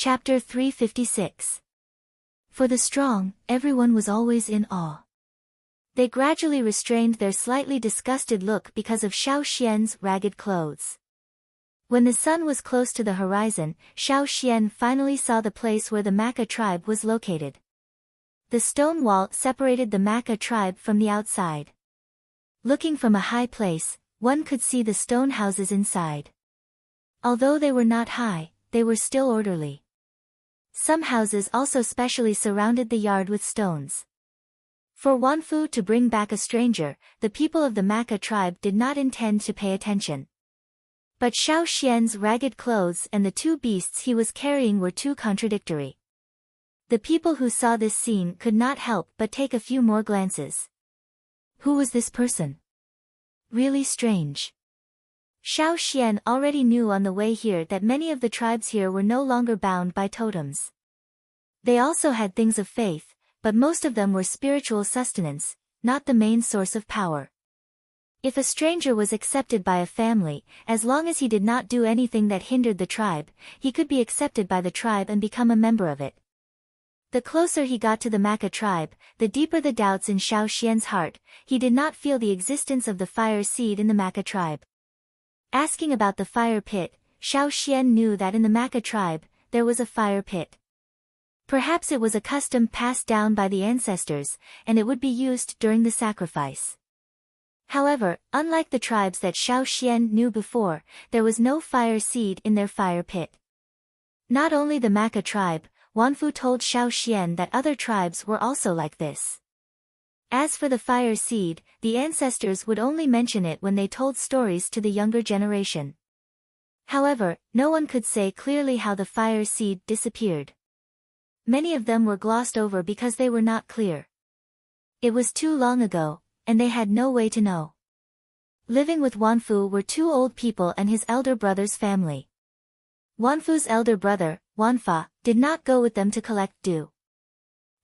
Chapter 356. For the strong, everyone was always in awe. They gradually restrained their slightly disgusted look because of Xiao Xian's ragged clothes. When the sun was close to the horizon, Xiao Xian finally saw the place where the Maka tribe was located. The stone wall separated the Maka tribe from the outside. Looking from a high place, one could see the stone houses inside. Although they were not high, they were still orderly. Some houses also specially surrounded the yard with stones. For Wanfu to bring back a stranger, the people of the Maka tribe did not intend to pay attention. But Xiao Xian's ragged clothes and the two beasts he was carrying were too contradictory. The people who saw this scene could not help but take a few more glances. Who was this person? Really strange. Xiao Xian already knew on the way here that many of the tribes here were no longer bound by totems. They also had things of faith, but most of them were spiritual sustenance, not the main source of power. If a stranger was accepted by a family, as long as he did not do anything that hindered the tribe, he could be accepted by the tribe and become a member of it. The closer he got to the Maka tribe, the deeper the doubts in Xiao Xian's heart. He did not feel the existence of the fire seed in the Maka tribe. Asking about the fire pit, Xiao Xian knew that in the Maka tribe, there was a fire pit. Perhaps it was a custom passed down by the ancestors, and it would be used during the sacrifice. However, unlike the tribes that Xiao Xian knew before, there was no fire seed in their fire pit. Not only the Maka tribe, Wanfu told Xiao Xian that other tribes were also like this. As for the fire seed, the ancestors would only mention it when they told stories to the younger generation. However, no one could say clearly how the fire seed disappeared. Many of them were glossed over because they were not clear. It was too long ago, and they had no way to know. Living with Wanfu were two old people and his elder brother's family. Wanfu's elder brother, Wanfa, did not go with them to collect dew.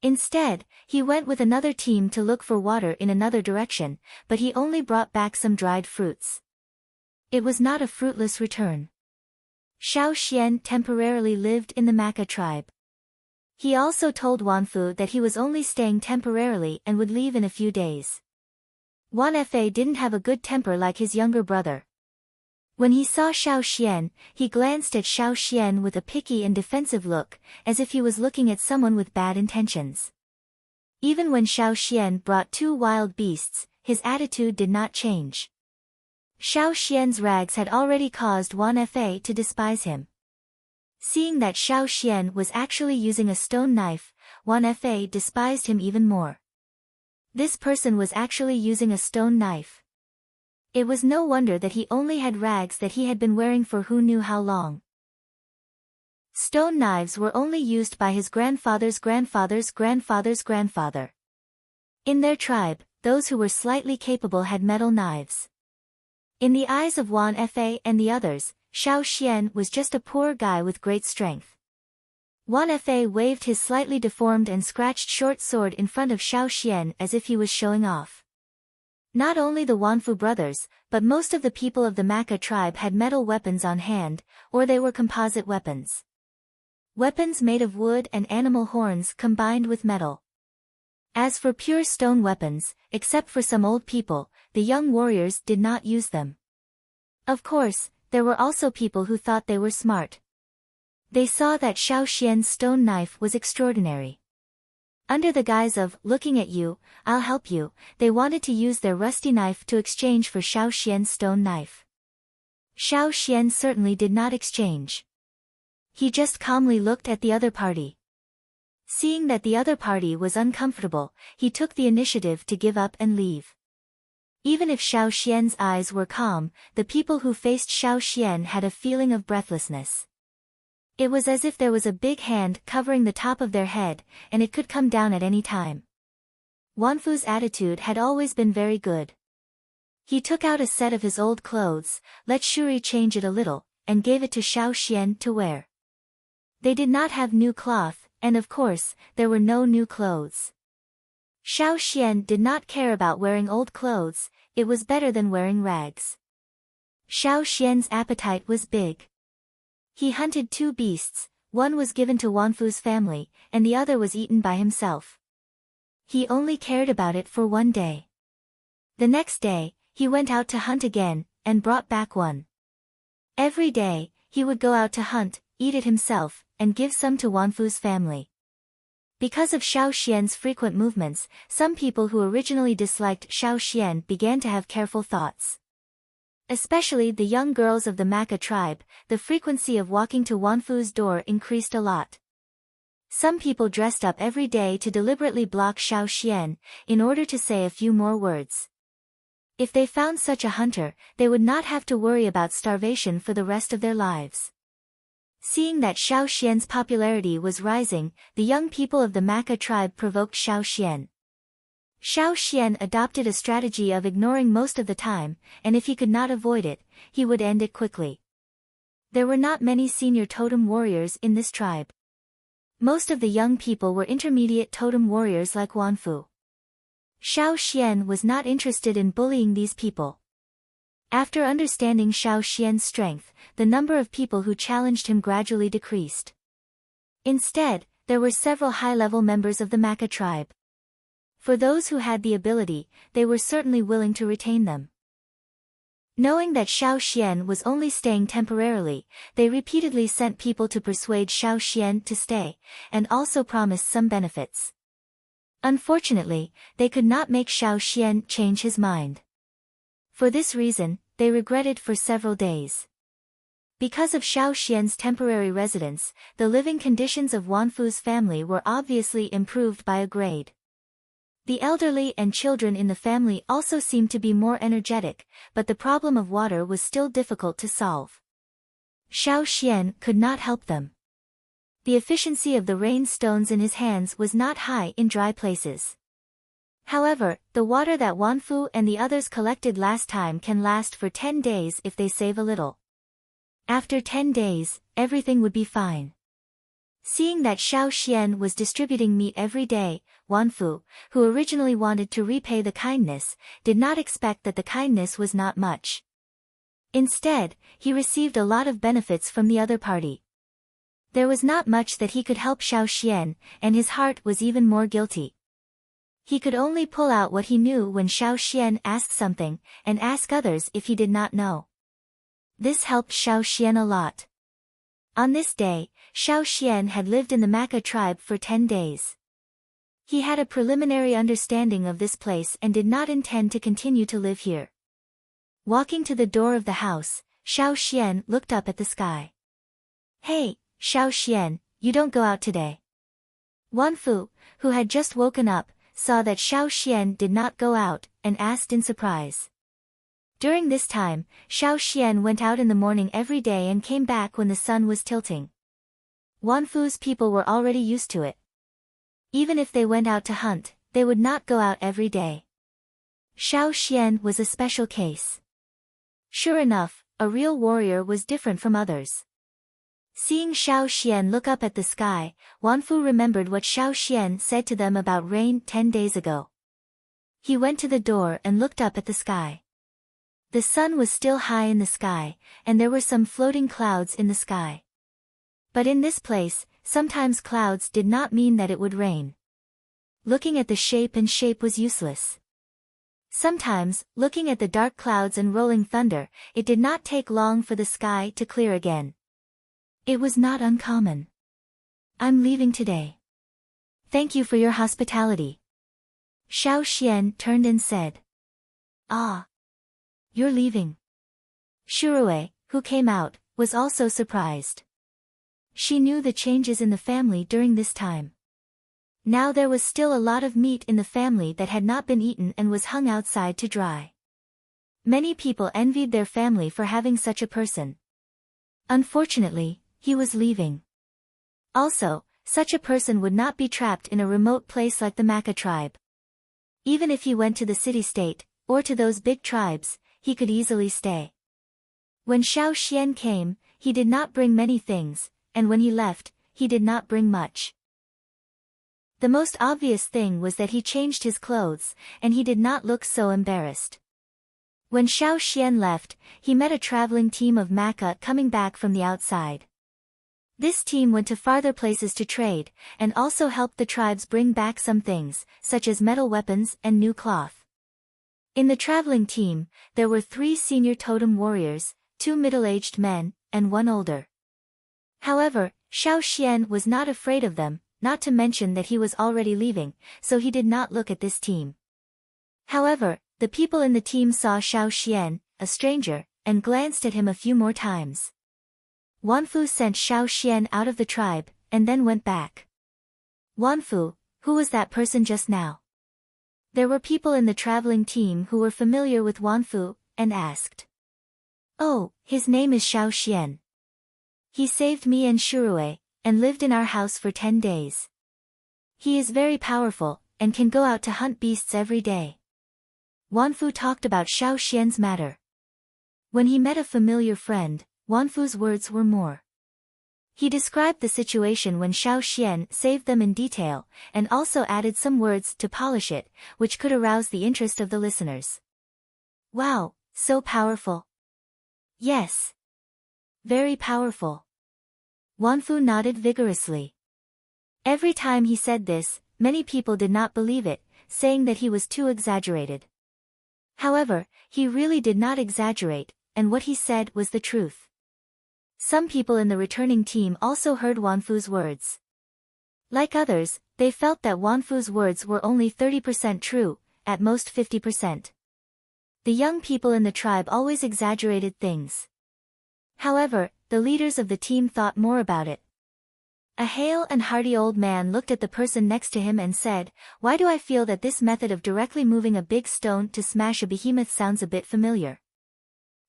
Instead, he went with another team to look for water in another direction, but he only brought back some dried fruits. It was not a fruitless return. Xiao Xian temporarily lived in the Maka tribe. He also told Wanfu that he was only staying temporarily and would leave in a few days. Wanfa didn't have a good temper like his younger brother. When he saw Xiao Xian, he glanced at Xiao Xian with a picky and defensive look, as if he was looking at someone with bad intentions. Even when Xiao Xian brought two wild beasts, his attitude did not change. Xiao Xian's rags had already caused Wanfa to despise him. Seeing that Xiao Xian was actually using a stone knife, Wanfa despised him even more. This person was actually using a stone knife. It was no wonder that he only had rags that he had been wearing for who knew how long. Stone knives were only used by his grandfather's grandfather's grandfather's grandfather. In their tribe, those who were slightly capable had metal knives. In the eyes of Wanfa and the others, Xiao Xian was just a poor guy with great strength. Wanfa waved his slightly deformed and scratched short sword in front of Xiao Xian as if he was showing off. Not only the Wanfu brothers, but most of the people of the Maka tribe had metal weapons on hand, or they were composite weapons. Weapons made of wood and animal horns combined with metal. As for pure stone weapons, except for some old people, the young warriors did not use them. Of course, there were also people who thought they were smart. They saw that Xiao Xian's stone knife was extraordinary. Under the guise of, looking at you, I'll help you, they wanted to use their rusty knife to exchange for Xiao Xian's stone knife. Xiao Xian certainly did not exchange. He just calmly looked at the other party. Seeing that the other party was uncomfortable, he took the initiative to give up and leave. Even if Xiao Xian's eyes were calm, the people who faced Xiao Xian had a feeling of breathlessness. It was as if there was a big hand covering the top of their head, and it could come down at any time. Wanfu's attitude had always been very good. He took out a set of his old clothes, let Shuri change it a little, and gave it to Xiao Xian to wear. They did not have new cloth, and of course, there were no new clothes. Xiao Xian did not care about wearing old clothes, it was better than wearing rags. Xiao Xian's appetite was big. He hunted two beasts, one was given to Wanfu's family, and the other was eaten by himself. He only cared about it for one day. The next day, he went out to hunt again, and brought back one. Every day, he would go out to hunt, eat it himself, and give some to Wanfu's family. Because of Xiao Xian's frequent movements, some people who originally disliked Xiao Xian began to have careful thoughts. Especially the young girls of the Maka tribe, the frequency of walking to Wanfu's door increased a lot. Some people dressed up every day to deliberately block Xiao Xian, in order to say a few more words. If they found such a hunter, they would not have to worry about starvation for the rest of their lives. Seeing that Xiao Xian's popularity was rising, the young people of the Maka tribe provoked Xiao Xian. Xiao Xian adopted a strategy of ignoring most of the time, and if he could not avoid it, he would end it quickly. There were not many senior totem warriors in this tribe. Most of the young people were intermediate totem warriors like Wanfu. Xiao Xian was not interested in bullying these people. After understanding Xiao Xian's strength, the number of people who challenged him gradually decreased. Instead, there were several high-level members of the Maka tribe. For those who had the ability, they were certainly willing to retain them. Knowing that Xiao Xian was only staying temporarily, they repeatedly sent people to persuade Xiao Xian to stay, and also promised some benefits. Unfortunately, they could not make Xiao Xian change his mind. For this reason, they regretted for several days. Because of Xiao Xian's temporary residence, the living conditions of Wanfu's family were obviously improved by a grade. The elderly and children in the family also seemed to be more energetic, but the problem of water was still difficult to solve. Xiao Xian could not help them. The efficiency of the rain stones in his hands was not high in dry places. However, the water that Wanfu and the others collected last time can last for 10 days if they save a little. After 10 days, everything would be fine. Seeing that Xiao Xian was distributing meat every day, Wanfu, who originally wanted to repay the kindness, did not expect that the kindness was not much. Instead, he received a lot of benefits from the other party. There was not much that he could help Xiao Xian, and his heart was even more guilty. He could only pull out what he knew when Xiao Xian asked something, and ask others if he did not know. This helped Xiao Xian a lot. On this day, Xiao Xian had lived in the Maka tribe for 10 days. He had a preliminary understanding of this place and did not intend to continue to live here. Walking to the door of the house, Xiao Xian looked up at the sky. "Hey, Xiao Xian, you don't go out today." Wanfu, who had just woken up, saw that Xiao Xian did not go out, and asked in surprise. During this time, Xiao Xian went out in the morning every day and came back when the sun was tilting. Wanfu's people were already used to it. Even if they went out to hunt, they would not go out every day. Xiao Xian was a special case. Sure enough, a real warrior was different from others. Seeing Xiao Xian look up at the sky, Wanfu remembered what Xiao Xian said to them about rain 10 days ago. He went to the door and looked up at the sky. The sun was still high in the sky, and there were some floating clouds in the sky. But in this place, sometimes clouds did not mean that it would rain. Looking at the shape was useless. Sometimes, looking at the dark clouds and rolling thunder, it did not take long for the sky to clear again. It was not uncommon. "I'm leaving today. Thank you for your hospitality." Xiao Xian turned and said. "Ah. You're leaving?" Shirue, who came out, was also surprised. She knew the changes in the family during this time. Now there was still a lot of meat in the family that had not been eaten and was hung outside to dry. Many people envied their family for having such a person. Unfortunately, he was leaving. Also, such a person would not be trapped in a remote place like the Maka tribe. Even if he went to the city-state, or to those big tribes, he could easily stay. When Xiao Xian came, he did not bring many things, and when he left, he did not bring much. The most obvious thing was that he changed his clothes, and he did not look so embarrassed. When Xiao Xian left, he met a traveling team of Maka coming back from the outside. This team went to farther places to trade, and also helped the tribes bring back some things, such as metal weapons and new cloth. In the traveling team, there were 3 senior totem warriors, 2 middle-aged men, and 1 older. However, Xiao Xian was not afraid of them, not to mention that he was already leaving, so he did not look at this team. However, the people in the team saw Xiao Xian, a stranger, and glanced at him a few more times. Wanfu sent Xiao Xian out of the tribe, and then went back. Wanfu, who was that person just now? There were people in the traveling team who were familiar with Wanfu, and asked. Oh, his name is Xiao Xian. He saved me and Shurue, and lived in our house for 10 days. He is very powerful, and can go out to hunt beasts every day. Wanfu talked about Xiao Xian's matter. When he met a familiar friend, Wanfu's words were more. He described the situation when Xiao Xian saved them in detail, and also added some words to polish it, which could arouse the interest of the listeners. Wow, so powerful. Yes. Very powerful. Wanfu nodded vigorously. Every time he said this, many people did not believe it, saying that he was too exaggerated. However, he really did not exaggerate, and what he said was the truth. Some people in the returning team also heard Wanfu's words. Like others, they felt that Wanfu's words were only 30% true, at most 50%. The young people in the tribe always exaggerated things. However, the leaders of the team thought more about it. A hale and hearty old man looked at the person next to him and said, "Why do I feel that this method of directly moving a big stone to smash a behemoth sounds a bit familiar?"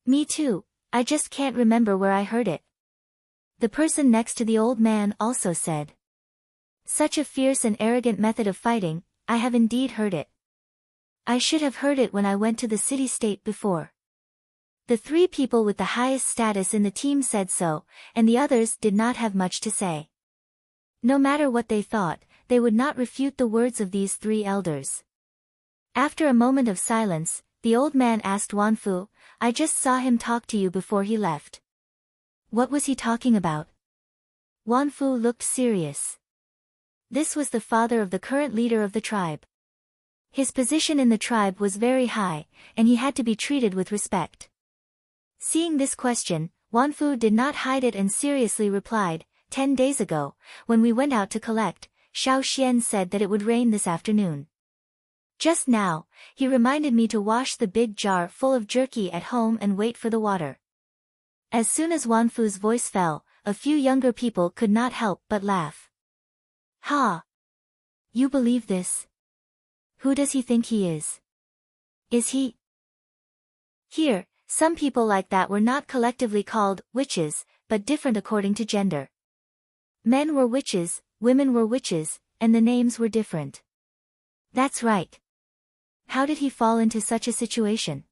Me too, I just can't remember where I heard it. The person next to the old man also said. Such a fierce and arrogant method of fighting, I have indeed heard it. I should have heard it when I went to the city-state before. The 3 people with the highest status in the team said so, and the others did not have much to say. No matter what they thought, they would not refute the words of these 3 elders. After a moment of silence, the old man asked Wanfu, "I just saw him talk to you before he left. What was he talking about?" Wanfu looked serious. This was the father of the current leader of the tribe. His position in the tribe was very high, and he had to be treated with respect. Seeing this question, Wanfu did not hide it and seriously replied, 10 days ago, when we went out to collect, Xiao Xian said that it would rain this afternoon. Just now, he reminded me to wash the big jar full of jerky at home and wait for the water." As soon as Wanfu's voice fell, a few younger people could not help but laugh. Ha! You believe this? Who does he think he is? Is he? Here, some people like that were not collectively called witches, but different according to gender. Men were witches, women were witches, and the names were different. That's right. How did he fall into such a situation?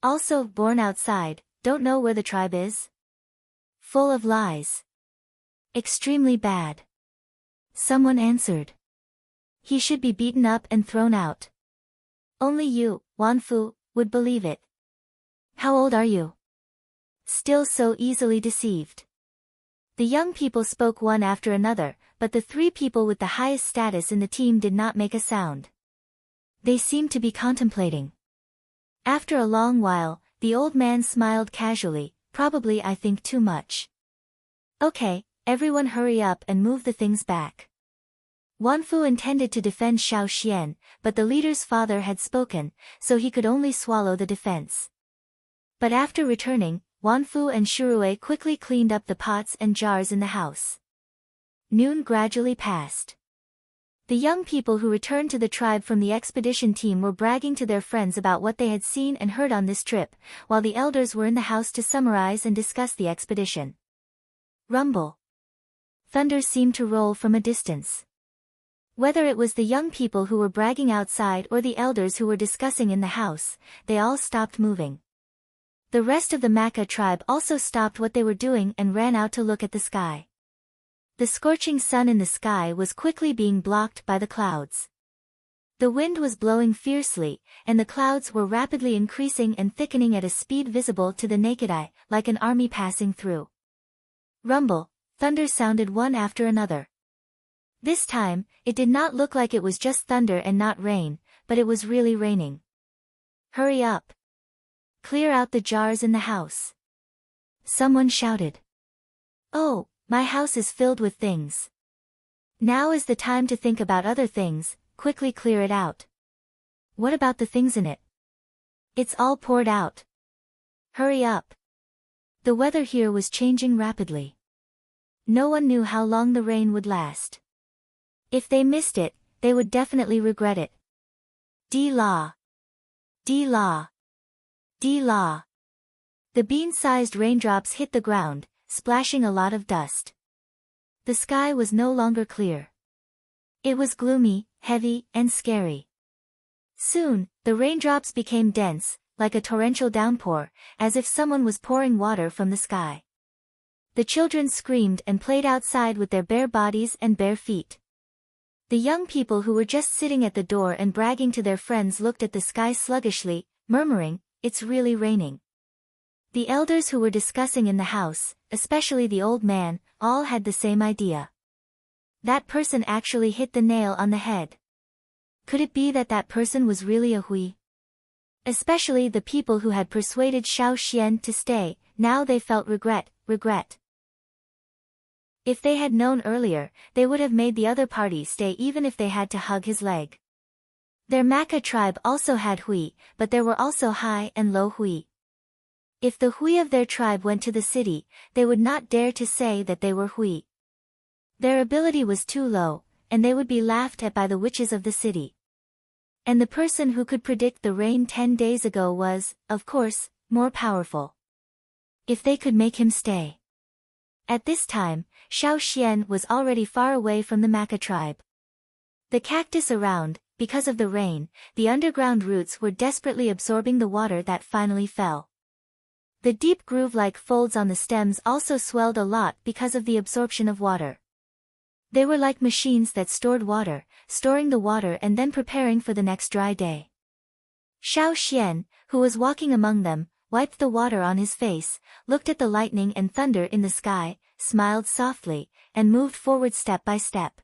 Also, born outside, don't know where the tribe is? Full of lies. Extremely bad. Someone answered. He should be beaten up and thrown out. Only you, Wanfu, would believe it. How old are you? Still so easily deceived. The young people spoke one after another, but the 3 people with the highest status in the team did not make a sound. They seemed to be contemplating. After a long while, the old man smiled casually, "Probably I think too much. Okay, everyone hurry up and move the things back." Wanfu intended to defend Xiao Xian, but the leader's father had spoken, so he could only swallow the defense. But after returning, Wanfu and Shurue quickly cleaned up the pots and jars in the house. Noon gradually passed. The young people who returned to the tribe from the expedition team were bragging to their friends about what they had seen and heard on this trip, while the elders were in the house to summarize and discuss the expedition. Rumble. Thunder seemed to roll from a distance. Whether it was the young people who were bragging outside or the elders who were discussing in the house, they all stopped moving. The rest of the Maka tribe also stopped what they were doing and ran out to look at the sky. The scorching sun in the sky was quickly being blocked by the clouds. The wind was blowing fiercely, and the clouds were rapidly increasing and thickening at a speed visible to the naked eye, like an army passing through. Rumble, thunder sounded one after another. This time, it did not look like it was just thunder and not rain, but it was really raining. Hurry up! Clear out the jars in the house. Someone shouted. Oh, my house is filled with things. Now is the time to think about other things, quickly clear it out. What about the things in it? It's all poured out. Hurry up. The weather here was changing rapidly. No one knew how long the rain would last. If they missed it, they would definitely regret it. D-la. D-la. D-la. The bean-sized raindrops hit the ground, splashing a lot of dust. The sky was no longer clear. It was gloomy, heavy, and scary. Soon, the raindrops became dense, like a torrential downpour, as if someone was pouring water from the sky. The children screamed and played outside with their bare bodies and bare feet. The young people who were just sitting at the door and bragging to their friends looked at the sky sluggishly, murmuring, "It's really raining." The elders who were discussing in the house, especially the old man, all had the same idea. That person actually hit the nail on the head. Could it be that that person was really a Hui? Especially the people who had persuaded Xiao Xian to stay, now they felt regret. If they had known earlier, they would have made the other party stay even if they had to hug his leg. Their Maka tribe also had Hui, but there were also high and low Hui. If the Hui of their tribe went to the city, they would not dare to say that they were Hui. Their ability was too low, and they would be laughed at by the witches of the city. And the person who could predict the rain 10 days ago was, of course, more powerful. If they could make him stay. At this time, Xiao Xian was already far away from the Maka tribe. The cactus around, because of the rain, the underground roots were desperately absorbing the water that finally fell. The deep groove-like folds on the stems also swelled a lot because of the absorption of water. They were like machines that stored water, storing the water and then preparing for the next dry day. Xiao Xian, who was walking among them, wiped the water on his face, looked at the lightning and thunder in the sky, smiled softly, and moved forward step by step.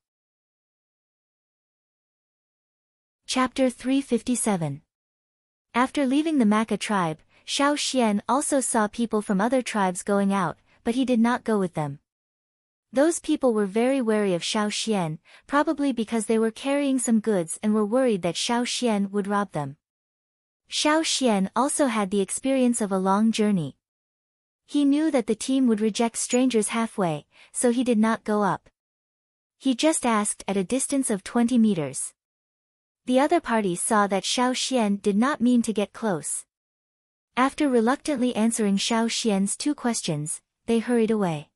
Chapter 357. After leaving the Maka tribe, Xiao Xian also saw people from other tribes going out, but he did not go with them. Those people were very wary of Xiao Xian, probably because they were carrying some goods and were worried that Xiao Xian would rob them. Xiao Xian also had the experience of a long journey. He knew that the team would reject strangers halfway, so he did not go up. He just asked at a distance of 20 meters. The other party saw that Xiao Xian did not mean to get close. After reluctantly answering Xiao Xian's 2 questions, they hurried away.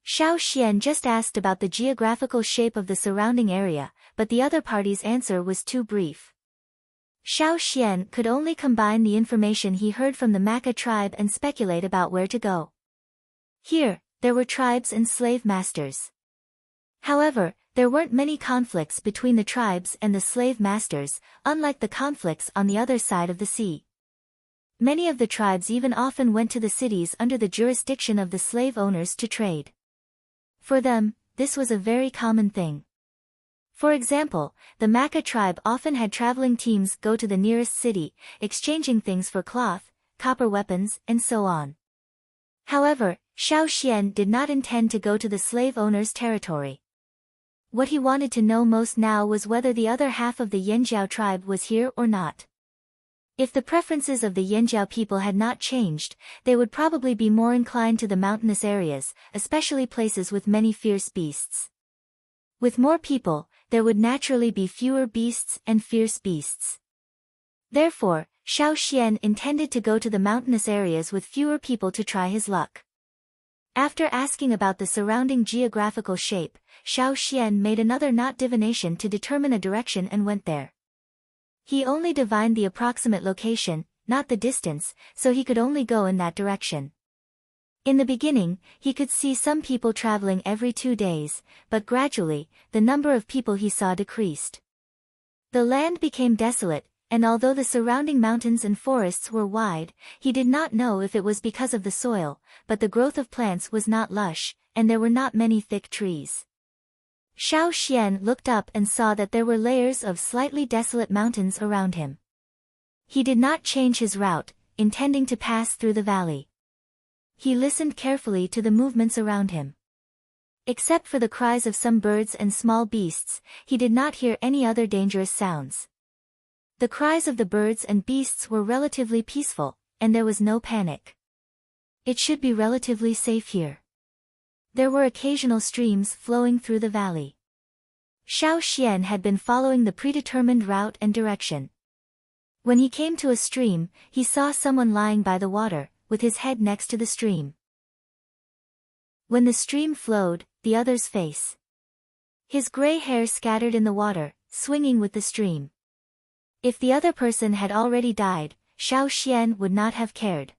Xiao Xian just asked about the geographical shape of the surrounding area, but the other party's answer was too brief. Xiao Xian could only combine the information he heard from the Maka tribe and speculate about where to go. Here, there were tribes and slave masters. However, there weren't many conflicts between the tribes and the slave masters, unlike the conflicts on the other side of the sea. Many of the tribes even often went to the cities under the jurisdiction of the slave owners to trade. For them, this was a very common thing. For example, the Maka tribe often had traveling teams go to the nearest city, exchanging things for cloth, copper weapons, and so on. However, Xiao Xian did not intend to go to the slave owner's territory. What he wanted to know most now was whether the other half of the Yanjiao tribe was here or not. If the preferences of the Yanjiao people had not changed, they would probably be more inclined to the mountainous areas, especially places with many fierce beasts. With more people, there would naturally be fewer beasts and fierce beasts. Therefore, Xiao Xian intended to go to the mountainous areas with fewer people to try his luck. After asking about the surrounding geographical shape, Xiao Xian made another knot divination to determine a direction and went there. He only divined the approximate location, not the distance, so he could only go in that direction. In the beginning, he could see some people traveling every 2 days, but gradually, the number of people he saw decreased. The land became desolate, and although the surrounding mountains and forests were wide, he did not know if it was because of the soil, but the growth of plants was not lush, and there were not many thick trees. Xiao Xian looked up and saw that there were layers of slightly desolate mountains around him. He did not change his route, intending to pass through the valley. He listened carefully to the movements around him. Except for the cries of some birds and small beasts, he did not hear any other dangerous sounds. The cries of the birds and beasts were relatively peaceful, and there was no panic. It should be relatively safe here. There were occasional streams flowing through the valley. Xiao Xian had been following the predetermined route and direction. When he came to a stream, he saw someone lying by the water, with his head next to the stream. When the stream flowed, the other's face. His gray hair scattered in the water, swinging with the stream. If the other person had already died, Xiao Xian would not have cared.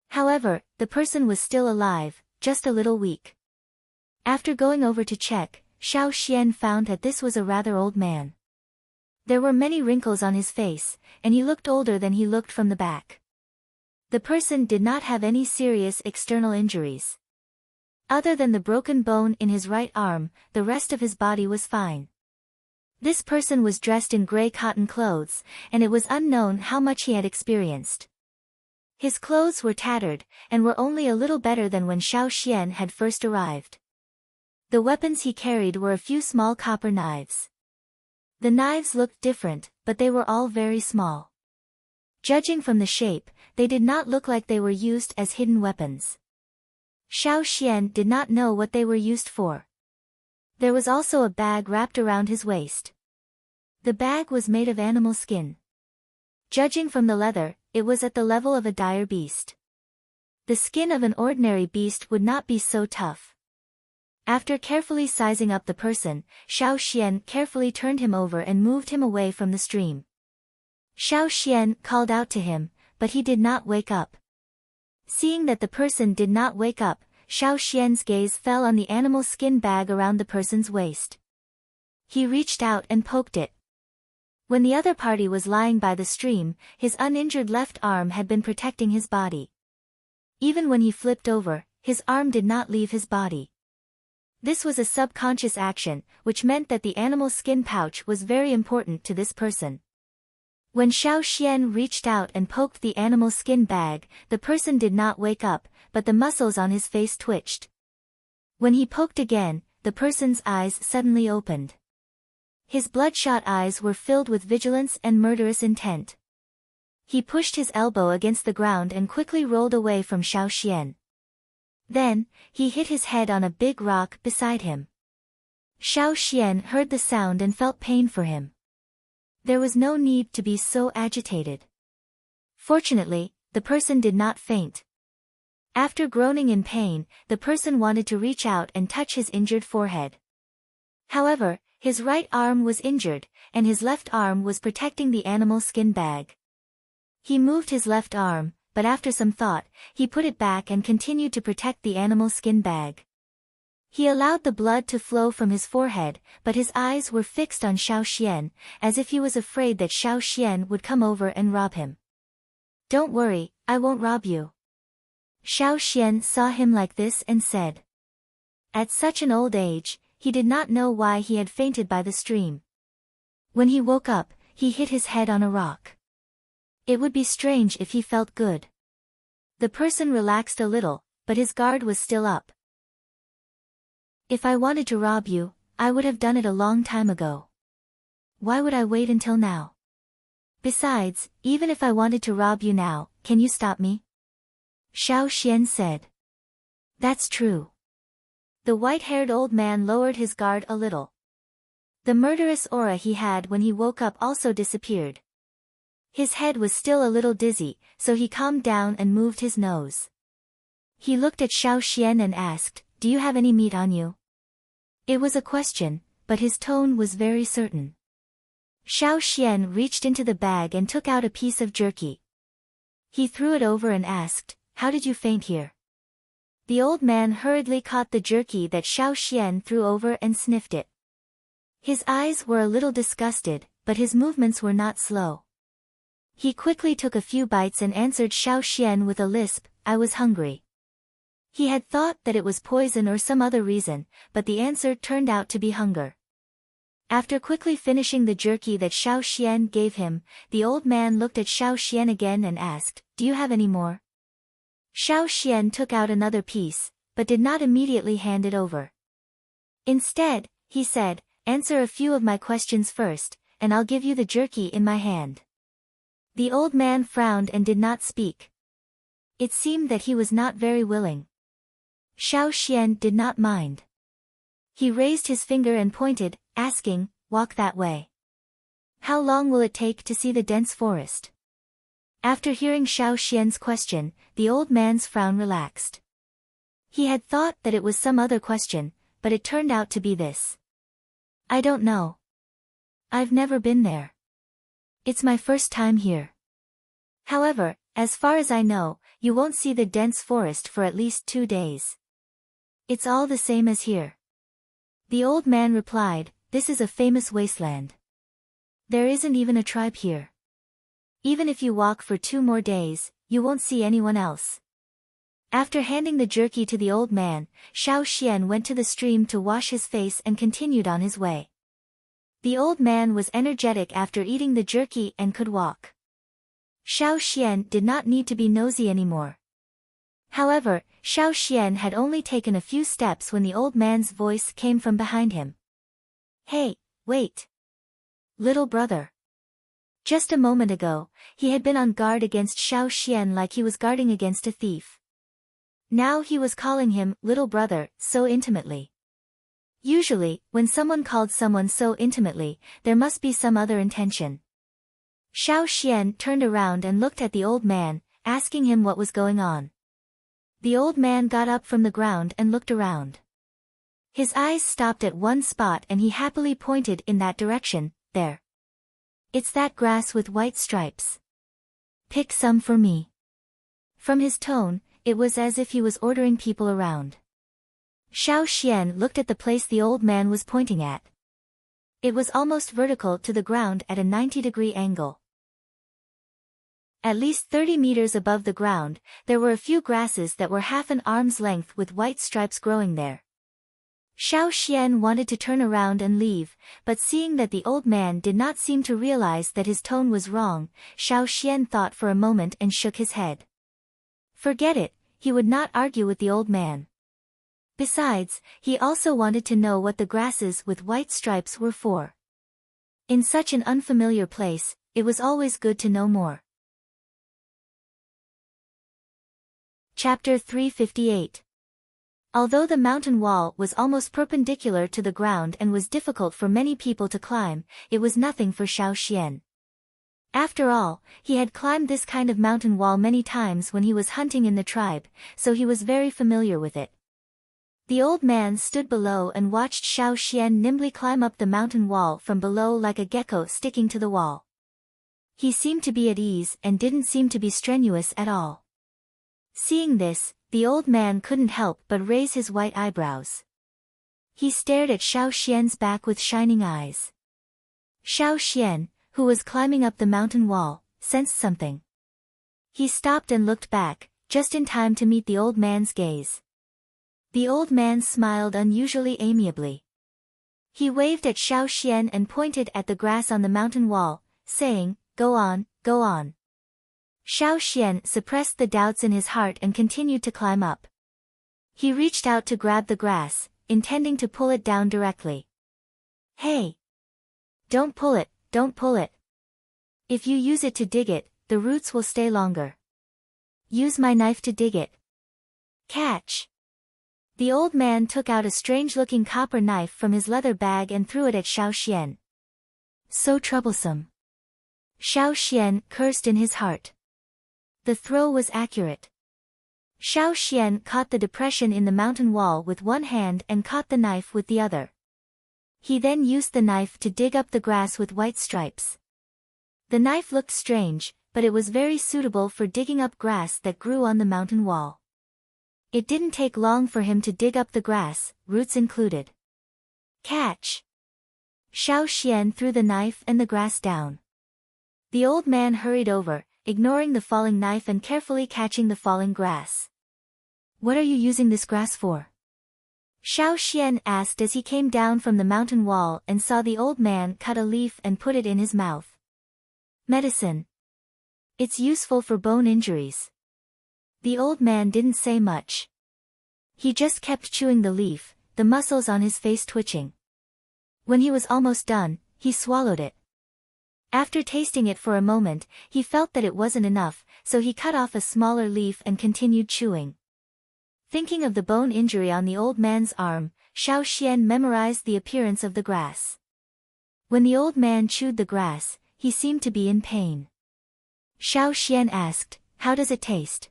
However, the person was still alive, just a little weak. After going over to check, Xiao Xian found that this was a rather old man. There were many wrinkles on his face, and he looked older than he looked from the back. The person did not have any serious external injuries. Other than the broken bone in his right arm, the rest of his body was fine. This person was dressed in gray cotton clothes, and it was unknown how much he had experienced. His clothes were tattered, and were only a little better than when Xiao Xian had first arrived. The weapons he carried were a few small copper knives. The knives looked different, but they were all very small. Judging from the shape, they did not look like they were used as hidden weapons. Xiao Xian did not know what they were used for. There was also a bag wrapped around his waist. The bag was made of animal skin. Judging from the leather, it was at the level of a dire beast. The skin of an ordinary beast would not be so tough. After carefully sizing up the person, Xiao Xian carefully turned him over and moved him away from the stream. Xiao Xian called out to him, but he did not wake up. Seeing that the person did not wake up, Xiao Xian's gaze fell on the animal skin bag around the person's waist. He reached out and poked it. When the other party was lying by the stream, his uninjured left arm had been protecting his body. Even when he flipped over, his arm did not leave his body. This was a subconscious action, which meant that the animal skin pouch was very important to this person. When Xiao Xian reached out and poked the animal skin bag, the person did not wake up, but the muscles on his face twitched. When he poked again, the person's eyes suddenly opened. His bloodshot eyes were filled with vigilance and murderous intent. He pushed his elbow against the ground and quickly rolled away from Xiao Xian. Then, he hit his head on a big rock beside him. Xiao Xian heard the sound and felt pain for him. There was no need to be so agitated. Fortunately, the person did not faint. After groaning in pain, the person wanted to reach out and touch his injured forehead. However, his right arm was injured, and his left arm was protecting the animal skin bag. He moved his left arm, but after some thought, he put it back and continued to protect the animal skin bag. He allowed the blood to flow from his forehead, but his eyes were fixed on Xiao Xian, as if he was afraid that Xiao Xian would come over and rob him. "Don't worry, I won't rob you." Xiao Xian saw him like this and said. At such an old age, he did not know why he had fainted by the stream. When he woke up, he hit his head on a rock. It would be strange if he felt good. The person relaxed a little, but his guard was still up. "If I wanted to rob you, I would have done it a long time ago. Why would I wait until now? Besides, even if I wanted to rob you now, can you stop me?" Xiao Xian said. "That's true." The white-haired old man lowered his guard a little. The murderous aura he had when he woke up also disappeared. His head was still a little dizzy, so he calmed down and moved his nose. He looked at Xiao Xian and asked, "Do you have any meat on you?" It was a question, but his tone was very certain. Xiao Xian reached into the bag and took out a piece of jerky. He threw it over and asked, "How did you faint here?" The old man hurriedly caught the jerky that Xiao Xian threw over and sniffed it. His eyes were a little disgusted, but his movements were not slow. He quickly took a few bites and answered Xiao Xian with a lisp, "I was hungry." He had thought that it was poison or some other reason, but the answer turned out to be hunger. After quickly finishing the jerky that Xiao Xian gave him, the old man looked at Xiao Xian again and asked, "Do you have any more?" Xiao Xian took out another piece, but did not immediately hand it over. Instead, he said, "Answer a few of my questions first, and I'll give you the jerky in my hand." The old man frowned and did not speak. It seemed that he was not very willing. Xiao Xian did not mind. He raised his finger and pointed, asking, "Walk that way." "How long will it take to see the dense forest?" After hearing Xiao Xian's question, the old man's frown relaxed. He had thought that it was some other question, but it turned out to be this. "I don't know. I've never been there. It's my first time here. However, as far as I know, you won't see the dense forest for at least 2 days. It's all the same as here." The old man replied, "This is a famous wasteland. There isn't even a tribe here. Even if you walk for 2 more days, you won't see anyone else." After handing the jerky to the old man, Xiao Xian went to the stream to wash his face and continued on his way. The old man was energetic after eating the jerky and could walk. Xiao Xian did not need to be nosy anymore. However, Xiao Xian had only taken a few steps when the old man's voice came from behind him. "Hey, wait. Little brother." Just a moment ago, he had been on guard against Xiao Xian like he was guarding against a thief. Now he was calling him little brother so intimately. Usually, when someone called someone so intimately, there must be some other intention. Xiao Xian turned around and looked at the old man, asking him what was going on. The old man got up from the ground and looked around. His eyes stopped at one spot and he happily pointed in that direction. "There. It's that grass with white stripes. Pick some for me." From his tone, it was as if he was ordering people around. Xiao Xian looked at the place the old man was pointing at. It was almost vertical to the ground at a 90-degree angle. At least 30 meters above the ground, there were a few grasses that were half an arm's length with white stripes growing there. Xiao Xian wanted to turn around and leave, but seeing that the old man did not seem to realize that his tone was wrong, Xiao Xian thought for a moment and shook his head. Forget it, he would not argue with the old man. Besides, he also wanted to know what the grasses with white stripes were for. In such an unfamiliar place, it was always good to know more. Chapter 358. Although the mountain wall was almost perpendicular to the ground and was difficult for many people to climb, it was nothing for Xiao Xian. After all, he had climbed this kind of mountain wall many times when he was hunting in the tribe, so he was very familiar with it. The old man stood below and watched Xiao Xian nimbly climb up the mountain wall from below like a gecko sticking to the wall. He seemed to be at ease and didn't seem to be strenuous at all. Seeing this, the old man couldn't help but raise his white eyebrows. He stared at Xiao Xian's back with shining eyes. Xiao Xian, who was climbing up the mountain wall, sensed something. He stopped and looked back, just in time to meet the old man's gaze. The old man smiled unusually amiably. He waved at Xiao Xian and pointed at the grass on the mountain wall, saying, "Go on, go on." Xiao Xian suppressed the doubts in his heart and continued to climb up. He reached out to grab the grass, intending to pull it down directly. "Hey! Don't pull it, don't pull it. If you use it to dig it, the roots will stay longer. Use my knife to dig it. Catch!" The old man took out a strange-looking copper knife from his leather bag and threw it at Xiao Xian. So troublesome. Xiao Xian cursed in his heart. The throw was accurate. Xiao Xian caught the depression in the mountain wall with one hand and caught the knife with the other. He then used the knife to dig up the grass with white stripes. The knife looked strange, but it was very suitable for digging up grass that grew on the mountain wall. It didn't take long for him to dig up the grass, roots included. Catch! Xiao Xian threw the knife and the grass down. The old man hurried over, ignoring the falling knife and carefully catching the falling grass. What are you using this grass for? Xiao Xian asked as he came down from the mountain wall and saw the old man cut a leaf and put it in his mouth. Medicine. It's useful for bone injuries. The old man didn't say much. He just kept chewing the leaf, the muscles on his face twitching. When he was almost done, he swallowed it. After tasting it for a moment, he felt that it wasn't enough, so he cut off a smaller leaf and continued chewing. Thinking of the bone injury on the old man's arm, Xiao Xian memorized the appearance of the grass. When the old man chewed the grass, he seemed to be in pain. Xiao Xian asked, "How does it taste?"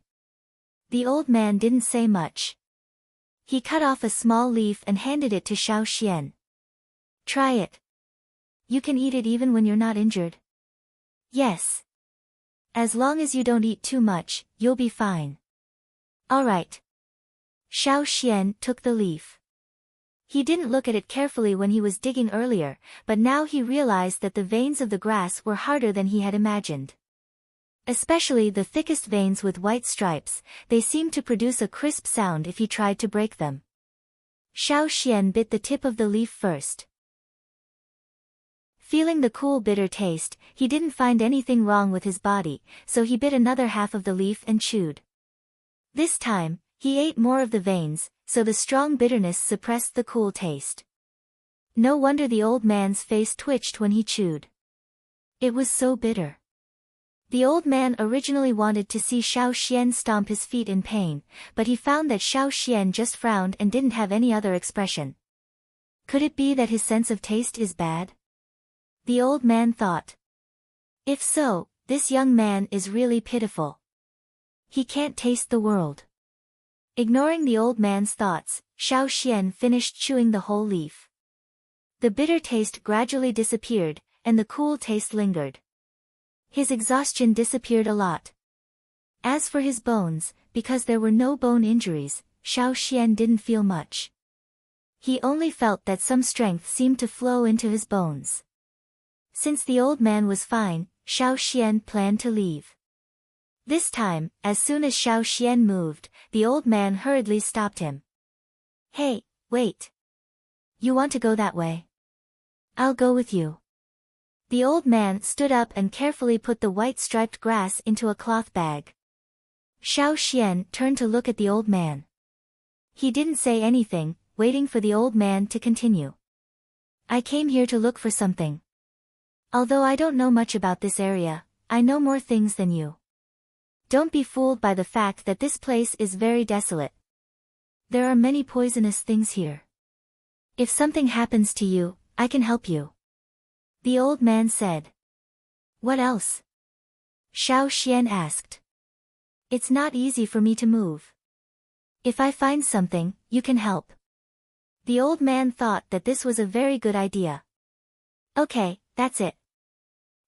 The old man didn't say much. He cut off a small leaf and handed it to Xiao Xian. "Try it. You can eat it even when you're not injured." "Yes. As long as you don't eat too much, you'll be fine." "All right." Xiao Xian took the leaf. He didn't look at it carefully when he was digging earlier, but now he realized that the veins of the grass were harder than he had imagined. Especially the thickest veins with white stripes, they seemed to produce a crisp sound if he tried to break them. Xiao Xian bit the tip of the leaf first. Feeling the cool bitter taste, he didn't find anything wrong with his body, so he bit another half of the leaf and chewed. This time, he ate more of the veins, so the strong bitterness suppressed the cool taste. No wonder the old man's face twitched when he chewed. It was so bitter. The old man originally wanted to see Xiao Xian stomp his feet in pain, but he found that Xiao Xian just frowned and didn't have any other expression. Could it be that his sense of taste is bad? The old man thought. If so, this young man is really pitiful. He can't taste the world. Ignoring the old man's thoughts, Xiao Xian finished chewing the whole leaf. The bitter taste gradually disappeared, and the cool taste lingered. His exhaustion disappeared a lot. As for his bones, because there were no bone injuries, Xiao Xian didn't feel much. He only felt that some strength seemed to flow into his bones. Since the old man was fine, Xiao Xian planned to leave. This time, as soon as Xiao Xian moved, the old man hurriedly stopped him. "Hey, wait. You want to go that way? I'll go with you." The old man stood up and carefully put the white striped grass into a cloth bag. Xiao Xian turned to look at the old man. He didn't say anything, waiting for the old man to continue. "I came here to look for something. Although I don't know much about this area, I know more things than you. Don't be fooled by the fact that this place is very desolate. There are many poisonous things here. If something happens to you, I can help you." The old man said. "What else?" Xiao Xian asked. "It's not easy for me to move. If I find something, you can help." The old man thought that this was a very good idea. "Okay, that's it."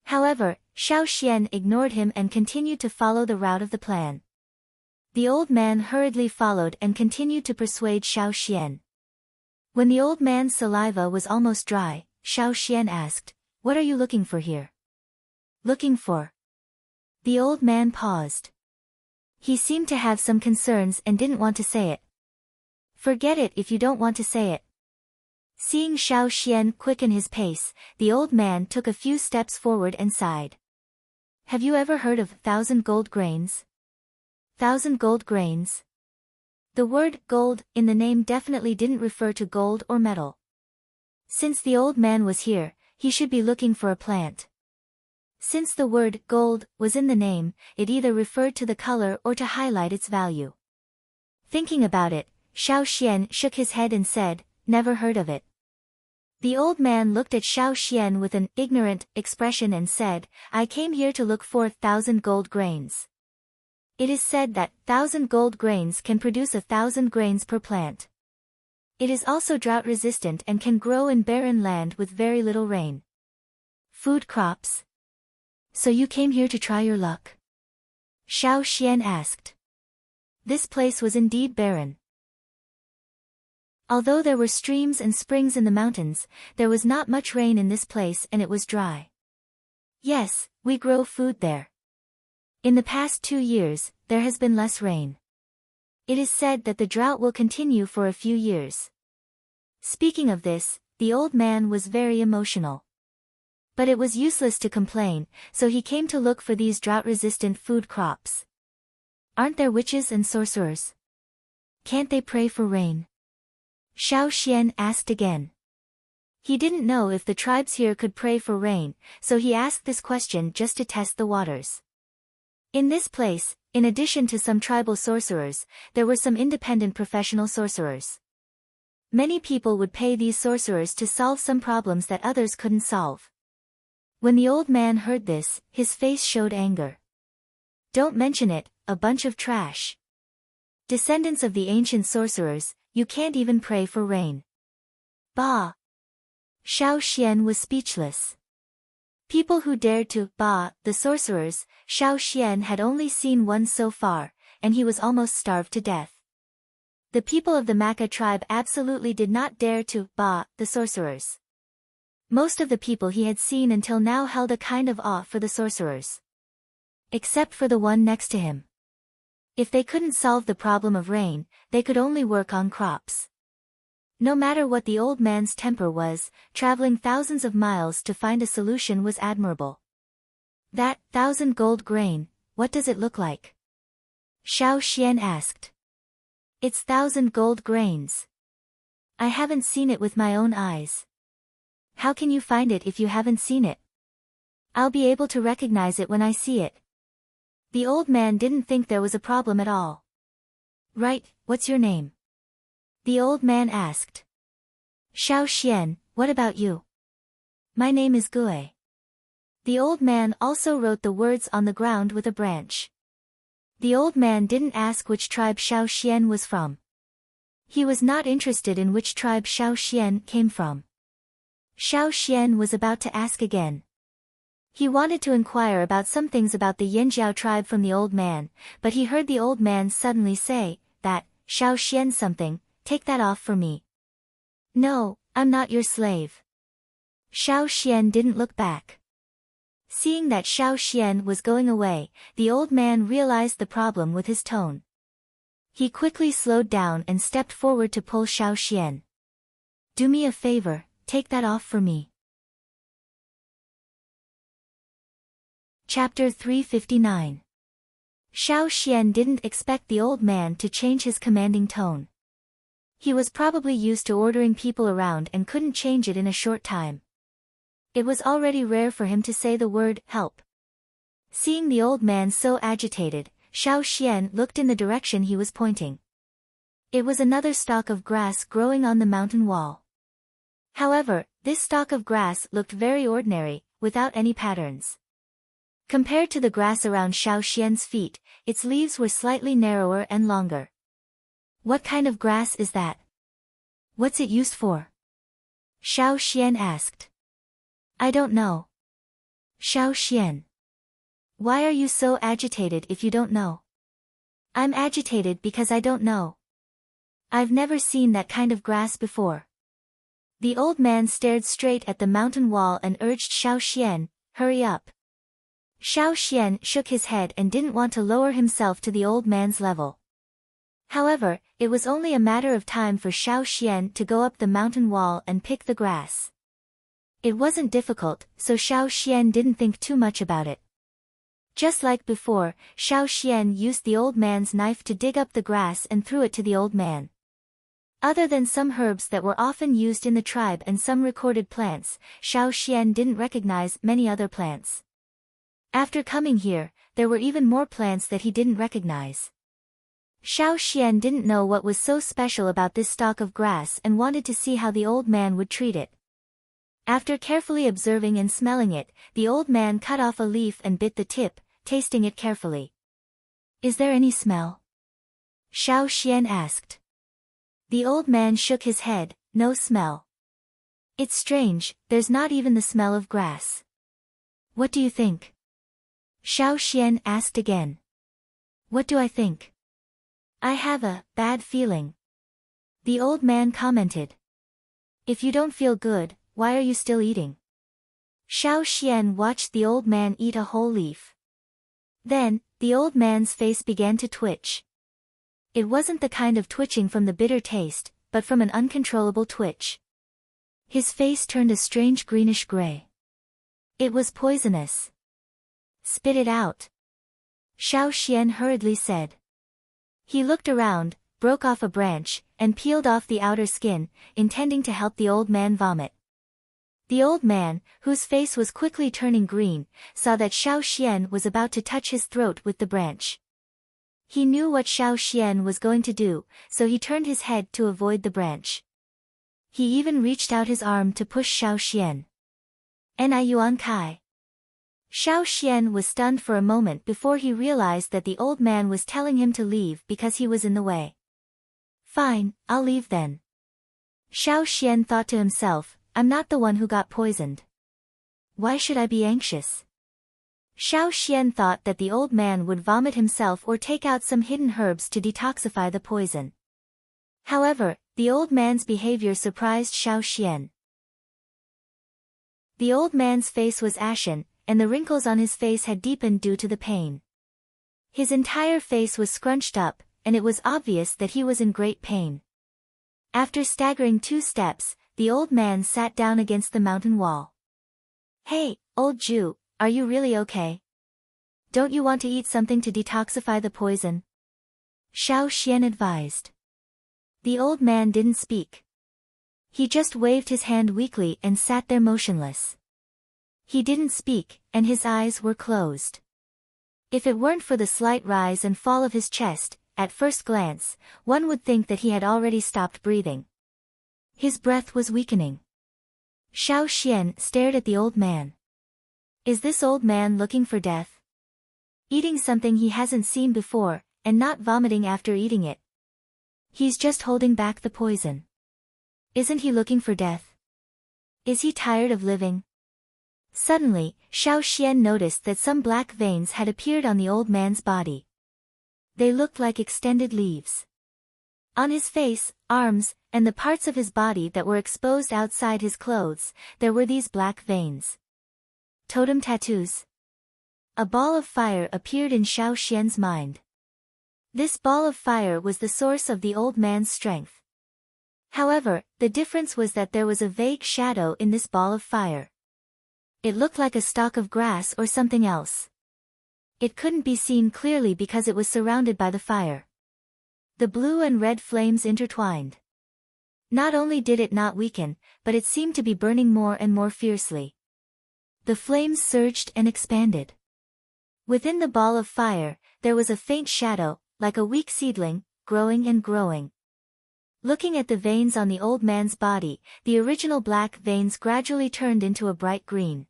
However, Xiao Xian ignored him and continued to follow the route of the plan. The old man hurriedly followed and continued to persuade Xiao Xian. When the old man's saliva was almost dry, Xiao Xian asked, "What are you looking for here?" "Looking for?" The old man paused. He seemed to have some concerns and didn't want to say it. "Forget it if you don't want to say it." Seeing Xiao Xian quicken his pace, the old man took a few steps forward and sighed. "Have you ever heard of 1,000 gold grains?" 1,000 gold grains? The word gold in the name definitely didn't refer to gold or metal. Since the old man was here, he should be looking for a plant. Since the word gold was in the name, it either referred to the color or to highlight its value. Thinking about it, Xiao Xian shook his head and said, "Never heard of it." The old man looked at Xiao Xian with an ignorant expression and said, "I came here to look for 1,000 gold grains. It is said that 1,000 gold grains can produce 1,000 grains per plant. It is also drought resistant and can grow in barren land with very little rain." "Food crops? So you came here to try your luck?" Xiao Xian asked. This place was indeed barren. Although there were streams and springs in the mountains, there was not much rain in this place and it was dry. "Yes, we grow food there. In the past 2 years, there has been less rain. It is said that the drought will continue for a few years. Speaking of this, the old man was very emotional. But it was useless to complain, so he came to look for these drought-resistant food crops. Aren't there witches and sorcerers? Can't they pray for rain? Xiao Xian asked again. He didn't know if the tribes here could pray for rain, so he asked this question just to test the waters. In this place, in addition to some tribal sorcerers, there were some independent professional sorcerers. Many people would pay these sorcerers to solve some problems that others couldn't solve. When the old man heard this, his face showed anger. Don't mention it, a bunch of trash. Descendants of the ancient sorcerers, you can't even pray for rain. Bah! Xiao Xian was speechless. People who dared to bah the sorcerers, Xiao Xian had only seen one so far, and he was almost starved to death. The people of the Maka tribe absolutely did not dare to bah the sorcerers. Most of the people he had seen until now held a kind of awe for the sorcerers. Except for the one next to him. If they couldn't solve the problem of rain, they could only work on crops. No matter what the old man's temper was, traveling thousands of miles to find a solution was admirable. That 1,000 gold grain, what does it look like? Xiao Xian asked. It's 1,000 gold grains. I haven't seen it with my own eyes. How can you find it if you haven't seen it? I'll be able to recognize it when I see it. The old man didn't think there was a problem at all. Right, what's your name? The old man asked. Xiao Xian, what about you? My name is Gue. The old man also wrote the words on the ground with a branch. The old man didn't ask which tribe Xiao Xian was from. He was not interested in which tribe Xiao Xian came from. Xiao Xian was about to ask again. He wanted to inquire about some things about the Yanjiao tribe from the old man, but he heard the old man suddenly say, that, Xiao Xian something, take that off for me. No, I'm not your slave. Xiao Xian didn't look back. Seeing that Xiao Xian was going away, the old man realized the problem with his tone. He quickly slowed down and stepped forward to pull Xiao Xian. Do me a favor, take that off for me. Chapter 359. Xiao Xian didn't expect the old man to change his commanding tone. He was probably used to ordering people around and couldn't change it in a short time. It was already rare for him to say the word, help. Seeing the old man so agitated, Xiao Xian looked in the direction he was pointing. It was another stalk of grass growing on the mountain wall. However, this stalk of grass looked very ordinary, without any patterns. Compared to the grass around Xiao Xian's feet, its leaves were slightly narrower and longer. What kind of grass is that? What's it used for? Xiao Xian asked. I don't know. Xiao Xian. Why are you so agitated if you don't know? I'm agitated because I don't know. I've never seen that kind of grass before. The old man stared straight at the mountain wall and urged Xiao Xian, hurry up. Xiao Xian shook his head and didn't want to lower himself to the old man's level. However, it was only a matter of time for Xiao Xian to go up the mountain wall and pick the grass. It wasn't difficult, so Xiao Xian didn't think too much about it. Just like before, Xiao Xian used the old man's knife to dig up the grass and threw it to the old man. Other than some herbs that were often used in the tribe and some recorded plants, Xiao Xian didn't recognize many other plants. After coming here, there were even more plants that he didn't recognize. Xiao Xian didn't know what was so special about this stalk of grass and wanted to see how the old man would treat it. After carefully observing and smelling it, the old man cut off a leaf and bit the tip, tasting it carefully. Is there any smell? Xiao Xian asked. The old man shook his head, no smell. It's strange, there's not even the smell of grass. What do you think? Xiao Xian asked again. What do I think? I have a bad feeling. The old man commented. If you don't feel good, why are you still eating? Xiao Xian watched the old man eat a whole leaf. Then, the old man's face began to twitch. It wasn't the kind of twitching from the bitter taste, but from an uncontrollable twitch. His face turned a strange greenish gray. It was poisonous. Spit it out. Xiao Xian hurriedly said. He looked around, broke off a branch, and peeled off the outer skin, intending to help the old man vomit. The old man, whose face was quickly turning green, saw that Xiao Xian was about to touch his throat with the branch. He knew what Xiao Xian was going to do, so he turned his head to avoid the branch. He even reached out his arm to push Xiao Xian. Ni Yuan Kai. Xiao Xian was stunned for a moment before he realized that the old man was telling him to leave because he was in the way. Fine, I'll leave then. Xiao Xian thought to himself, I'm not the one who got poisoned. Why should I be anxious? Xiao Xian thought that the old man would vomit himself or take out some hidden herbs to detoxify the poison. However, the old man's behavior surprised Xiao Xian. The old man's face was ashen, and the wrinkles on his face had deepened due to the pain. His entire face was scrunched up, and it was obvious that he was in great pain. After staggering 2 steps, the old man sat down against the mountain wall. Hey, old Jew, are you really okay? Don't you want to eat something to detoxify the poison? Xiao Xian advised. The old man didn't speak. He just waved his hand weakly and sat there motionless. He didn't speak, and his eyes were closed. If it weren't for the slight rise and fall of his chest, at first glance, one would think that he had already stopped breathing. His breath was weakening. Xiao Xian stared at the old man. Is this old man looking for death? Eating something he hasn't seen before, and not vomiting after eating it. He's just holding back the poison. Isn't he looking for death? Is he tired of living? Suddenly, Xiao Xian noticed that some black veins had appeared on the old man's body. They looked like extended leaves. On his face, arms, and the parts of his body that were exposed outside his clothes, there were these black veins. Totem tattoos. A ball of fire appeared in Xiao Xian's mind. This ball of fire was the source of the old man's strength. However, the difference was that there was a vague shadow in this ball of fire. It looked like a stalk of grass or something else. It couldn't be seen clearly because it was surrounded by the fire. The blue and red flames intertwined. Not only did it not weaken, but it seemed to be burning more and more fiercely. The flames surged and expanded. Within the ball of fire, there was a faint shadow, like a weak seedling, growing and growing. Looking at the veins on the old man's body, the original black veins gradually turned into a bright green.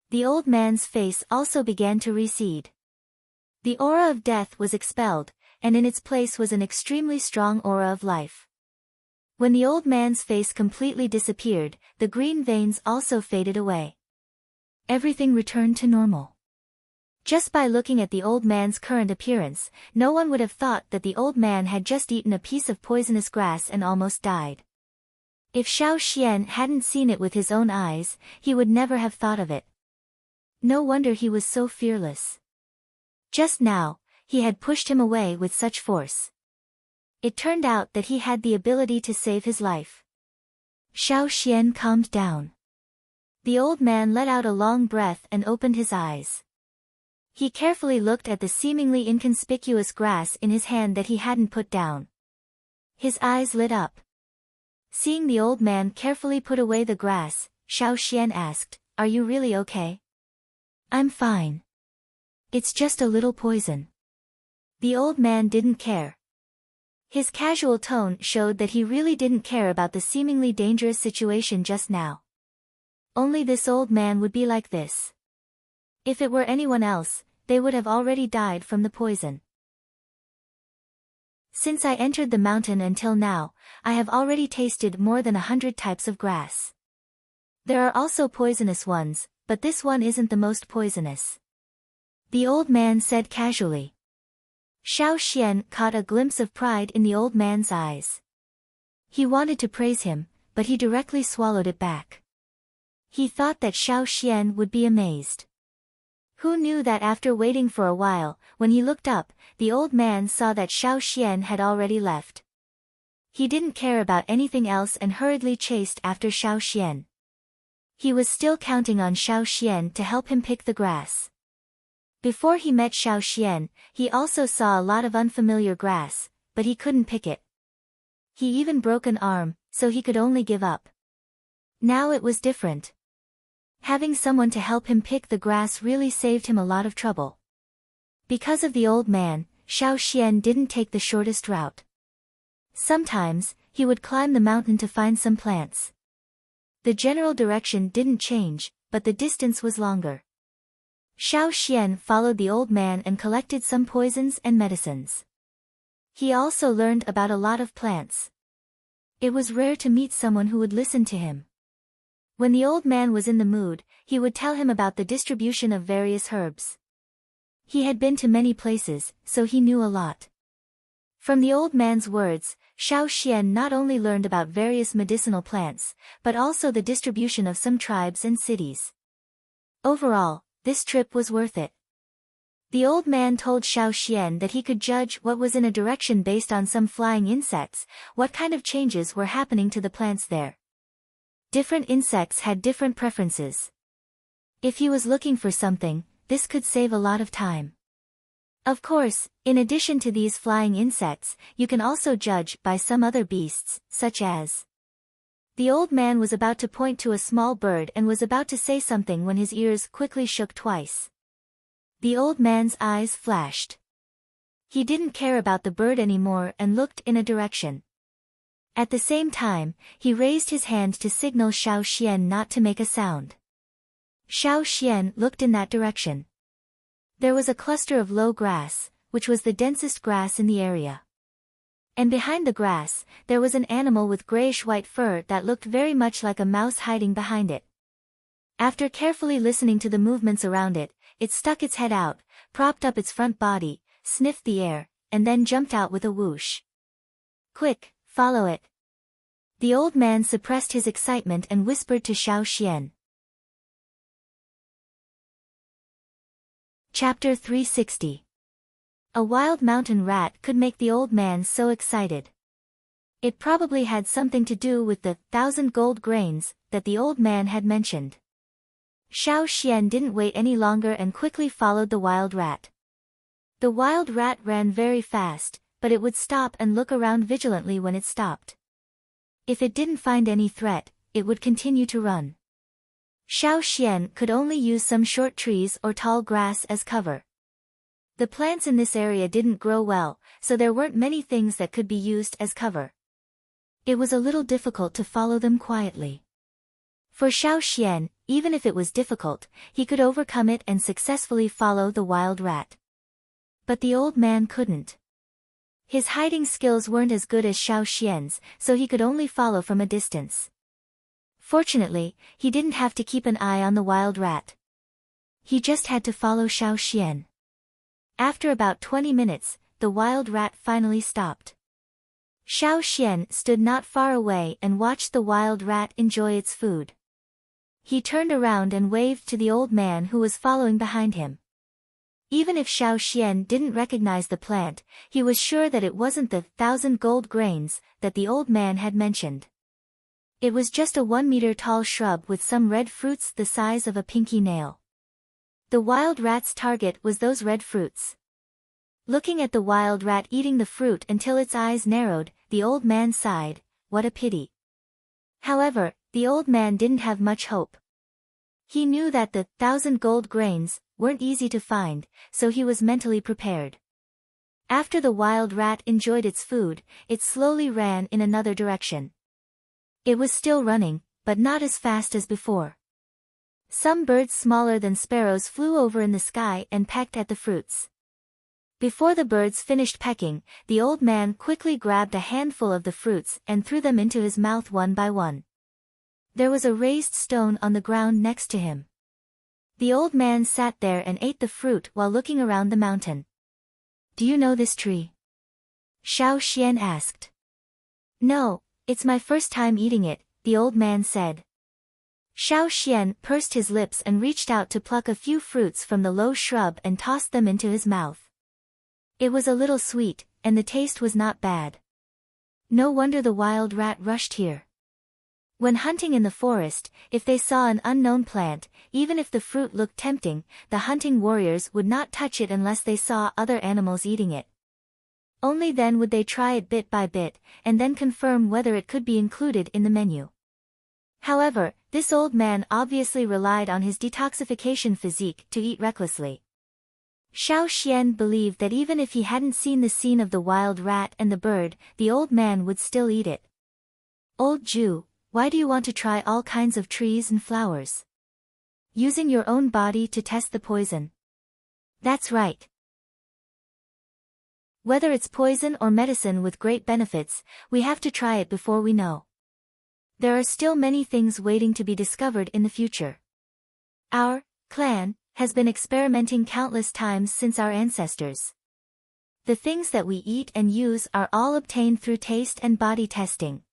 The old man's face also began to recede. The aura of death was expelled, and in its place was an extremely strong aura of life. When the old man's face completely disappeared, the green veins also faded away. Everything returned to normal. Just by looking at the old man's current appearance, no one would have thought that the old man had just eaten a piece of poisonous grass and almost died. If Xiao Xian hadn't seen it with his own eyes, he would never have thought of it. No wonder he was so fearless. Just now, he had pushed him away with such force. It turned out that he had the ability to save his life. Xiao Xian calmed down. The old man let out a long breath and opened his eyes. He carefully looked at the seemingly inconspicuous grass in his hand that he hadn't put down. His eyes lit up. Seeing the old man carefully put away the grass, Xiao Xian asked, "Are you really okay?" "I'm fine. It's just a little poison." The old man didn't care. His casual tone showed that he really didn't care about the seemingly dangerous situation just now. Only this old man would be like this. If it were anyone else, they would have already died from the poison. Since I entered the mountain until now, I have already tasted more than 100 types of grass. There are also poisonous ones, but this one isn't the most poisonous. The old man said casually. Xiao Xian caught a glimpse of pride in the old man's eyes. He wanted to praise him, but he directly swallowed it back. He thought that Xiao Xian would be amazed. Who knew that after waiting for a while, when he looked up, the old man saw that Xiao Xian had already left. He didn't care about anything else and hurriedly chased after Xiao Xian. He was still counting on Xiao Xian to help him pick the grass. Before he met Xiao Xian, he also saw a lot of unfamiliar grass, but he couldn't pick it. He even broke an arm, so he could only give up. Now it was different. Having someone to help him pick the grass really saved him a lot of trouble. Because of the old man, Xiao Xian didn't take the shortest route. Sometimes, he would climb the mountain to find some plants. The general direction didn't change, but the distance was longer. Xiao Xian followed the old man and collected some poisons and medicines. He also learned about a lot of plants. It was rare to meet someone who would listen to him. When the old man was in the mood, he would tell him about the distribution of various herbs. He had been to many places, so he knew a lot. From the old man's words, Xiao Xian not only learned about various medicinal plants, but also the distribution of some tribes and cities. Overall, this trip was worth it. The old man told Xiao Xian that he could judge what was in a direction based on some flying insects, what kind of changes were happening to the plants there. Different insects had different preferences. If he was looking for something, this could save a lot of time. Of course, in addition to these flying insects, you can also judge by some other beasts, such as... The old man was about to point to a small bird and was about to say something when his ears quickly shook twice. The old man's eyes flashed. He didn't care about the bird anymore and looked in a direction. At the same time, he raised his hand to signal Xiao Xian not to make a sound. Xiao Xian looked in that direction. There was a cluster of low grass, which was the densest grass in the area. And behind the grass, there was an animal with grayish-white fur that looked very much like a mouse hiding behind it. After carefully listening to the movements around it, it stuck its head out, propped up its front body, sniffed the air, and then jumped out with a whoosh. "Quick, follow it." The old man suppressed his excitement and whispered to Xiao Xian. Chapter 360. A wild mountain rat could make the old man so excited. It probably had something to do with the 1,000 gold grains that the old man had mentioned. Xiao Xian didn't wait any longer and quickly followed the wild rat. The wild rat ran very fast, but it would stop and look around vigilantly when it stopped. If it didn't find any threat, it would continue to run. Xiao Xian could only use some short trees or tall grass as cover. The plants in this area didn't grow well, so there weren't many things that could be used as cover. It was a little difficult to follow them quietly. For Xiao Xian, even if it was difficult, he could overcome it and successfully follow the wild rat. But the old man couldn't. His hiding skills weren't as good as Xiao Xian's, so he could only follow from a distance. Fortunately, he didn't have to keep an eye on the wild rat. He just had to follow Xiao Xian. After about 20 minutes, the wild rat finally stopped. Xiao Xian stood not far away and watched the wild rat enjoy its food. He turned around and waved to the old man who was following behind him. Even if Xiao Xian didn't recognize the plant, he was sure that it wasn't the 1,000 gold grains that the old man had mentioned. It was just a 1-meter-tall shrub with some red fruits the size of a pinky nail. The wild rat's target was those red fruits. Looking at the wild rat eating the fruit until its eyes narrowed, the old man sighed, "What a pity." However, the old man didn't have much hope. He knew that the 1,000 gold grains weren't easy to find, so he was mentally prepared. After the wild rat enjoyed its food, it slowly ran in another direction. It was still running, but not as fast as before. Some birds smaller than sparrows flew over in the sky and pecked at the fruits. Before the birds finished pecking, the old man quickly grabbed a handful of the fruits and threw them into his mouth one by one. There was a raised stone on the ground next to him. The old man sat there and ate the fruit while looking around the mountain. "Do you know this tree?" Xiao Xian asked. "No, it's my first time eating it," the old man said. Xiao Xian pursed his lips and reached out to pluck a few fruits from the low shrub and tossed them into his mouth. It was a little sweet, and the taste was not bad. No wonder the wild rat rushed here. When hunting in the forest, if they saw an unknown plant, even if the fruit looked tempting, the hunting warriors would not touch it unless they saw other animals eating it. Only then would they try it bit by bit, and then confirm whether it could be included in the menu. However, this old man obviously relied on his detoxification physique to eat recklessly. Xiao Xian believed that even if he hadn't seen the scene of the wild rat and the bird, the old man would still eat it. Old Jew, why do you want to try all kinds of trees and flowers? Using your own body to test the poison. That's right. Whether it's poison or medicine with great benefits, we have to try it before we know. There are still many things waiting to be discovered in the future. Our clan has been experimenting countless times since our ancestors. The things that we eat and use are all obtained through taste and body testing.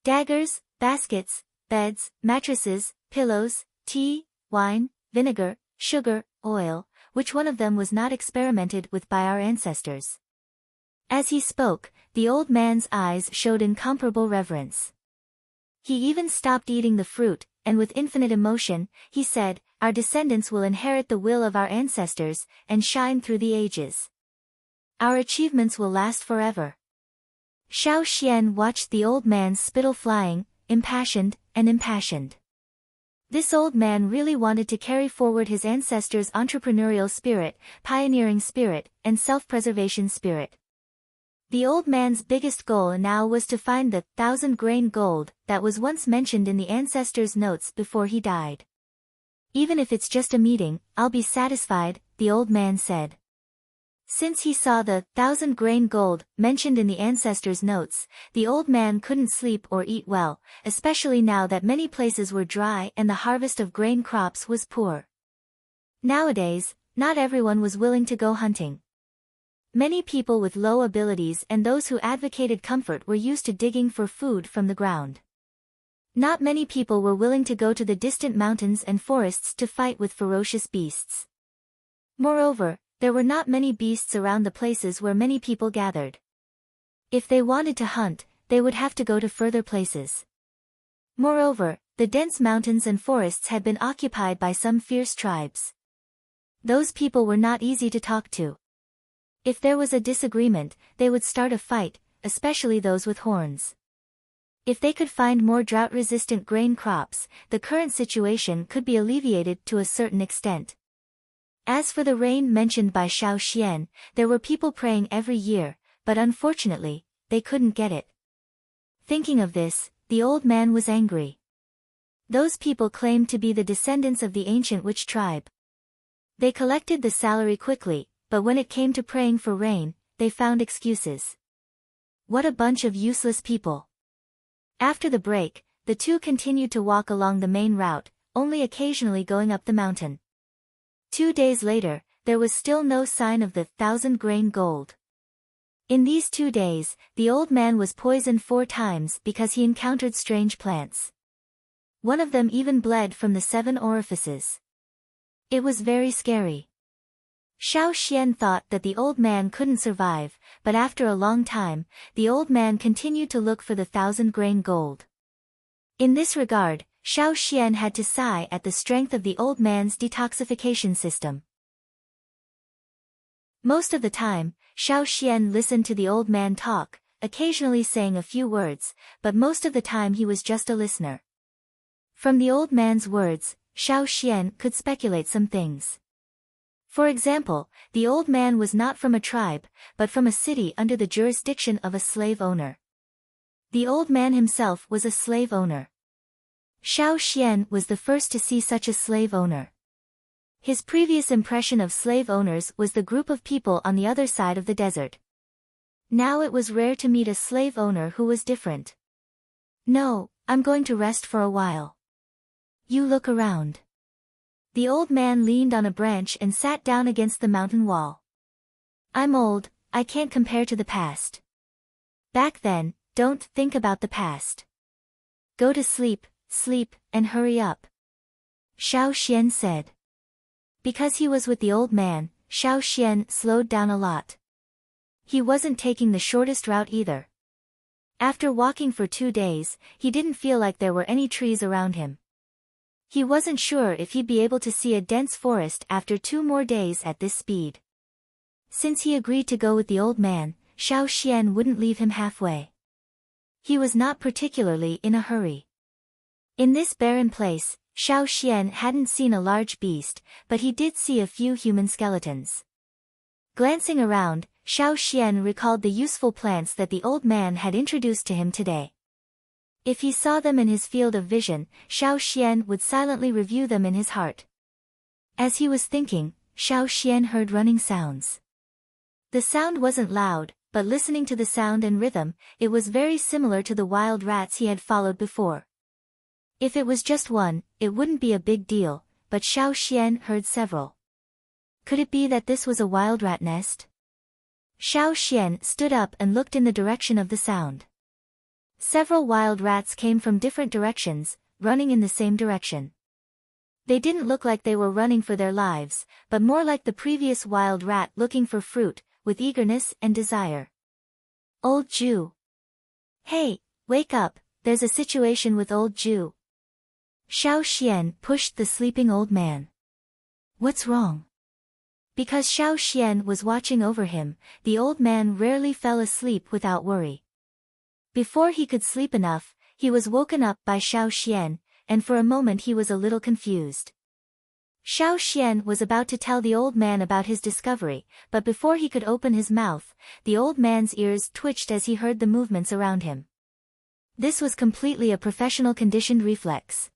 Daggers, baskets, beds, mattresses, pillows, tea, wine, vinegar, sugar, oil, which one of them was not experimented with by our ancestors? As he spoke, the old man's eyes showed incomparable reverence. He even stopped eating the fruit, and with infinite emotion, he said, "Our descendants will inherit the will of our ancestors, and shine through the ages. Our achievements will last forever." Xiao Xian watched the old man's spittle flying, impassioned. This old man really wanted to carry forward his ancestors' entrepreneurial spirit, pioneering spirit, and self-preservation spirit. The old man's biggest goal now was to find the 1,000-grain gold that was once mentioned in the ancestors' notes before he died. "Even if it's just a meeting, I'll be satisfied," the old man said. Since he saw the 1,000-grain gold mentioned in the ancestors' notes, the old man couldn't sleep or eat well, especially now that many places were dry and the harvest of grain crops was poor. Nowadays, not everyone was willing to go hunting. Many people with low abilities and those who advocated comfort were used to digging for food from the ground. Not many people were willing to go to the distant mountains and forests to fight with ferocious beasts. Moreover, there were not many beasts around the places where many people gathered. If they wanted to hunt, they would have to go to further places. Moreover, the dense mountains and forests had been occupied by some fierce tribes. Those people were not easy to talk to. If there was a disagreement, they would start a fight, especially those with horns. If they could find more drought-resistant grain crops, the current situation could be alleviated to a certain extent. As for the rain mentioned by Xiao Xian, there were people praying every year, but unfortunately, they couldn't get it. Thinking of this, the old man was angry. Those people claimed to be the descendants of the ancient witch tribe. They collected the salary quickly, but when it came to praying for rain, they found excuses. What a bunch of useless people. After the break, the two continued to walk along the main route, only occasionally going up the mountain. 2 days later, there was still no sign of the 1,000-grain gold. In these 2 days, the old man was poisoned 4 times because he encountered strange plants. One of them even bled from the 7 orifices. It was very scary. Xiao Xian thought that the old man couldn't survive, but after a long time, the old man continued to look for the 1,000-grain gold. In this regard, Xiao Xian had to sigh at the strength of the old man's detoxification system. Most of the time, Xiao Xian listened to the old man talk, occasionally saying a few words, but most of the time he was just a listener. From the old man's words, Xiao Xian could speculate some things. For example, the old man was not from a tribe, but from a city under the jurisdiction of a slave owner. The old man himself was a slave owner. Xiao Xian was the first to see such a slave owner. His previous impression of slave owners was the group of people on the other side of the desert. Now it was rare to meet a slave owner who was different. "No, I'm going to rest for a while. You look around." The old man leaned on a branch and sat down against the mountain wall. "I'm old, I can't compare to the past. Back then, don't think about the past. Go to sleep, sleep, and hurry up," Xiao Xian said. Because he was with the old man, Xiao Xian slowed down a lot. He wasn't taking the shortest route either. After walking for 2 days, he didn't feel like there were any trees around him. He wasn't sure if he'd be able to see a dense forest after 2 more days at this speed. Since he agreed to go with the old man, Xiao Xian wouldn't leave him halfway. He was not particularly in a hurry. In this barren place, Xiao Xian hadn't seen a large beast, but he did see a few human skeletons. Glancing around, Xiao Xian recalled the useful plants that the old man had introduced to him today. If he saw them in his field of vision, Xiao Xian would silently review them in his heart. As he was thinking, Xiao Xian heard running sounds. The sound wasn't loud, but listening to the sound and rhythm, it was very similar to the wild rats he had followed before. If it was just one, it wouldn't be a big deal, but Xiao Xian heard several. Could it be that this was a wild rat nest? Xiao Xian stood up and looked in the direction of the sound. Several wild rats came from different directions, running in the same direction. They didn't look like they were running for their lives, but more like the previous wild rat looking for fruit, with eagerness and desire. Old Jew. Hey, wake up, there's a situation with old Jew. Xiao Xian pushed the sleeping old man. What's wrong? Because Xiao Xian was watching over him, the old man rarely fell asleep without worry. Before he could sleep enough, he was woken up by Xiao Xian, and for a moment he was a little confused. Xiao Xian was about to tell the old man about his discovery, but before he could open his mouth, the old man's ears twitched as he heard the movements around him. This was completely a professional conditioned reflex.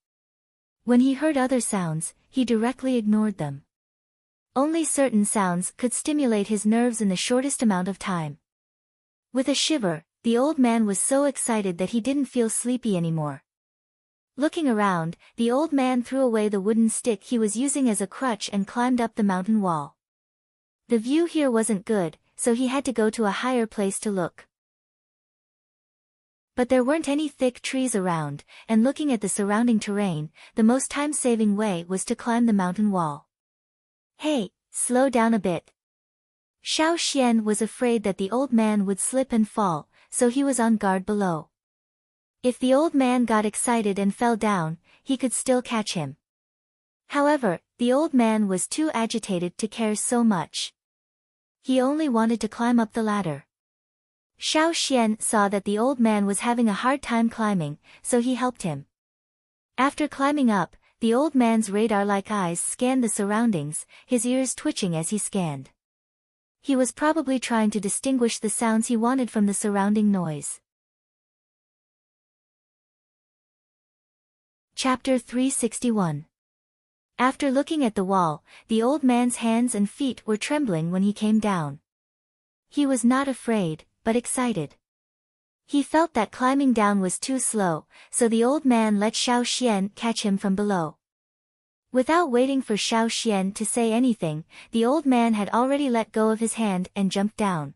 When he heard other sounds, he directly ignored them. Only certain sounds could stimulate his nerves in the shortest amount of time. With a shiver, the old man was so excited that he didn't feel sleepy anymore. Looking around, the old man threw away the wooden stick he was using as a crutch and climbed up the mountain wall. The view here wasn't good, so he had to go to a higher place to look. But there weren't any thick trees around, and looking at the surrounding terrain, the most time-saving way was to climb the mountain wall. Hey, slow down a bit. Xiao Xian was afraid that the old man would slip and fall, so he was on guard below. If the old man got excited and fell down, he could still catch him. However, the old man was too agitated to care so much. He only wanted to climb up the ladder. Xiao Xian saw that the old man was having a hard time climbing, so he helped him. After climbing up, the old man's radar-like eyes scanned the surroundings, his ears twitching as he scanned. He was probably trying to distinguish the sounds he wanted from the surrounding noise. Chapter 361. After looking at the wall, the old man's hands and feet were trembling when he came down. He was not afraid, but excited. He felt that climbing down was too slow, so the old man let Xiao Xian catch him from below. Without waiting for Xiao Xian to say anything, the old man had already let go of his hand and jumped down.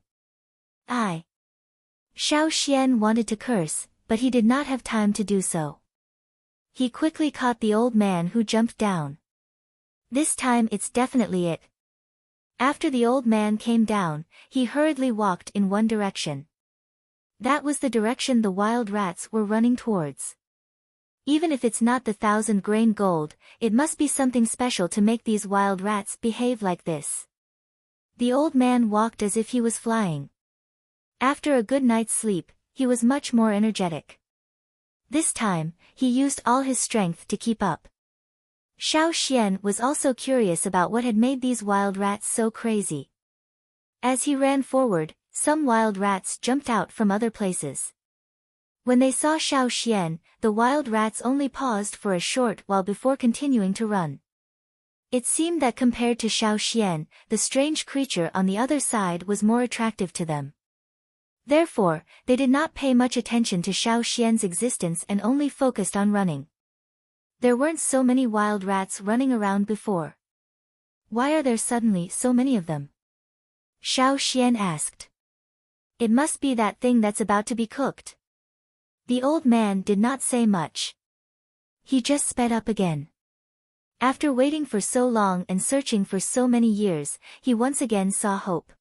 Xiao Xian wanted to curse, but he did not have time to do so. He quickly caught the old man who jumped down. This time it's definitely it. After the old man came down, he hurriedly walked in one direction. That was the direction the wild rats were running towards. Even if it's not the 1,000-grain gold, it must be something special to make these wild rats behave like this. The old man walked as if he was flying. After a good night's sleep, he was much more energetic. This time, he used all his strength to keep up. Xiao Xian was also curious about what had made these wild rats so crazy. As he ran forward, some wild rats jumped out from other places. When they saw Xiao Xian, the wild rats only paused for a short while before continuing to run. It seemed that compared to Xiao Xian, the strange creature on the other side was more attractive to them. Therefore, they did not pay much attention to Xiao Xian's existence and only focused on running. There weren't so many wild rats running around before. Why are there suddenly so many of them? Xiao Xian asked. It must be that thing that's about to be cooked. The old man did not say much. He just sped up again. After waiting for so long and searching for so many years, he once again saw hope.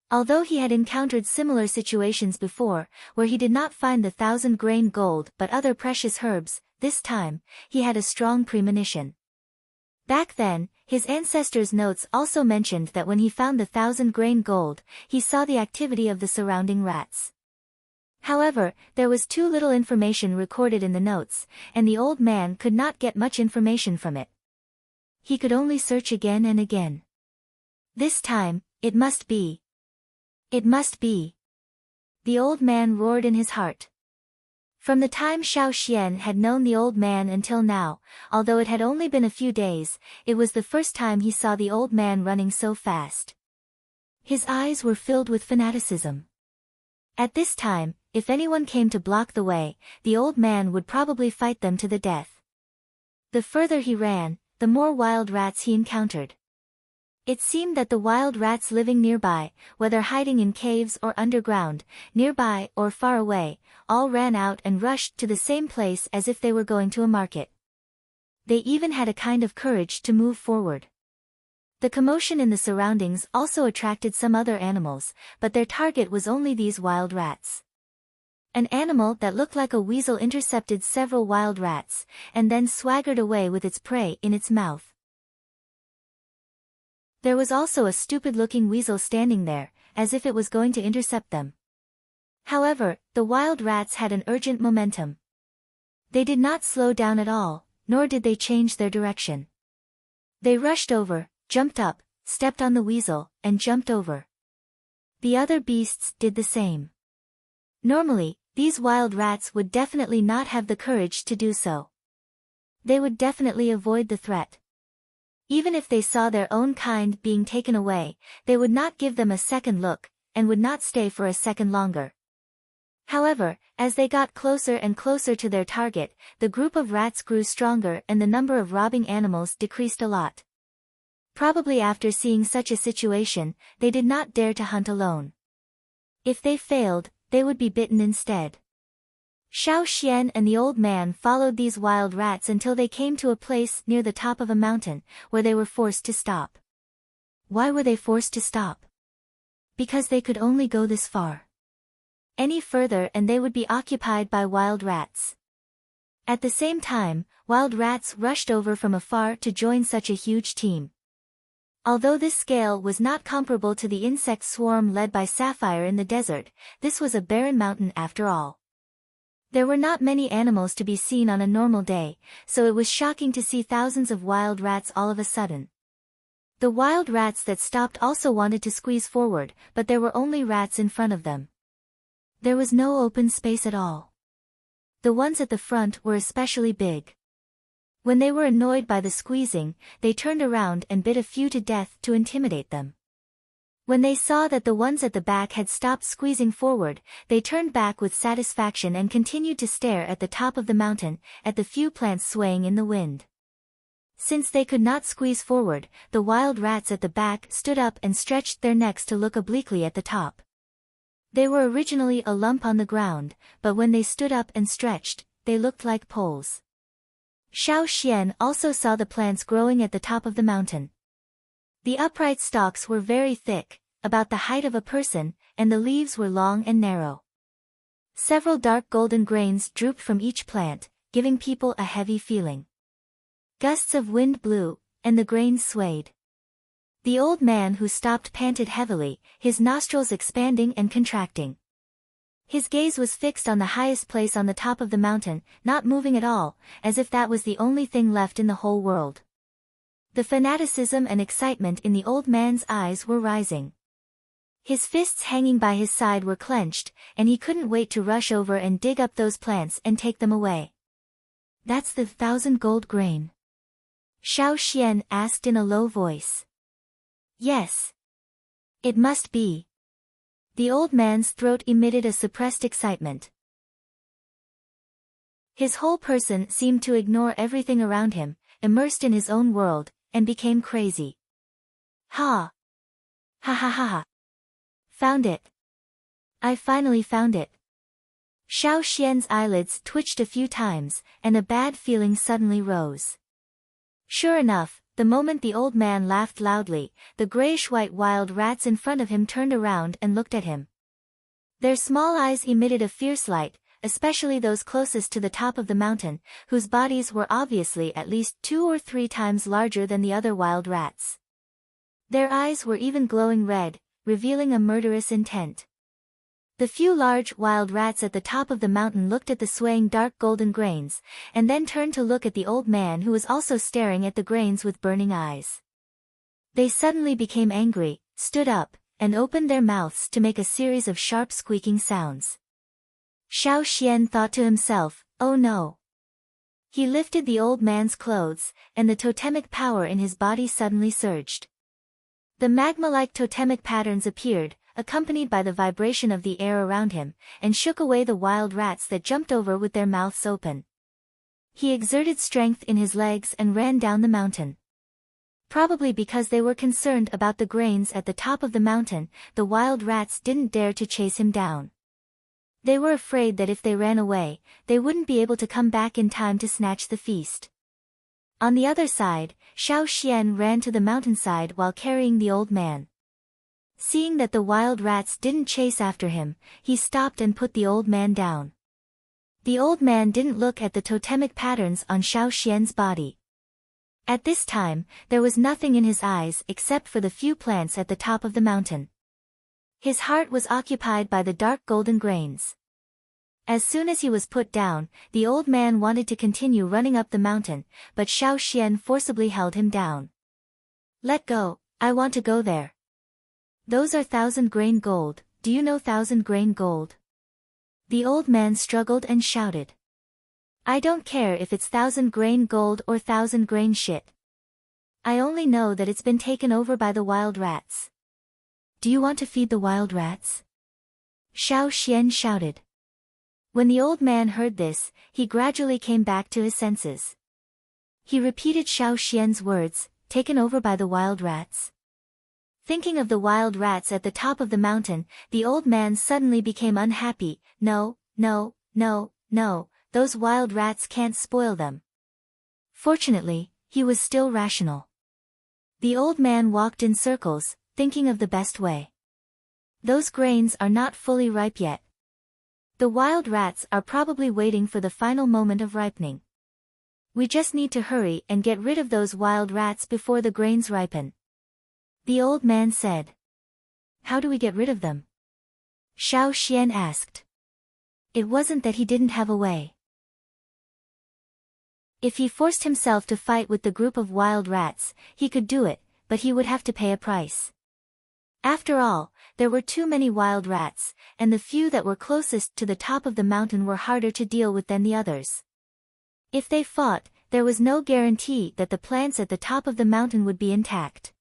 Although he had encountered similar situations before, where he did not find the 1,000-grain gold but other precious herbs, this time, he had a strong premonition. Back then, his ancestors' notes also mentioned that when he found the 1,000-grain gold, he saw the activity of the surrounding rats. However, there was too little information recorded in the notes, and the old man could not get much information from it. He could only search again and again. This time, it must be. It must be. The old man roared in his heart. From the time Xiao Xian had known the old man until now, although it had only been a few days, it was the first time he saw the old man running so fast. His eyes were filled with fanaticism. At this time, if anyone came to block the way, the old man would probably fight them to the death. The further he ran, the more wild rats he encountered. It seemed that the wild rats living nearby, whether hiding in caves or underground, nearby or far away, all ran out and rushed to the same place as if they were going to a market. They even had a kind of courage to move forward. The commotion in the surroundings also attracted some other animals, but their target was only these wild rats. An animal that looked like a weasel intercepted several wild rats, and then swaggered away with its prey in its mouth. There was also a stupid-looking weasel standing there, as if it was going to intercept them. However, the wild rats had an urgent momentum. They did not slow down at all, nor did they change their direction. They rushed over, jumped up, stepped on the weasel, and jumped over. The other beasts did the same. Normally, these wild rats would definitely not have the courage to do so. They would definitely avoid the threat. Even if they saw their own kind being taken away, they would not give them a second look, and would not stay for a second longer. However, as they got closer and closer to their target, the group of rats grew stronger and the number of robbing animals decreased a lot. Probably after seeing such a situation, they did not dare to hunt alone. If they failed, they would be bitten instead. Xiao Xian and the old man followed these wild rats until they came to a place near the top of a mountain, where they were forced to stop. Why were they forced to stop? Because they could only go this far. Any further and they would be occupied by wild rats. At the same time, wild rats rushed over from afar to join such a huge team. Although this scale was not comparable to the insect swarm led by Sapphire in the desert, this was a barren mountain after all. There were not many animals to be seen on a normal day, so it was shocking to see thousands of wild rats all of a sudden. The wild rats that stopped also wanted to squeeze forward, but there were only rats in front of them. There was no open space at all. The ones at the front were especially big. When they were annoyed by the squeezing, they turned around and bit a few to death to intimidate them. When they saw that the ones at the back had stopped squeezing forward, they turned back with satisfaction and continued to stare at the top of the mountain, at the few plants swaying in the wind. Since they could not squeeze forward, the wild rats at the back stood up and stretched their necks to look obliquely at the top. They were originally a lump on the ground, but when they stood up and stretched, they looked like poles. Xiao Xian also saw the plants growing at the top of the mountain. The upright stalks were very thick, about the height of a person, and the leaves were long and narrow. Several dark golden grains drooped from each plant, giving people a heavy feeling. Gusts of wind blew, and the grains swayed. The old man who stopped panted heavily, his nostrils expanding and contracting. His gaze was fixed on the highest place on the top of the mountain, not moving at all, as if that was the only thing left in the whole world. The fanaticism and excitement in the old man's eyes were rising. His fists hanging by his side were clenched, and he couldn't wait to rush over and dig up those plants and take them away. "That's the 1,000 gold grain?" Xiao Xian asked in a low voice. "Yes. It must be." The old man's throat emitted a suppressed excitement. His whole person seemed to ignore everything around him, immersed in his own world, and became crazy. Ha! Ha ha ha ha! Found it! I finally found it! Xiao Xian's eyelids twitched a few times, and a bad feeling suddenly rose. Sure enough, the moment the old man laughed loudly, the grayish-white wild rats in front of him turned around and looked at him. Their small eyes emitted a fierce light, especially those closest to the top of the mountain, whose bodies were obviously at least 2 or 3 times larger than the other wild rats. Their eyes were even glowing red, revealing a murderous intent. The few large, wild rats at the top of the mountain looked at the swaying dark golden grains, and then turned to look at the old man who was also staring at the grains with burning eyes. They suddenly became angry, stood up, and opened their mouths to make a series of sharp squeaking sounds. Xiao Xian thought to himself, "Oh no." He lifted the old man's clothes, and the totemic power in his body suddenly surged. The magma-like totemic patterns appeared, accompanied by the vibration of the air around him, and shook away the wild rats that jumped over with their mouths open. He exerted strength in his legs and ran down the mountain. Probably because they were concerned about the grains at the top of the mountain, the wild rats didn't dare to chase him down. They were afraid that if they ran away, they wouldn't be able to come back in time to snatch the feast. On the other side, Xiao Xian ran to the mountainside while carrying the old man. Seeing that the wild rats didn't chase after him, he stopped and put the old man down. The old man didn't look at the totemic patterns on Xiao Xian's body. At this time, there was nothing in his eyes except for the few plants at the top of the mountain. His heart was occupied by the dark golden grains. As soon as he was put down, the old man wanted to continue running up the mountain, but Xiao Xian forcibly held him down. "Let go, I want to go there." "Those are 1,000-grain gold, do you know 1,000-grain gold?" The old man struggled and shouted. "I don't care if it's 1,000-grain gold or 1,000-grain shit. I only know that it's been taken over by the wild rats." "Do you want to feed the wild rats?" Xiao Xian shouted. When the old man heard this, he gradually came back to his senses. He repeated Xiao Xian's words, "Taken over by the wild rats." Thinking of the wild rats at the top of the mountain, the old man suddenly became unhappy. No, no, no, no, those wild rats can't spoil them. Fortunately, he was still rational. The old man walked in circles, thinking of the best way. Those grains are not fully ripe yet. The wild rats are probably waiting for the final moment of ripening. We just need to hurry and get rid of those wild rats before the grains ripen. The old man said. "How do we get rid of them?" Xiao Xian asked. It wasn't that he didn't have a way. If he forced himself to fight with the group of wild rats, he could do it, but he would have to pay a price. After all, there were too many wild rats, and the few that were closest to the top of the mountain were harder to deal with than the others. If they fought, there was no guarantee that the plants at the top of the mountain would be intact.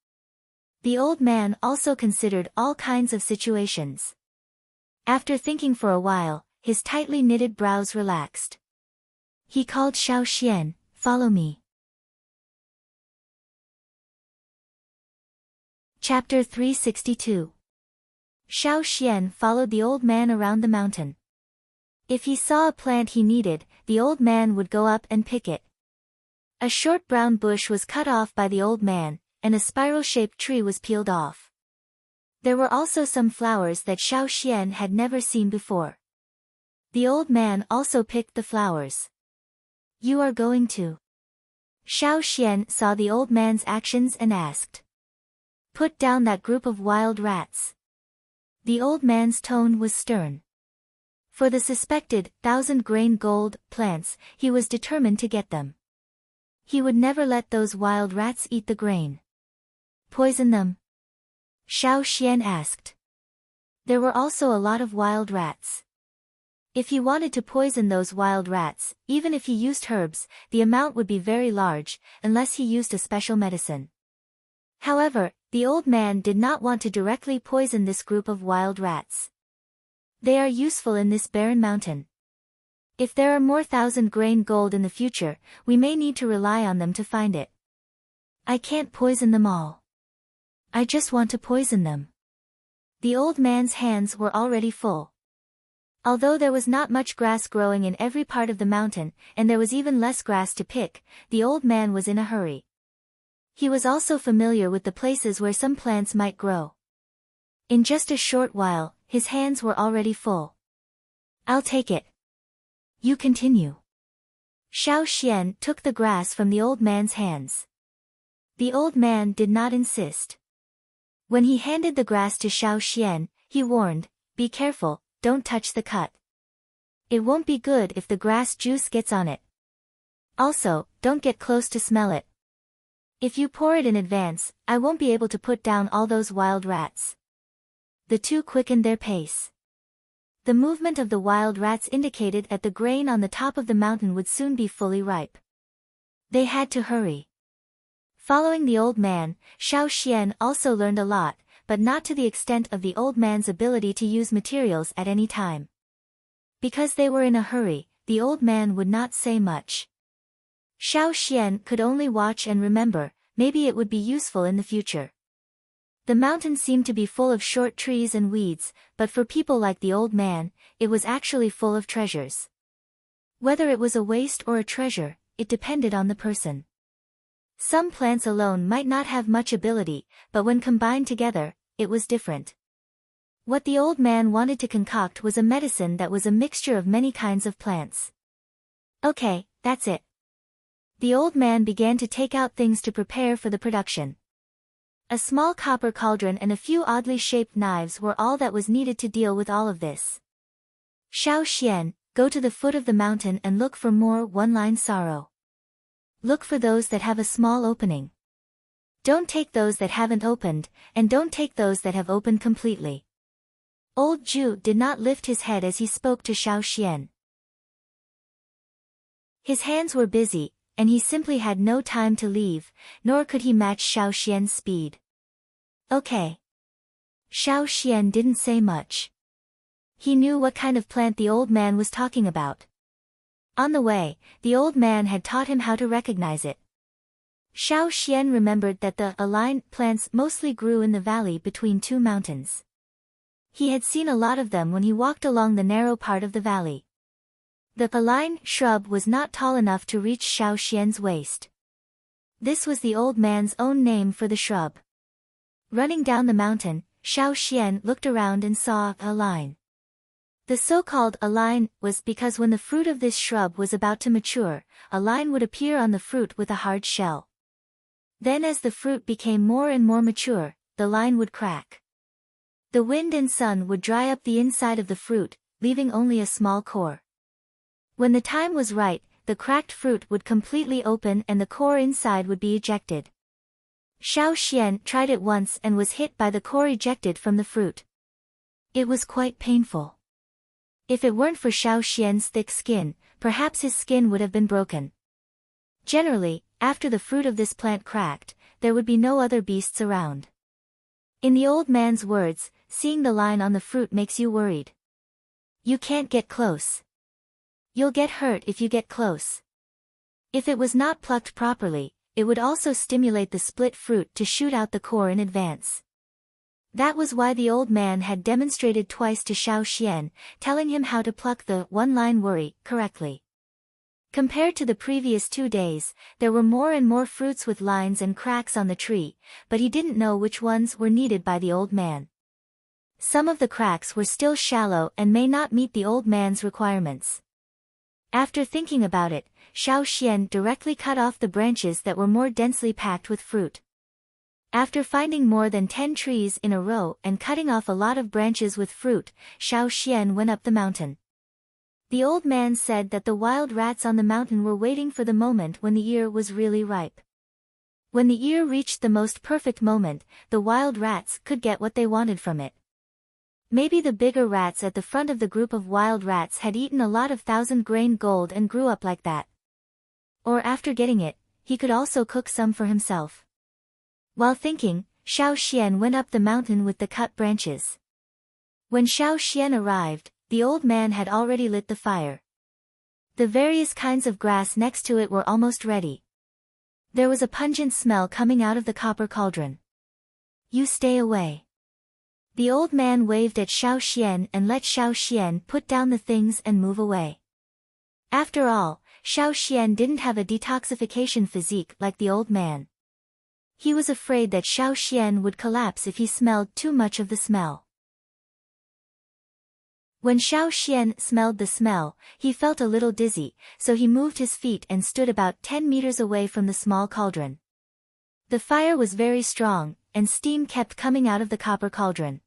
The old man also considered all kinds of situations. After thinking for a while, his tightly knitted brows relaxed. He called Xiao Xian, "Follow me." Chapter 362. Xiao Xian followed the old man around the mountain. If he saw a plant he needed, the old man would go up and pick it. A short brown bush was cut off by the old man, and a spiral-shaped tree was peeled off. There were also some flowers that Xiao Xian had never seen before. The old man also picked the flowers. "You are going to?" Xiao Xian saw the old man's actions and asked. "Put down that group of wild rats." The old man's tone was stern. For the suspected 1,000-grain gold plants, he was determined to get them. He would never let those wild rats eat the grain. "Poison them?" Xiao Xian asked. There were also a lot of wild rats. If he wanted to poison those wild rats, even if he used herbs, the amount would be very large, unless he used a special medicine. However, the old man did not want to directly poison this group of wild rats. They are useful in this barren mountain. If there are more 1,000-grain gold in the future, we may need to rely on them to find it. I can't poison them all. I just want to poison them. The old man's hands were already full. Although there was not much grass growing in every part of the mountain, and there was even less grass to pick, the old man was in a hurry. He was also familiar with the places where some plants might grow. In just a short while, his hands were already full. "I'll take it. You continue." Xiao Xian took the grass from the old man's hands. The old man did not insist. When he handed the grass to Xiao Xian, he warned, "Be careful, don't touch the cut. It won't be good if the grass juice gets on it. Also, don't get close to smell it. If you pour it in advance, I won't be able to put down all those wild rats." The two quickened their pace. The movement of the wild rats indicated that the grain on the top of the mountain would soon be fully ripe. They had to hurry. Following the old man, Xiao Xian also learned a lot, but not to the extent of the old man's ability to use materials at any time. Because they were in a hurry, the old man would not say much. Xiao Xian could only watch and remember, maybe it would be useful in the future. The mountain seemed to be full of short trees and weeds, but for people like the old man, it was actually full of treasures. Whether it was a waste or a treasure, it depended on the person. Some plants alone might not have much ability, but when combined together, it was different. What the old man wanted to concoct was a medicine that was a mixture of many kinds of plants. "Okay, that's it." The old man began to take out things to prepare for the production. A small copper cauldron and a few oddly shaped knives were all that was needed to deal with all of this. "Xiao Xian, go to the foot of the mountain and look for more one-line sorrow. Look for those that have a small opening. Don't take those that haven't opened, and don't take those that have opened completely." Old Ju did not lift his head as he spoke to Xiao Xian. His hands were busy, and he simply had no time to leave, nor could he match Xiao Xian's speed. "Okay." Xiao Xian didn't say much. He knew what kind of plant the old man was talking about. On the way, the old man had taught him how to recognize it. Xiao Xian remembered that the aligned plants mostly grew in the valley between two mountains. He had seen a lot of them when he walked along the narrow part of the valley. The aligned shrub was not tall enough to reach Xiao Xian's waist. This was the old man's own name for the shrub. Running down the mountain, Xiao Xian looked around and saw a line. The so-called a line was because when the fruit of this shrub was about to mature, a line would appear on the fruit with a hard shell. Then as the fruit became more and more mature, the line would crack. The wind and sun would dry up the inside of the fruit, leaving only a small core. When the time was right, the cracked fruit would completely open and the core inside would be ejected. Xiao Xian tried it once and was hit by the core ejected from the fruit. It was quite painful. If it weren't for Xiao Xian's thick skin, perhaps his skin would have been broken. Generally, after the fruit of this plant cracked, there would be no other beasts around. In the old man's words, seeing the line on the fruit makes you worried. You can't get close. You'll get hurt if you get close. If it was not plucked properly, it would also stimulate the split fruit to shoot out the core in advance. That was why the old man had demonstrated twice to Xiao Xian, telling him how to pluck the one-line worry correctly. Compared to the previous 2 days, there were more and more fruits with lines and cracks on the tree, but he didn't know which ones were needed by the old man. Some of the cracks were still shallow and may not meet the old man's requirements. After thinking about it, Xiao Xian directly cut off the branches that were more densely packed with fruit. After finding more than 10 trees in a row and cutting off a lot of branches with fruit, Xiao Xian went up the mountain. The old man said that the wild rats on the mountain were waiting for the moment when the ear was really ripe. When the ear reached the most perfect moment, the wild rats could get what they wanted from it. Maybe the bigger rats at the front of the group of wild rats had eaten a lot of 1,000-grain gold and grew up like that. Or after getting it, he could also cook some for himself. While thinking, Xiao Xian went up the mountain with the cut branches. When Xiao Xian arrived, the old man had already lit the fire. The various kinds of grass next to it were almost ready. There was a pungent smell coming out of the copper cauldron. "You stay away. The old man waved at Xiao Xian and let Xiao Xian put down the things and move away. After all, Xiao Xian didn't have a detoxification physique like the old man. He was afraid that Xiao Xian would collapse if he smelled too much of the smell. When Xiao Xian smelled the smell, he felt a little dizzy, so he moved his feet and stood about 10 meters away from the small cauldron. The fire was very strong, and steam kept coming out of the copper cauldron.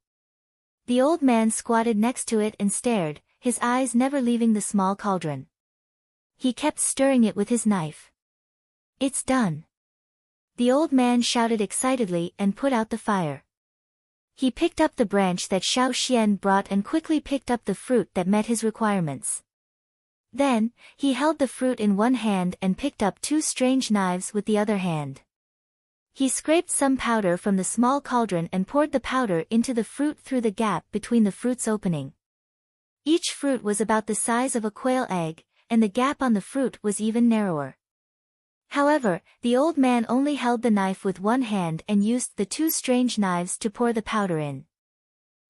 The old man squatted next to it and stared, his eyes never leaving the small cauldron. He kept stirring it with his knife. "It's done!" The old man shouted excitedly and put out the fire. He picked up the branch that Xiao Xian brought and quickly picked up the fruit that met his requirements. Then, he held the fruit in one hand and picked up 2 strange knives with the other hand. He scraped some powder from the small cauldron and poured the powder into the fruit through the gap between the fruit's opening. Each fruit was about the size of a quail egg, and the gap on the fruit was even narrower. However, the old man only held the knife with one hand and used the 2 strange knives to pour the powder in.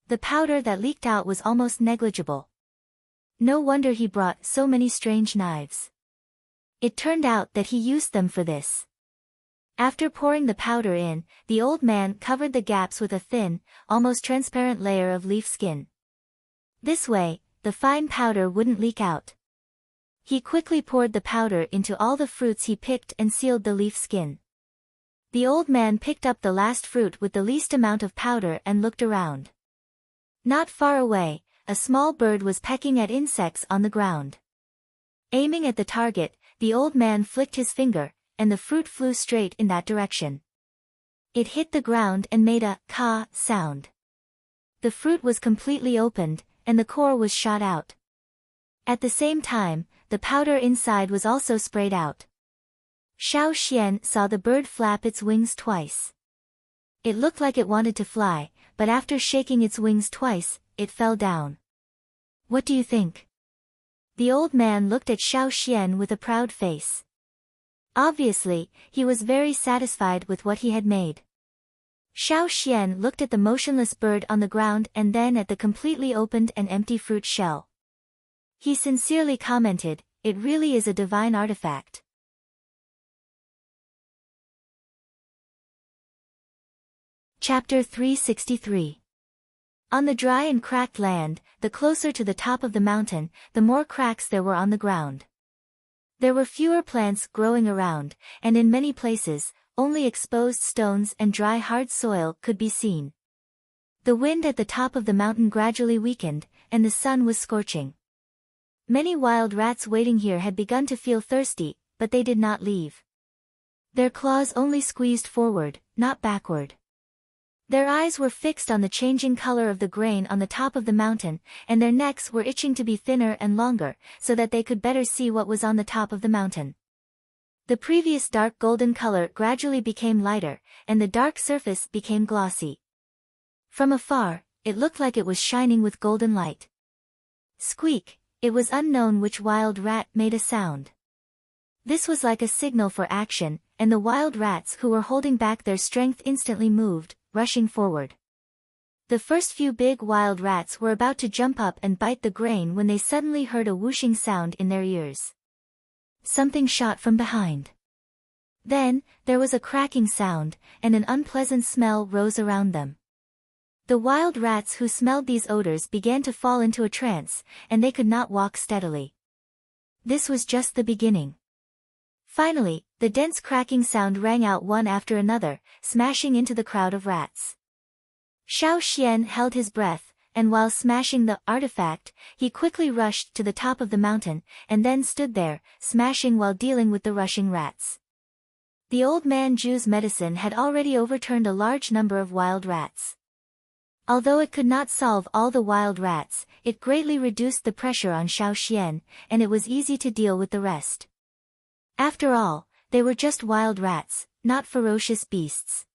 The powder that leaked out was almost negligible. No wonder he brought so many strange knives. It turned out that he used them for this. After pouring the powder in, the old man covered the gaps with a thin, almost transparent layer of leaf skin. This way, the fine powder wouldn't leak out. He quickly poured the powder into all the fruits he picked and sealed the leaf skin. The old man picked up the last fruit with the least amount of powder and looked around. Not far away, a small bird was pecking at insects on the ground. Aiming at the target, the old man flicked his finger, and the fruit flew straight in that direction. It hit the ground and made a "ka" sound. The fruit was completely opened, and the core was shot out. At the same time, the powder inside was also sprayed out. Xiao Xian saw the bird flap its wings twice. It looked like it wanted to fly, but after shaking its wings twice, it fell down. "What do you think?" The old man looked at Xiao Xian with a proud face. Obviously, he was very satisfied with what he had made. Xiao Xian looked at the motionless bird on the ground and then at the completely opened and empty fruit shell. He sincerely commented, "It really is a divine artifact." Chapter 363. On the dry and cracked land, the closer to the top of the mountain, the more cracks there were on the ground. There were fewer plants growing around, and in many places, only exposed stones and dry hard soil could be seen. The wind at the top of the mountain gradually weakened, and the sun was scorching. Many wild rats waiting here had begun to feel thirsty, but they did not leave. Their claws only squeezed forward, not backward. Their eyes were fixed on the changing color of the grain on the top of the mountain, and their necks were itching to be thinner and longer, so that they could better see what was on the top of the mountain. The previous dark golden color gradually became lighter, and the dark surface became glossy. From afar, it looked like it was shining with golden light. Squeak! It was unknown which wild rat made a sound. This was like a signal for action, and the wild rats who were holding back their strength instantly moved, rushing forward. The first few big wild rats were about to jump up and bite the grain when they suddenly heard a whooshing sound in their ears. Something shot from behind. Then, there was a cracking sound, and an unpleasant smell rose around them. The wild rats who smelled these odors began to fall into a trance, and they could not walk steadily. This was just the beginning. Finally, the dense cracking sound rang out one after another, smashing into the crowd of rats. Xiao Xian held his breath, and while smashing the artifact, he quickly rushed to the top of the mountain, and then stood there, smashing while dealing with the rushing rats. The old man Ju's medicine had already overturned a large number of wild rats. Although it could not solve all the wild rats, it greatly reduced the pressure on Xiao Xian, and it was easy to deal with the rest. After all, they were just wild rats, not ferocious beasts.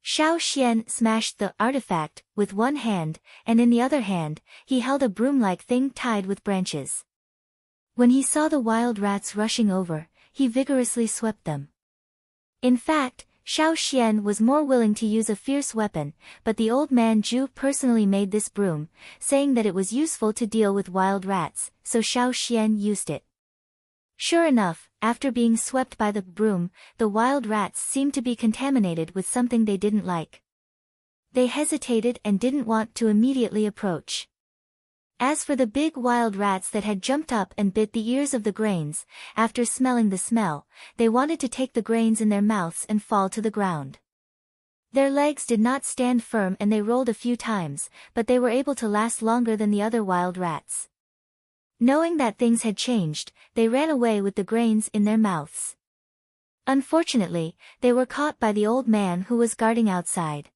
Xiao Xian smashed the artifact with one hand, and in the other hand, he held a broom-like thing tied with branches. When he saw the wild rats rushing over, he vigorously swept them. In fact, Xiao Xian was more willing to use a fierce weapon, but the old man Zhu personally made this broom, saying that it was useful to deal with wild rats, so Xiao Xian used it. Sure enough, after being swept by the broom, the wild rats seemed to be contaminated with something they didn't like. They hesitated and didn't want to immediately approach. As for the big wild rats that had jumped up and bit the ears of the grains, after smelling the smell, they wanted to take the grains in their mouths and fall to the ground. Their legs did not stand firm and they rolled a few times, but they were able to last longer than the other wild rats. Knowing that things had changed, they ran away with the grains in their mouths. Unfortunately, they were caught by the old man who was guarding outside.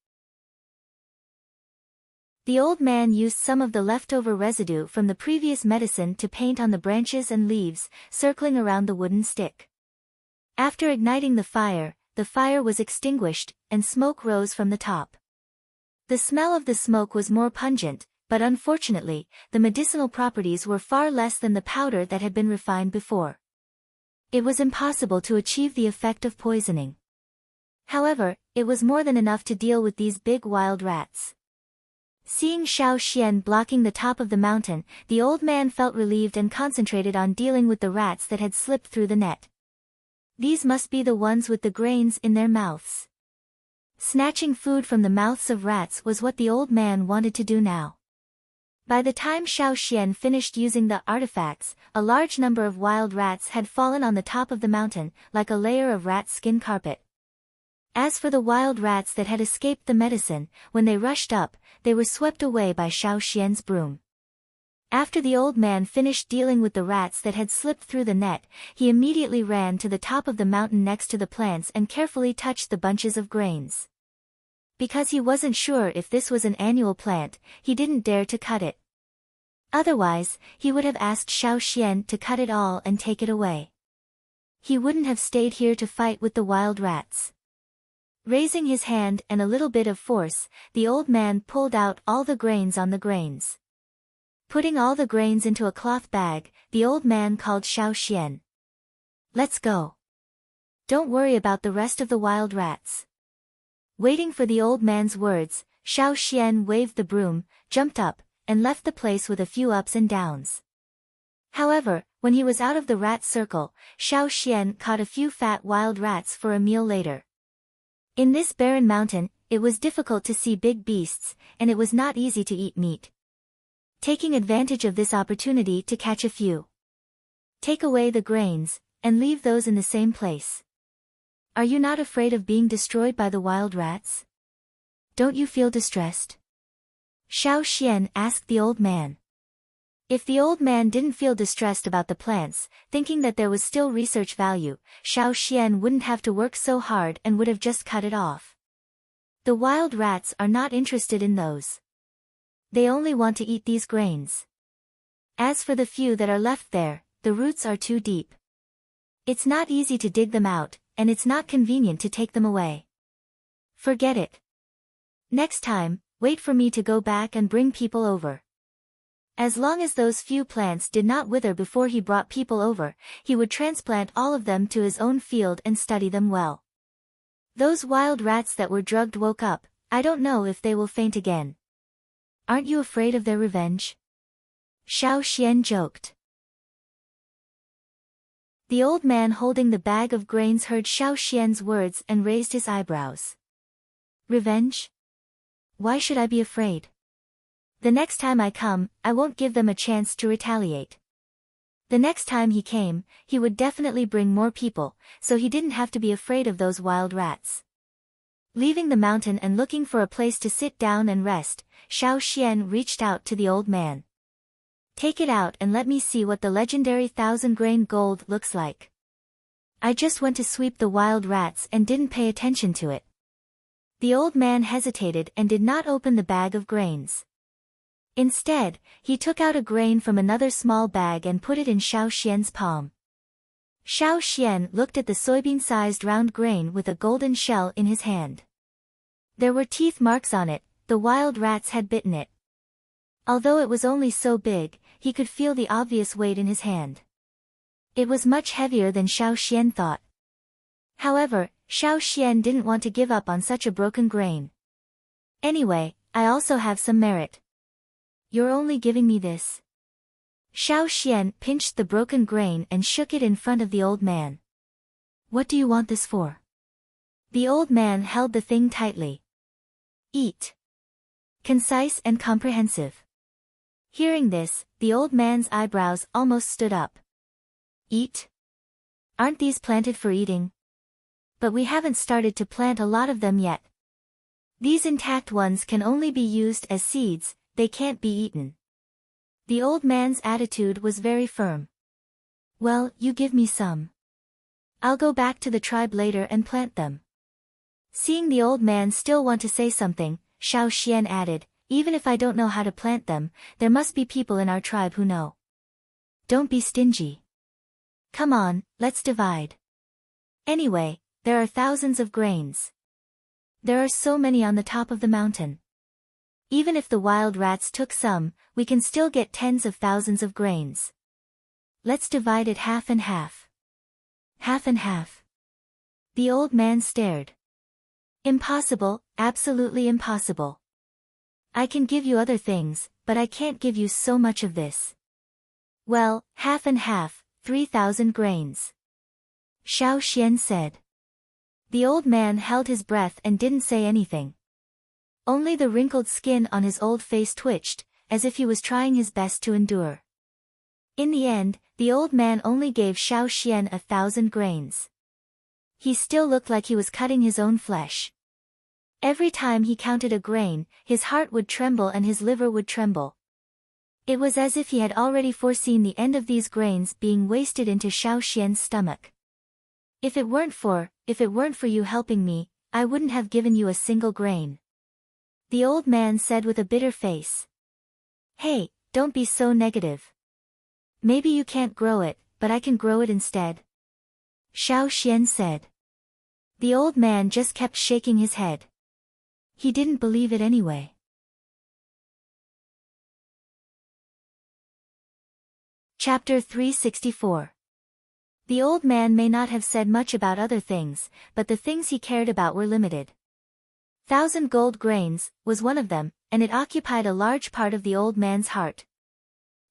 The old man used some of the leftover residue from the previous medicine to paint on the branches and leaves, circling around the wooden stick. After igniting the fire was extinguished, and smoke rose from the top. The smell of the smoke was more pungent, but unfortunately, the medicinal properties were far less than the powder that had been refined before. It was impossible to achieve the effect of poisoning. However, it was more than enough to deal with these big wild rats. Seeing Xiao Xian blocking the top of the mountain, the old man felt relieved and concentrated on dealing with the rats that had slipped through the net. These must be the ones with the grains in their mouths. Snatching food from the mouths of rats was what the old man wanted to do now. By the time Xiao Xian finished using the artifacts, a large number of wild rats had fallen on the top of the mountain, like a layer of rat skin carpet. As for the wild rats that had escaped the medicine, when they rushed up, they were swept away by Xiao Xian's broom. After the old man finished dealing with the rats that had slipped through the net, he immediately ran to the top of the mountain next to the plants and carefully touched the bunches of grains. Because he wasn't sure if this was an annual plant, he didn't dare to cut it. Otherwise, he would have asked Xiao Xian to cut it all and take it away. He wouldn't have stayed here to fight with the wild rats. Raising his hand and a little bit of force, the old man pulled out all the grains on the grains. Putting all the grains into a cloth bag, the old man called Xiao Xian. "Let's go. Don't worry about the rest of the wild rats." Waiting for the old man's words, Xiao Xian waved the broom, jumped up, and left the place with a few ups and downs. However, when he was out of the rat circle, Xiao Xian caught a few fat wild rats for a meal later. In this barren mountain, it was difficult to see big beasts, and it was not easy to eat meat. Taking advantage of this opportunity to catch a few. Take away the grains, and leave those in the same place. Are you not afraid of being destroyed by the wild rats? Don't you feel distressed? Xiao Xian asked the old man. If the old man didn't feel distressed about the plants, thinking that there was still research value, Xiao Xian wouldn't have to work so hard and would have just cut it off. The wild rats are not interested in those. They only want to eat these grains. As for the few that are left there, the roots are too deep. It's not easy to dig them out, and it's not convenient to take them away. Forget it. Next time, wait for me to go back and bring people over. As long as those few plants did not wither before he brought people over, he would transplant all of them to his own field and study them well. Those wild rats that were drugged woke up. I don't know if they will faint again. Aren't you afraid of their revenge? Xiao Xian joked. The old man holding the bag of grains heard Xiao Xian's words and raised his eyebrows. Revenge? Why should I be afraid? The next time I come, I won't give them a chance to retaliate. The next time he came, he would definitely bring more people, so he didn't have to be afraid of those wild rats. Leaving the mountain and looking for a place to sit down and rest, Xiao Xian reached out to the old man. Take it out and let me see what the legendary 1,000-grain gold looks like. I just went to sweep the wild rats and didn't pay attention to it. The old man hesitated and did not open the bag of grains. Instead, he took out a grain from another small bag and put it in Xiao Xian's palm. Xiao Xian looked at the soybean-sized round grain with a golden shell in his hand. There were teeth marks on it, the wild rats had bitten it. Although it was only so big, he could feel the obvious weight in his hand. It was much heavier than Xiao Xian thought. However, Xiao Xian didn't want to give up on such a broken grain. Anyway, I also have some merit. You're only giving me this. Xiao Xian pinched the broken grain and shook it in front of the old man. What do you want this for? The old man held the thing tightly. Eat. Concise and comprehensive. Hearing this, the old man's eyebrows almost stood up. Eat? Aren't these planted for eating? But we haven't started to plant a lot of them yet. These intact ones can only be used as seeds, they can't be eaten. The old man's attitude was very firm. Well, you give me some. I'll go back to the tribe later and plant them. Seeing the old man still want to say something, Xiao Xian added, even if I don't know how to plant them, there must be people in our tribe who know. Don't be stingy. Come on, let's divide. Anyway, there are thousands of grains. There are so many on the top of the mountain. Even if the wild rats took some, we can still get tens of thousands of grains. Let's divide it half and half. Half and half. The old man stared. Impossible, absolutely impossible. I can give you other things, but I can't give you so much of this. Well, half and half, 3,000 grains. Xiao Xian said. The old man held his breath and didn't say anything. Only the wrinkled skin on his old face twitched, as if he was trying his best to endure. In the end, the old man only gave Xiao Xian 1,000 grains. He still looked like he was cutting his own flesh. Every time he counted a grain, his heart would tremble and his liver would tremble. It was as if he had already foreseen the end of these grains being wasted into Xiao Xian's stomach. If it weren't for you helping me, I wouldn't have given you a single grain. The old man said with a bitter face. Hey, don't be so negative. Maybe you can't grow it, but I can grow it instead. Xiao Xian said. The old man just kept shaking his head. He didn't believe it anyway. Chapter 364. The old man may not have said much about other things, but the things he cared about were limited. 1,000 gold grains was one of them, and it occupied a large part of the old man's heart.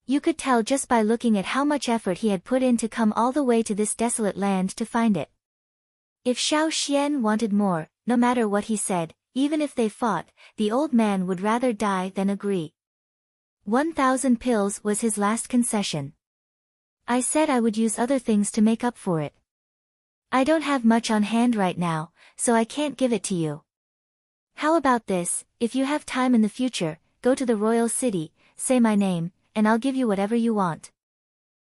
You could tell just by looking at how much effort he had put in to come all the way to this desolate land to find it. If Xiao Xian wanted more, no matter what he said, even if they fought, the old man would rather die than agree. 1,000 pills was his last concession. I said I would use other things to make up for it. I don't have much on hand right now, so I can't give it to you. How about this, if you have time in the future, go to the royal city, say my name, and I'll give you whatever you want.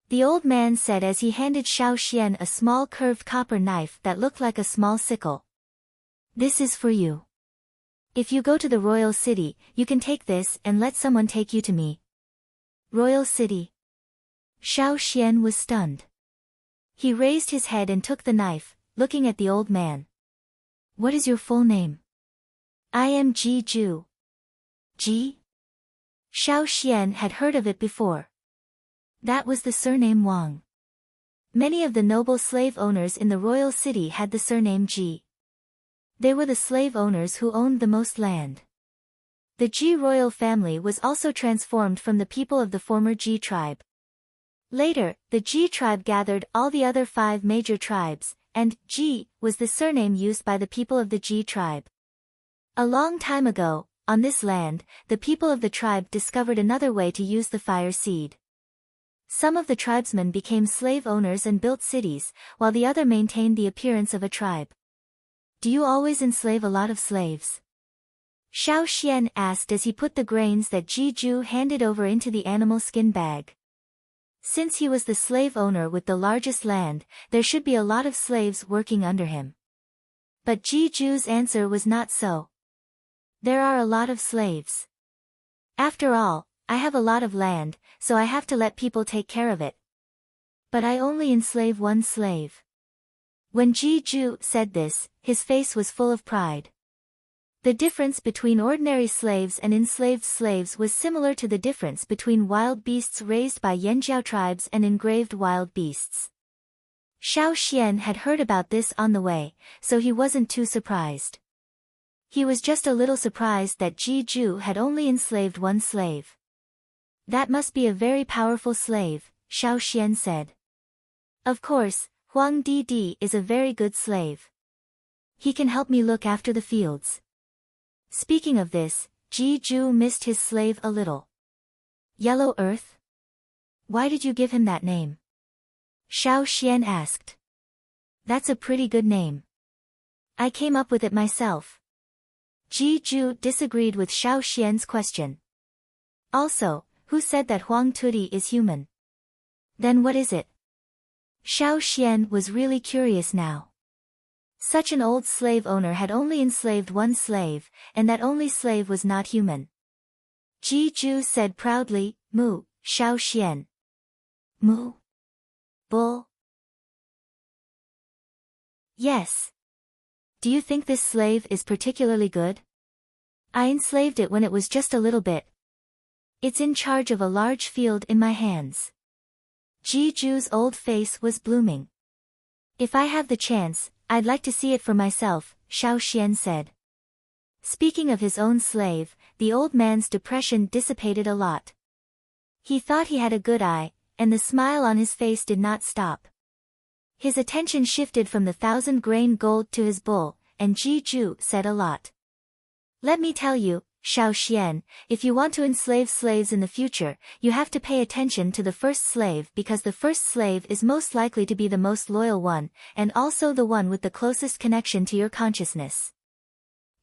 The old man said as he handed Xiao Xian a small curved copper knife that looked like a small sickle. This is for you. If you go to the royal city, you can take this and let someone take you to me. Royal city. Xiao Xian was stunned. He raised his head and took the knife, looking at the old man. What is your full name? I am Ji Ju. Ji? Xiao Xian had heard of it before. That was the surname Wang. Many of the noble slave owners in the royal city had the surname Ji. They were the slave owners who owned the most land. The Ji royal family was also transformed from the people of the former Ji tribe. Later, the Ji tribe gathered all the other 5 major tribes, and Ji was the surname used by the people of the Ji tribe. A long time ago, on this land, the people of the tribe discovered another way to use the fire seed. Some of the tribesmen became slave owners and built cities, while the other maintained the appearance of a tribe. Do you always enslave a lot of slaves? Xiao Xian asked as he put the grains that Ji Ju handed over into the animal skin bag. Since he was the slave owner with the largest land, there should be a lot of slaves working under him. But Ji Ju's answer was not so. There are a lot of slaves. After all, I have a lot of land, so I have to let people take care of it. But I only enslave 1 slave. When Ji Ju said this, his face was full of pride. The difference between ordinary slaves and enslaved slaves was similar to the difference between wild beasts raised by Yanjiao tribes and engraved wild beasts. Xiao Xian had heard about this on the way, so he wasn't too surprised. He was just a little surprised that Ji Ju had only enslaved one slave. That must be a very powerful slave, Xiao Xian said. Of course, Huang Di is a very good slave. He can help me look after the fields. Speaking of this, Ji Ju missed his slave a little. Yellow Earth? Why did you give him that name? Xiao Xian asked. That's a pretty good name. I came up with it myself. Ji Ju disagreed with Xiao Xian's question. Also, who said that Huang Tudi is human? Then what is it? Xiao Xian was really curious now. Such an old slave owner had only enslaved one slave, and that only slave was not human. Ji Ju said proudly, Mu, Xiao Xian. Mu? Bull? Yes. Do you think this slave is particularly good? I enslaved it when it was just a little bit. It's in charge of a large field in my hands. Ji Ju's old face was blooming. If I have the chance, I'd like to see it for myself, Xiao Xian said. Speaking of his own slave, the old man's depression dissipated a lot. He thought he had a good eye, and the smile on his face did not stop. His attention shifted from the 1,000-grain gold to his bull, and Ji Ju said a lot. Let me tell you, Xiao Xian, if you want to enslave slaves in the future, you have to pay attention to the first slave because the first slave is most likely to be the most loyal one, and also the one with the closest connection to your consciousness.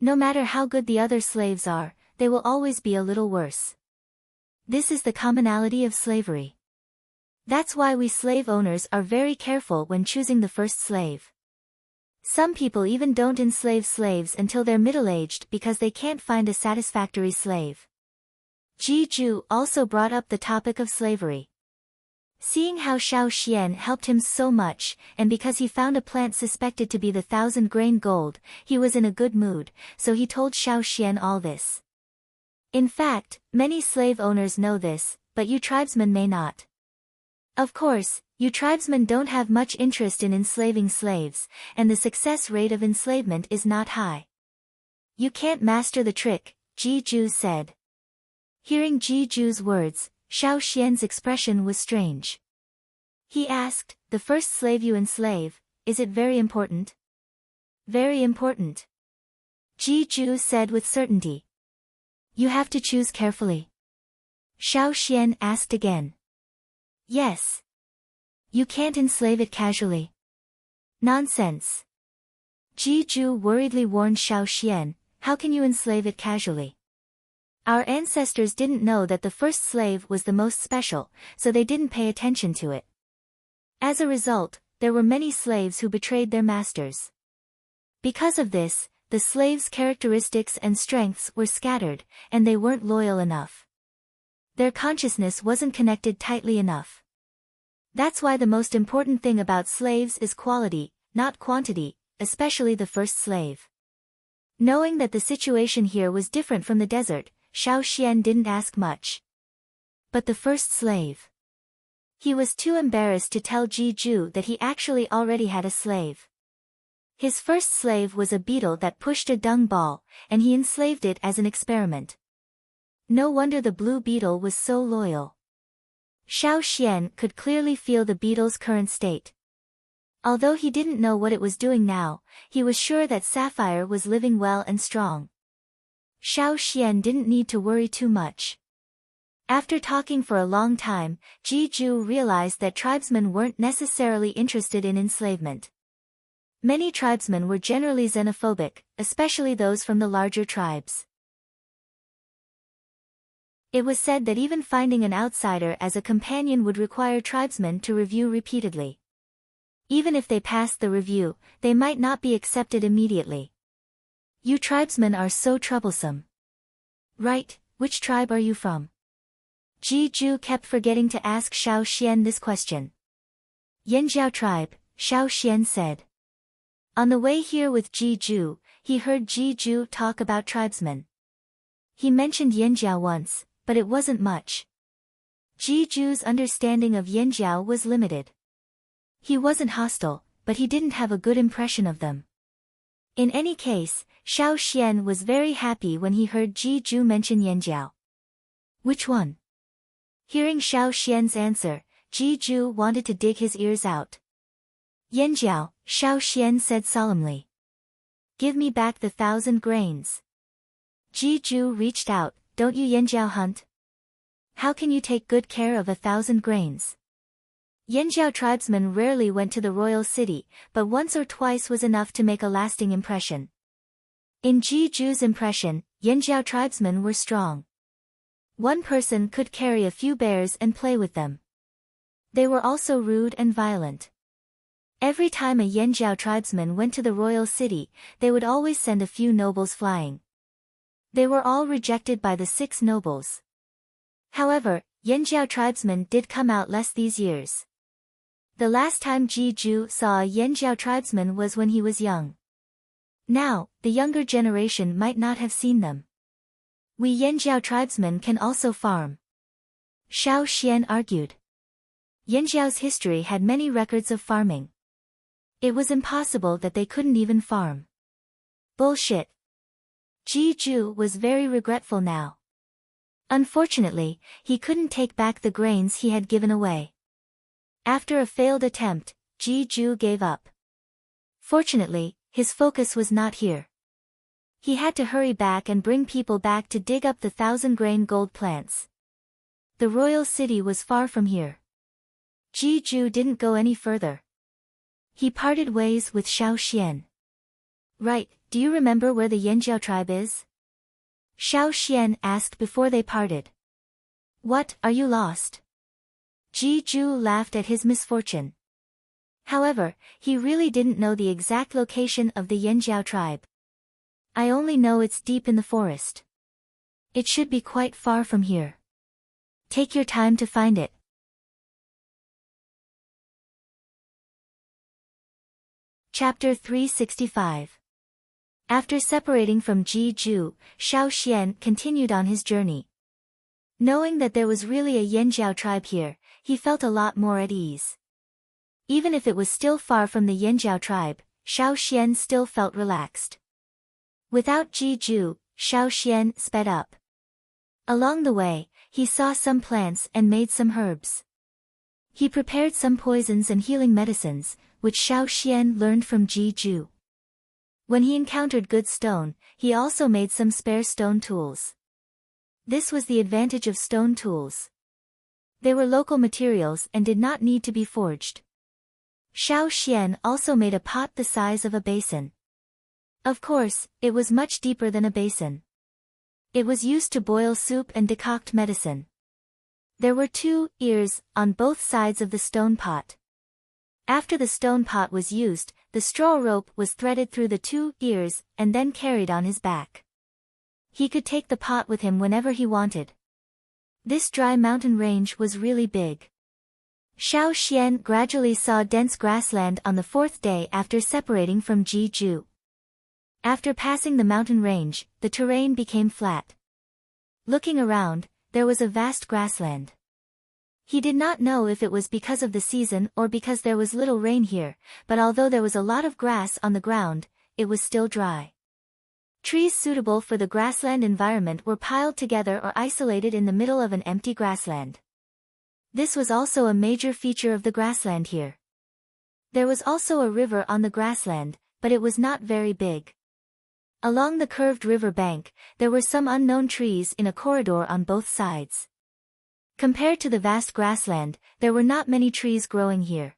No matter how good the other slaves are, they will always be a little worse. This is the commonality of slavery. That's why we slave owners are very careful when choosing the first slave. Some people even don't enslave slaves until they're middle-aged because they can't find a satisfactory slave. Ji Ju also brought up the topic of slavery. Seeing how Xiao Xian helped him so much, and because he found a plant suspected to be the 1,000-grain gold, he was in a good mood, so he told Xiao Xian all this. In fact, many slave owners know this, but you tribesmen may not. Of course, you tribesmen don't have much interest in enslaving slaves, and the success rate of enslavement is not high. You can't master the trick, Ji Ju said. Hearing Ji Ju's words, Xiao Xian's expression was strange. He asked, the first slave you enslave, is it very important? Very important. Ji Ju said with certainty. You have to choose carefully. Xiao Xian asked again. Yes. You can't enslave it casually. Nonsense. Ji Ju worriedly warned Xiao Xian, how can you enslave it casually? Our ancestors didn't know that the first slave was the most special, so they didn't pay attention to it. As a result, there were many slaves who betrayed their masters. Because of this, the slaves' characteristics and strengths were scattered, and they weren't loyal enough. Their consciousness wasn't connected tightly enough. That's why the most important thing about slaves is quality, not quantity, especially the first slave. Knowing that the situation here was different from the desert, Xiao Xian didn't ask much. But the first slave. He was too embarrassed to tell Ji Ju that he actually already had a slave. His first slave was a beetle that pushed a dung ball, and he enslaved it as an experiment. No wonder the blue beetle was so loyal. Xiao Xian could clearly feel the beetle's current state. Although he didn't know what it was doing now, he was sure that Sapphire was living well and strong. Xiao Xian didn't need to worry too much. After talking for a long time, Ji Ju realized that tribesmen weren't necessarily interested in enslavement. Many tribesmen were generally xenophobic, especially those from the larger tribes. It was said that even finding an outsider as a companion would require tribesmen to review repeatedly. Even if they passed the review, they might not be accepted immediately. You tribesmen are so troublesome. Right, which tribe are you from? Ji Ju kept forgetting to ask Xiao Xian this question. Yanjiao tribe, Xiao Xian said. On the way here with Ji Ju, he heard Ji Ju talk about tribesmen. He mentioned Yanjiao once, but it wasn't much. Ji Ju's understanding of Yanjiao was limited. He wasn't hostile, but he didn't have a good impression of them. In any case, Xiao Xian was very happy when he heard Ji Zhu mention Yanjiao. Which one? Hearing Xiao Xian's answer, Ji Zhu wanted to dig his ears out. Yanjiao, Xiao Xian said solemnly. Give me back the 1,000 grains. Ji Zhu reached out, don't you Yanjiao hunt? How can you take good care of 1,000 grains? Yanjiao tribesmen rarely went to the royal city, but once or twice was enough to make a lasting impression. In Ji Zhu's impression, Yanjiao tribesmen were strong. One person could carry a few bears and play with them. They were also rude and violent. Every time a Yanjiao tribesman went to the royal city, they would always send a few nobles flying. They were all rejected by the 6 nobles. However, Yanjiao tribesmen did come out less these years. The last time Ji Zhu saw a Yanjiao tribesman was when he was young. Now, the younger generation might not have seen them. We Yanjiao tribesmen can also farm. Xiao Xian argued. Yanjiao's history had many records of farming. It was impossible that they couldn't even farm. Bullshit. Ji Zhu was very regretful now. Unfortunately, he couldn't take back the grains he had given away. After a failed attempt, Ji Zhu gave up. Fortunately, his focus was not here. He had to hurry back and bring people back to dig up the 1,000-grain gold plants. The royal city was far from here. Ji Zhu didn't go any further. He parted ways with Xiao Xian. Right, do you remember where the Yanjiao tribe is? Xiao Xian asked before they parted. What, are you lost? Ji Zhu laughed at his misfortune. However, he really didn't know the exact location of the Yanjiao tribe. I only know it's deep in the forest. It should be quite far from here. Take your time to find it. Chapter 365. After separating from Ji Zhu, Xiao Xian continued on his journey. Knowing that there was really a Yanjiao tribe here, he felt a lot more at ease. Even if it was still far from the Yanjiao tribe, Xiao Xian still felt relaxed. Without Ji Zhu, Xiao Xian sped up. Along the way, he saw some plants and made some herbs. He prepared some poisons and healing medicines, which Xiao Xian learned from Ji Zhu. When he encountered good stone, he also made some spare stone tools. This was the advantage of stone tools. They were local materials and did not need to be forged. Xiao Xian also made a pot the size of a basin. Of course, it was much deeper than a basin. It was used to boil soup and decoct medicine. There were 2 ears on both sides of the stone pot. After the stone pot was used, the straw rope was threaded through the 2 ears and then carried on his back. He could take the pot with him whenever he wanted. This dry mountain range was really big. Xiao Xian gradually saw dense grassland on the 4th day after separating from Ji Zhu. After passing the mountain range, the terrain became flat. Looking around, there was a vast grassland. He did not know if it was because of the season or because there was little rain here, but although there was a lot of grass on the ground, it was still dry. Trees suitable for the grassland environment were piled together or isolated in the middle of an empty grassland. This was also a major feature of the grassland here. There was also a river on the grassland, but it was not very big. Along the curved river bank, there were some unknown trees in a corridor on both sides. Compared to the vast grassland, there were not many trees growing here.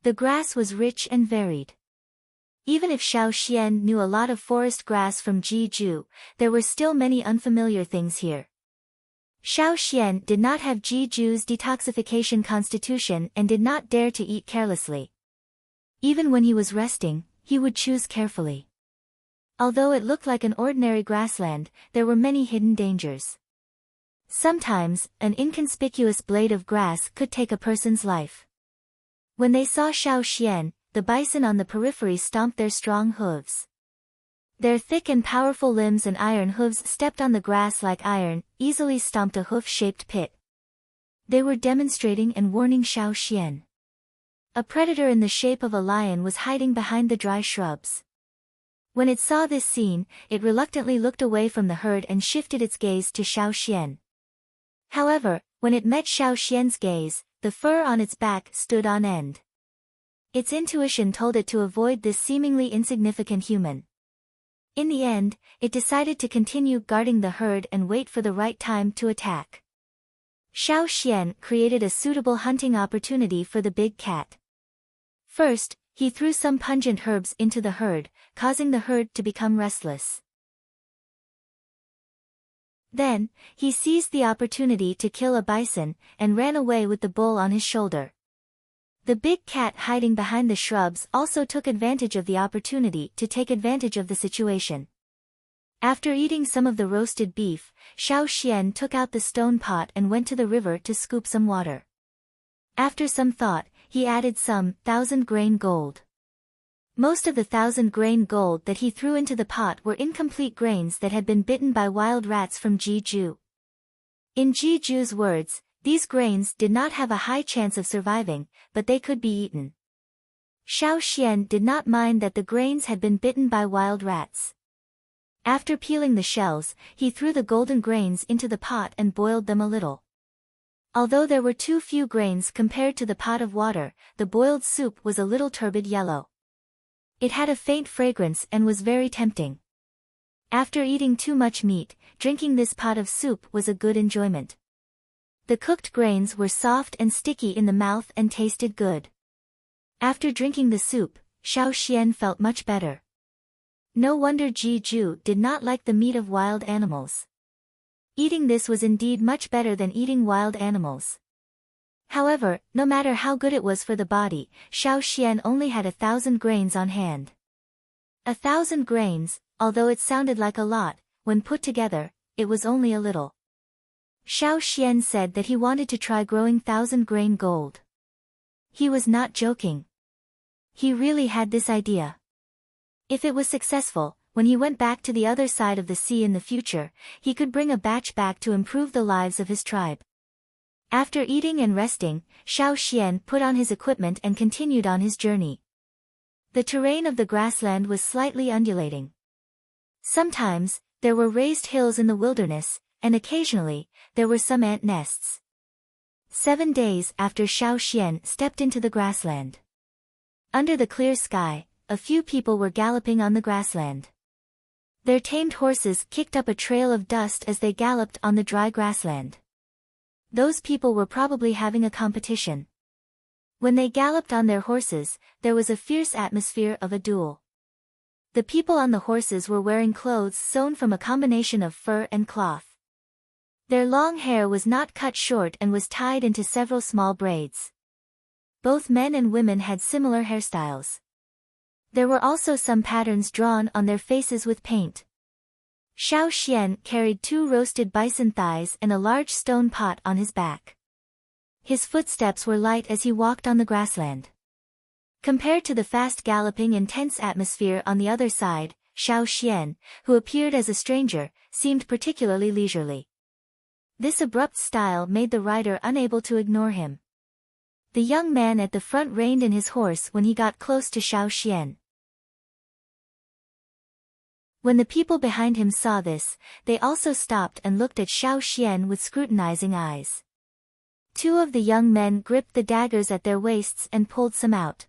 The grass was rich and varied. Even if Xiao Xian knew a lot of forest grass from Ji Zhu, there were still many unfamiliar things here. Xiao Xian did not have Ji Zhu's detoxification constitution and did not dare to eat carelessly. Even when he was resting, he would choose carefully. Although it looked like an ordinary grassland, there were many hidden dangers. Sometimes, an inconspicuous blade of grass could take a person's life. When they saw Xiao Xian, the bison on the periphery stomped their strong hooves. Their thick and powerful limbs and iron hooves stepped on the grass like iron, easily stomped a hoof-shaped pit. They were demonstrating and warning Xiao Xian. A predator in the shape of a lion was hiding behind the dry shrubs. When it saw this scene, it reluctantly looked away from the herd and shifted its gaze to Xiaoxian. However, when it met Xiaoxian's gaze, the fur on its back stood on end. Its intuition told it to avoid this seemingly insignificant human. In the end, it decided to continue guarding the herd and wait for the right time to attack. Xiaoxian created a suitable hunting opportunity for the big cat. First, he threw some pungent herbs into the herd, causing the herd to become restless. Then, he seized the opportunity to kill a bison, and ran away with the bull on his shoulder. The big cat hiding behind the shrubs also took advantage of the opportunity to take advantage of the situation. After eating some of the roasted beef, Xiaoxian took out the stone pot and went to the river to scoop some water. After some thought, he added some 1,000-grain gold. Most of the 1,000-grain gold that he threw into the pot were incomplete grains that had been bitten by wild rats from Jiju. In Jiju's words, these grains did not have a high chance of surviving, but they could be eaten. Xiaoxian did not mind that the grains had been bitten by wild rats. After peeling the shells, he threw the golden grains into the pot and boiled them a little. Although there were too few grains compared to the pot of water, the boiled soup was a little turbid yellow. It had a faint fragrance and was very tempting. After eating too much meat, drinking this pot of soup was a good enjoyment. The cooked grains were soft and sticky in the mouth and tasted good. After drinking the soup, Xiaoxian felt much better. No wonder Jiju did not like the meat of wild animals. Eating this was indeed much better than eating wild animals. However, no matter how good it was for the body, Xiaoxian only had 1,000 grains on hand. 1,000 grains, although it sounded like a lot, when put together, it was only a little. Xiaoxian said that he wanted to try growing 1,000-grain gold. He was not joking. He really had this idea. If it was successful, when he went back to the other side of the sea in the future, he could bring a batch back to improve the lives of his tribe. After eating and resting, Xiaoxian put on his equipment and continued on his journey. The terrain of the grassland was slightly undulating. Sometimes, there were raised hills in the wilderness, and occasionally, there were some ant nests. 7 days after Xiaoxian stepped into the grassland. Under the clear sky, a few people were galloping on the grassland. Their tamed horses kicked up a trail of dust as they galloped on the dry grassland. Those people were probably having a competition. When they galloped on their horses, there was a fierce atmosphere of a duel. The people on the horses were wearing clothes sewn from a combination of fur and cloth. Their long hair was not cut short and was tied into several small braids. Both men and women had similar hairstyles. There were also some patterns drawn on their faces with paint. Xiaoxian carried 2 roasted bison thighs and a large stone pot on his back. His footsteps were light as he walked on the grassland. Compared to the fast galloping and tense atmosphere on the other side, Xiaoxian, who appeared as a stranger, seemed particularly leisurely. This abrupt style made the rider unable to ignore him. The young man at the front reined in his horse when he got close to Xiaoxian. When the people behind him saw this, they also stopped and looked at Xiaoxian with scrutinizing eyes. 2 of the young men gripped the daggers at their waists and pulled some out.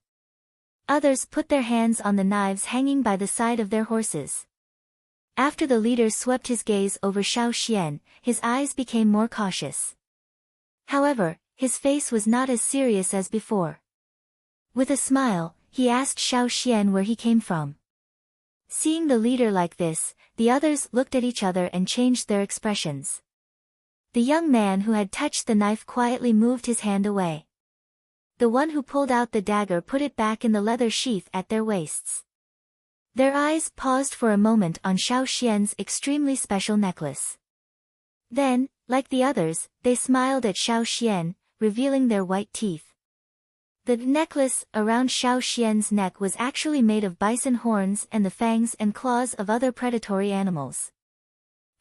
Others put their hands on the knives hanging by the side of their horses. After the leader swept his gaze over Xiaoxian, his eyes became more cautious. However, his face was not as serious as before. With a smile, he asked Xiaoxian where he came from. Seeing the leader like this, the others looked at each other and changed their expressions. The young man who had touched the knife quietly moved his hand away. The one who pulled out the dagger put it back in the leather sheath at their waists. Their eyes paused for a moment on Xiaoxian's extremely special necklace. Then, like the others, they smiled at Xiaoxian, revealing their white teeth. The necklace around Xiaoxian's neck was actually made of bison horns and the fangs and claws of other predatory animals.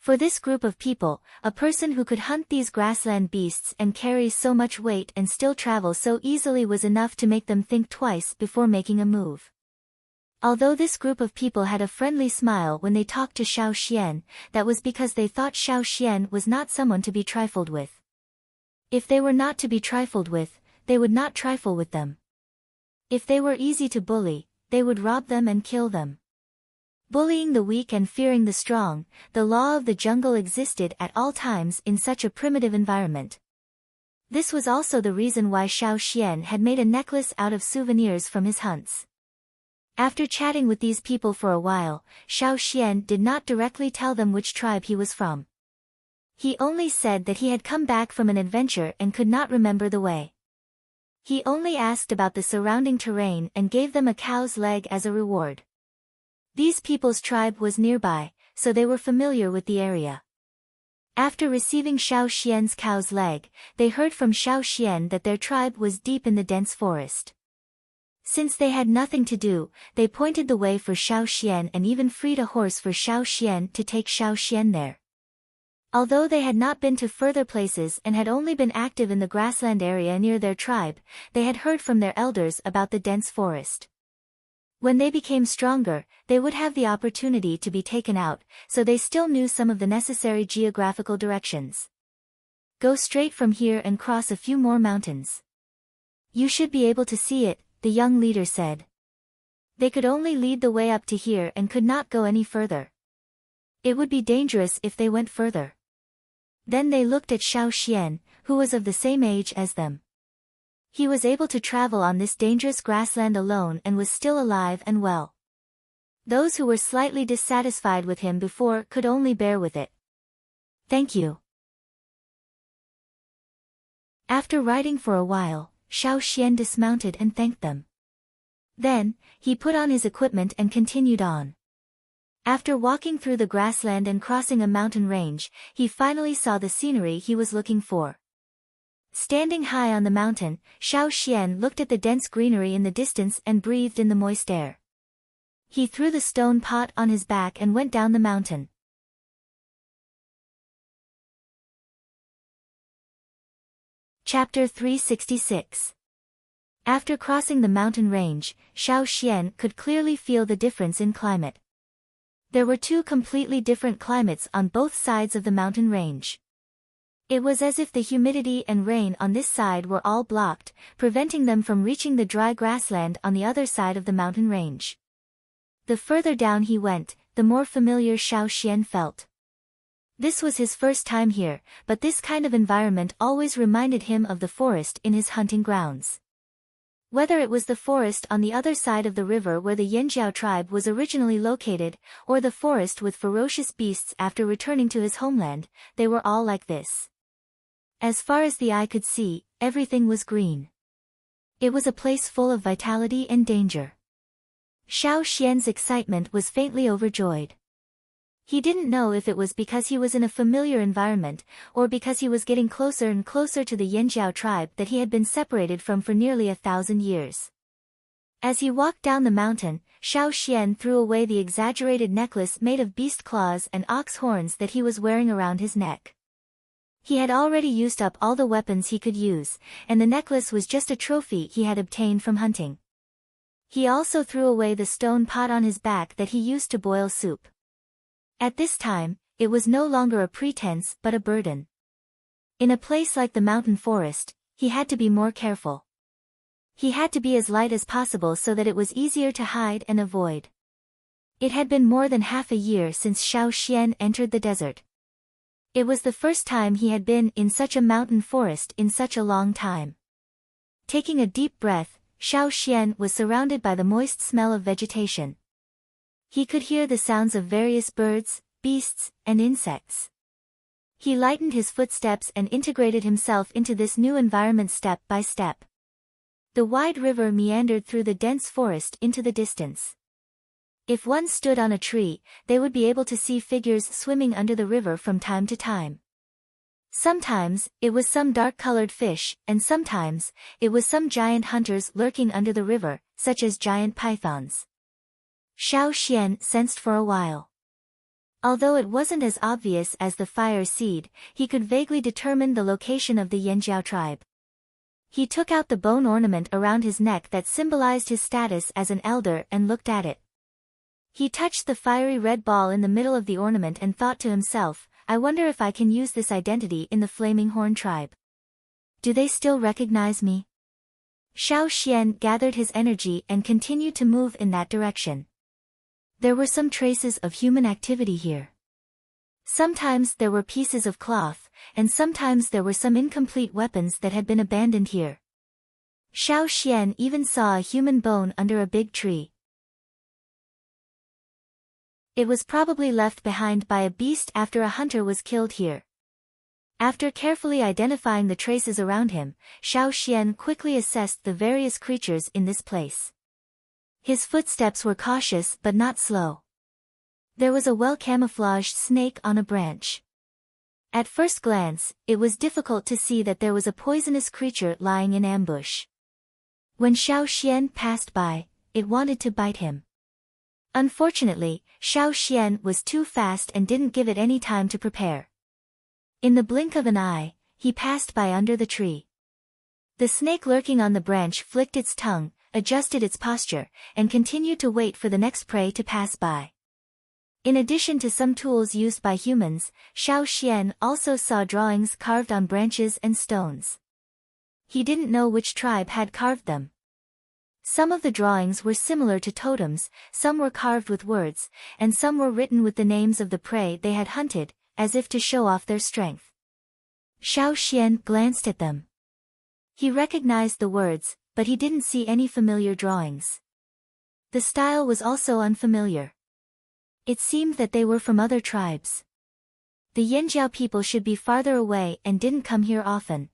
For this group of people, a person who could hunt these grassland beasts and carry so much weight and still travel so easily was enough to make them think twice before making a move. Although this group of people had a friendly smile when they talked to Xiao Xian, that was because they thought Xiao Xian was not someone to be trifled with. If they were not to be trifled with, they would not trifle with them. If they were easy to bully, they would rob them and kill them. Bullying the weak and fearing the strong, the law of the jungle existed at all times in such a primitive environment. This was also the reason why Xiao Xian had made a necklace out of souvenirs from his hunts. After chatting with these people for a while, Xiao Xian did not directly tell them which tribe he was from. He only said that he had come back from an adventure and could not remember the way. He only asked about the surrounding terrain and gave them a cow's leg as a reward. These people's tribe was nearby, so they were familiar with the area. After receiving Xiao Xian's cow's leg, they heard from Xiao Xian that their tribe was deep in the dense forest. Since they had nothing to do, they pointed the way for Xiao Xian and even freed a horse for Xiao Xian to take Xiao Xian there. Although they had not been to further places and had only been active in the grassland area near their tribe, they had heard from their elders about the dense forest. When they became stronger, they would have the opportunity to be taken out, so they still knew some of the necessary geographical directions. Go straight from here and cross a few more mountains. You should be able to see it, the young leader said. They could only lead the way up to here and could not go any further. It would be dangerous if they went further. Then they looked at Xiao Xian, who was of the same age as them. He was able to travel on this dangerous grassland alone and was still alive and well. Those who were slightly dissatisfied with him before could only bear with it. Thank you. After riding for a while, Xiao Xian dismounted and thanked them. Then, he put on his equipment and continued on. After walking through the grassland and crossing a mountain range, he finally saw the scenery he was looking for. Standing high on the mountain, Xiao Xian looked at the dense greenery in the distance and breathed in the moist air. He threw the stone pot on his back and went down the mountain. Chapter 366. After crossing the mountain range, Xiao Xian could clearly feel the difference in climate. There were two completely different climates on both sides of the mountain range. It was as if the humidity and rain on this side were all blocked, preventing them from reaching the dry grassland on the other side of the mountain range. The further down he went, the more familiar Xiao Xian felt. This was his first time here, but this kind of environment always reminded him of the forest in his hunting grounds. Whether it was the forest on the other side of the river where the Yanjiao tribe was originally located, or the forest with ferocious beasts after returning to his homeland, they were all like this. As far as the eye could see, everything was green. It was a place full of vitality and danger. Xiao Xian's excitement was faintly overjoyed. He didn't know if it was because he was in a familiar environment, or because he was getting closer and closer to the Yanjiao tribe that he had been separated from for nearly 1,000 years. As he walked down the mountain, Xiao Xian threw away the exaggerated necklace made of beast claws and ox horns that he was wearing around his neck. He had already used up all the weapons he could use, and the necklace was just a trophy he had obtained from hunting. He also threw away the stone pot on his back that he used to boil soup. At this time, it was no longer a pretense but a burden. In a place like the mountain forest, he had to be more careful. He had to be as light as possible so that it was easier to hide and avoid. It had been more than half a year since Xiao Xian entered the desert. It was the first time he had been in such a mountain forest in such a long time. Taking a deep breath, Xiao Xian was surrounded by the moist smell of vegetation. He could hear the sounds of various birds, beasts, and insects. He lightened his footsteps and integrated himself into this new environment step by step. The wide river meandered through the dense forest into the distance. If one stood on a tree, they would be able to see figures swimming under the river from time to time. Sometimes, it was some dark-colored fish, and sometimes, it was some giant hunters lurking under the river, such as giant pythons. Xiao Xian sensed for a while. Although it wasn't as obvious as the fire seed, he could vaguely determine the location of the Yanjiao tribe. He took out the bone ornament around his neck that symbolized his status as an elder and looked at it. He touched the fiery red ball in the middle of the ornament and thought to himself, I wonder if I can use this identity in the Flaming Horn tribe. Do they still recognize me? Xiao Xian gathered his energy and continued to move in that direction. There were some traces of human activity here. Sometimes there were pieces of cloth, and sometimes there were some incomplete weapons that had been abandoned here. Xiao Xian even saw a human bone under a big tree. It was probably left behind by a beast after a hunter was killed here. After carefully identifying the traces around him, Xiao Xian quickly assessed the various creatures in this place. His footsteps were cautious but not slow. There was a well-camouflaged snake on a branch. At first glance, it was difficult to see that there was a poisonous creature lying in ambush. When Xiao Xian passed by, it wanted to bite him. Unfortunately, Xiao Xian was too fast and didn't give it any time to prepare. In the blink of an eye, he passed by under the tree. The snake lurking on the branch flicked its tongue, adjusted its posture, and continued to wait for the next prey to pass by. In addition to some tools used by humans, Xiao Xian also saw drawings carved on branches and stones. He didn't know which tribe had carved them. Some of the drawings were similar to totems, some were carved with words, and some were written with the names of the prey they had hunted, as if to show off their strength. Xiao Xian glanced at them. He recognized the words, but he didn't see any familiar drawings. The style was also unfamiliar. It seemed that they were from other tribes. The Yanjiao people should be farther away and didn't come here often.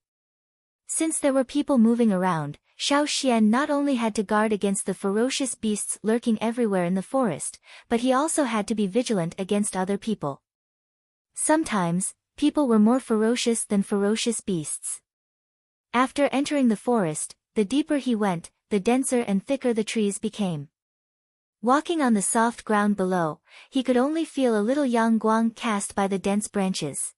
Since there were people moving around, Xiao Xian not only had to guard against the ferocious beasts lurking everywhere in the forest, but he also had to be vigilant against other people. Sometimes, people were more ferocious than ferocious beasts. After entering the forest, the deeper he went, the denser and thicker the trees became. Walking on the soft ground below, he could only feel a little yang guang cast by the dense branches.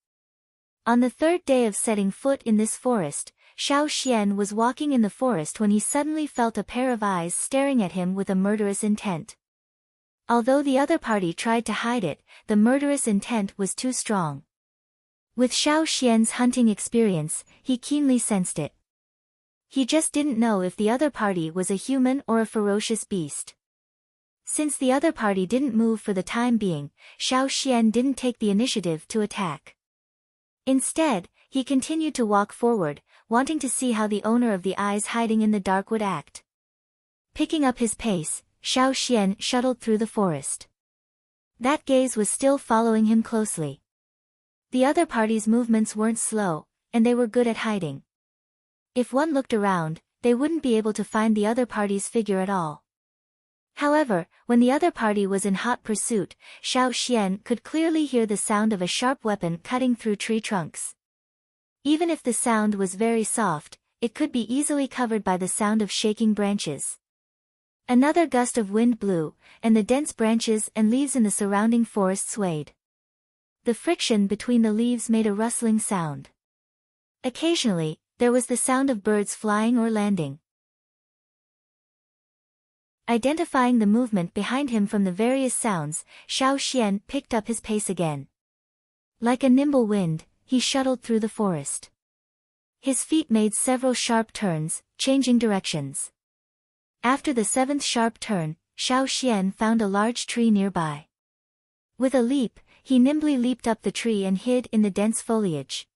On the third day of setting foot in this forest, Xiao Xian was walking in the forest when he suddenly felt a pair of eyes staring at him with a murderous intent. Although the other party tried to hide it, the murderous intent was too strong. With Xiao Xian's hunting experience, he keenly sensed it. He just didn't know if the other party was a human or a ferocious beast. Since the other party didn't move for the time being, Xiao Xian didn't take the initiative to attack. Instead, he continued to walk forward, wanting to see how the owner of the eyes hiding in the dark would act. Picking up his pace, Xiao Xian shuttled through the forest. That gaze was still following him closely. The other party's movements weren't slow, and they were good at hiding. If one looked around, they wouldn't be able to find the other party's figure at all. However, when the other party was in hot pursuit, Xiao Xian could clearly hear the sound of a sharp weapon cutting through tree trunks. Even if the sound was very soft, it could be easily covered by the sound of shaking branches. Another gust of wind blew, and the dense branches and leaves in the surrounding forest swayed. The friction between the leaves made a rustling sound. Occasionally, there was the sound of birds flying or landing. Identifying the movement behind him from the various sounds, Xiao Xian picked up his pace again. Like a nimble wind, he shuttled through the forest. His feet made several sharp turns, changing directions. After the seventh sharp turn, Xiao Xian found a large tree nearby. With a leap, he nimbly leaped up the tree and hid in the dense foliage.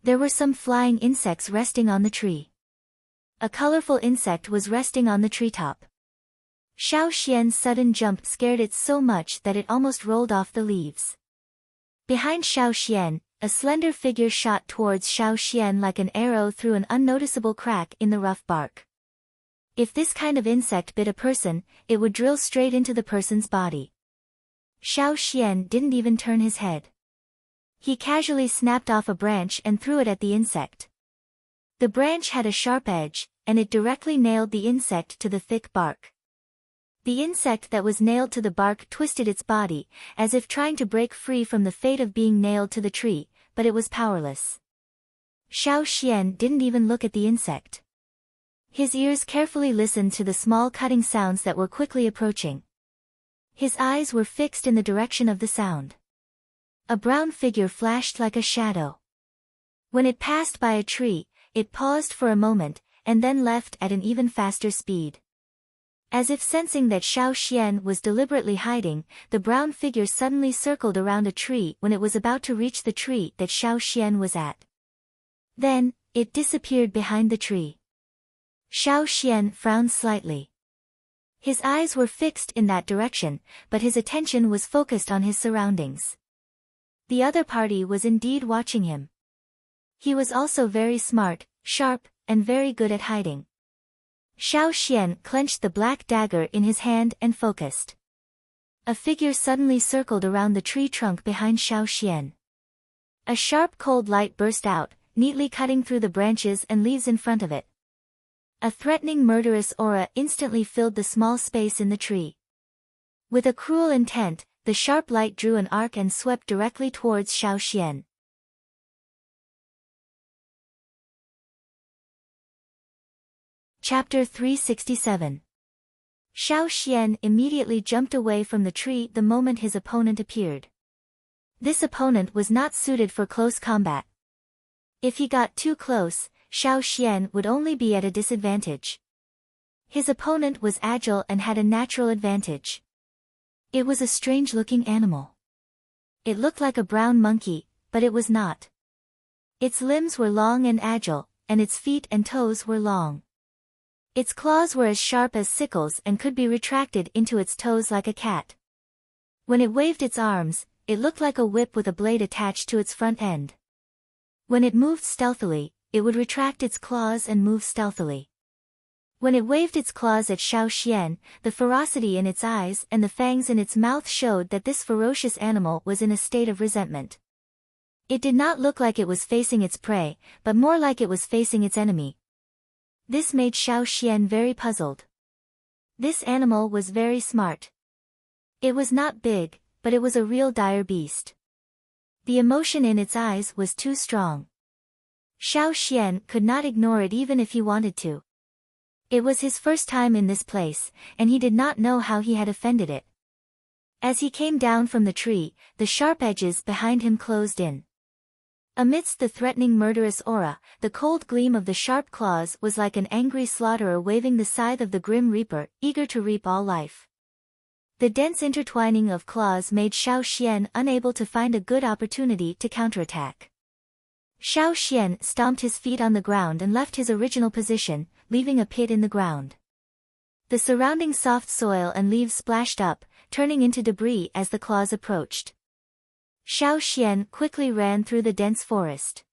There were some flying insects resting on the tree. A colorful insect was resting on the treetop. Xiao Xian's sudden jump scared it so much that it almost rolled off the leaves. Behind Xiao Xian, a slender figure shot towards Xiao Xian like an arrow through an unnoticeable crack in the rough bark. If this kind of insect bit a person, it would drill straight into the person's body. Xiao Xian didn't even turn his head. He casually snapped off a branch and threw it at the insect. The branch had a sharp edge, and it directly nailed the insect to the thick bark. The insect that was nailed to the bark twisted its body, as if trying to break free from the fate of being nailed to the tree, but it was powerless. Xiao Xian didn't even look at the insect. His ears carefully listened to the small cutting sounds that were quickly approaching. His eyes were fixed in the direction of the sound. A brown figure flashed like a shadow. When it passed by a tree, it paused for a moment, and then left at an even faster speed. As if sensing that Xiao Xian was deliberately hiding, the brown figure suddenly circled around a tree when it was about to reach the tree that Xiao Xian was at. Then, it disappeared behind the tree. Xiao Xian frowned slightly. His eyes were fixed in that direction, but his attention was focused on his surroundings. The other party was indeed watching him. He was also very smart, sharp, and very good at hiding. Xiao Xian clenched the black dagger in his hand and focused. A figure suddenly circled around the tree trunk behind Xiao Xian. A sharp cold light burst out, neatly cutting through the branches and leaves in front of it. A threatening murderous aura instantly filled the small space in the tree. With a cruel intent, the sharp light drew an arc and swept directly towards Xiao Xian. Chapter 367. Xiao Xian immediately jumped away from the tree the moment his opponent appeared. This opponent was not suited for close combat. If he got too close, Xiao Xian would only be at a disadvantage. His opponent was agile and had a natural advantage. It was a strange-looking animal. It looked like a brown monkey, but it was not. Its limbs were long and agile, and its feet and toes were long. Its claws were as sharp as sickles and could be retracted into its toes like a cat. When it waved its arms, it looked like a whip with a blade attached to its front end. When it moved stealthily, it would retract its claws and move stealthily. When it waved its claws at Xiao Xian, the ferocity in its eyes and the fangs in its mouth showed that this ferocious animal was in a state of resentment. It did not look like it was facing its prey, but more like it was facing its enemy. This made Xiao Xian very puzzled. This animal was very smart. It was not big, but it was a real dire beast. The emotion in its eyes was too strong. Xiao Xian could not ignore it even if he wanted to. It was his first time in this place, and he did not know how he had offended it. As he came down from the tree, the sharp edges behind him closed in. Amidst the threatening murderous aura, the cold gleam of the sharp claws was like an angry slaughterer waving the scythe of the grim reaper, eager to reap all life. The dense intertwining of claws made Xiao Xian unable to find a good opportunity to counterattack. Xiao Xian stomped his feet on the ground and left his original position, leaving a pit in the ground. The surrounding soft soil and leaves splashed up, turning into debris as the claws approached. Xiao Xian quickly ran through the dense forest.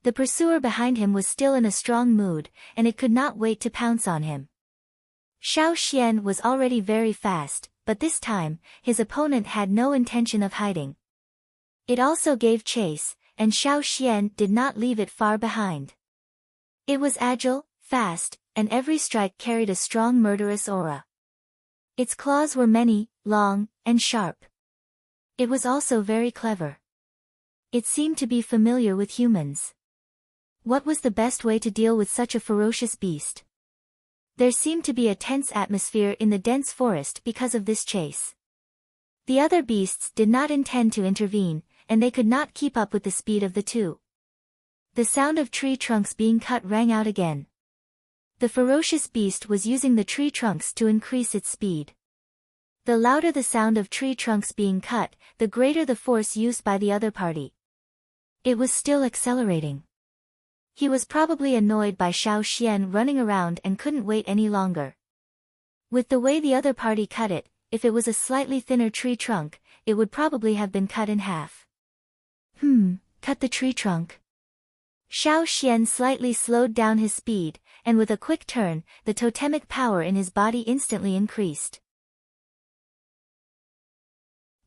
The pursuer behind him was still in a strong mood, and it could not wait to pounce on him. Xiao Xian was already very fast, but this time, his opponent had no intention of hiding. It also gave chase, and Xiao Xian did not leave it far behind. It was agile, fast, and every strike carried a strong murderous aura. Its claws were many, long, and sharp. It was also very clever. It seemed to be familiar with humans. What was the best way to deal with such a ferocious beast? There seemed to be a tense atmosphere in the dense forest because of this chase. The other beasts did not intend to intervene, and they could not keep up with the speed of the two. The sound of tree trunks being cut rang out again. The ferocious beast was using the tree trunks to increase its speed. The louder the sound of tree trunks being cut, the greater the force used by the other party. It was still accelerating. He was probably annoyed by Xiao Xian running around and couldn't wait any longer. With the way the other party cut it, if it was a slightly thinner tree trunk, it would probably have been cut in half. Cut the tree trunk. Xiao Xian slightly slowed down his speed, and with a quick turn, the totemic power in his body instantly increased.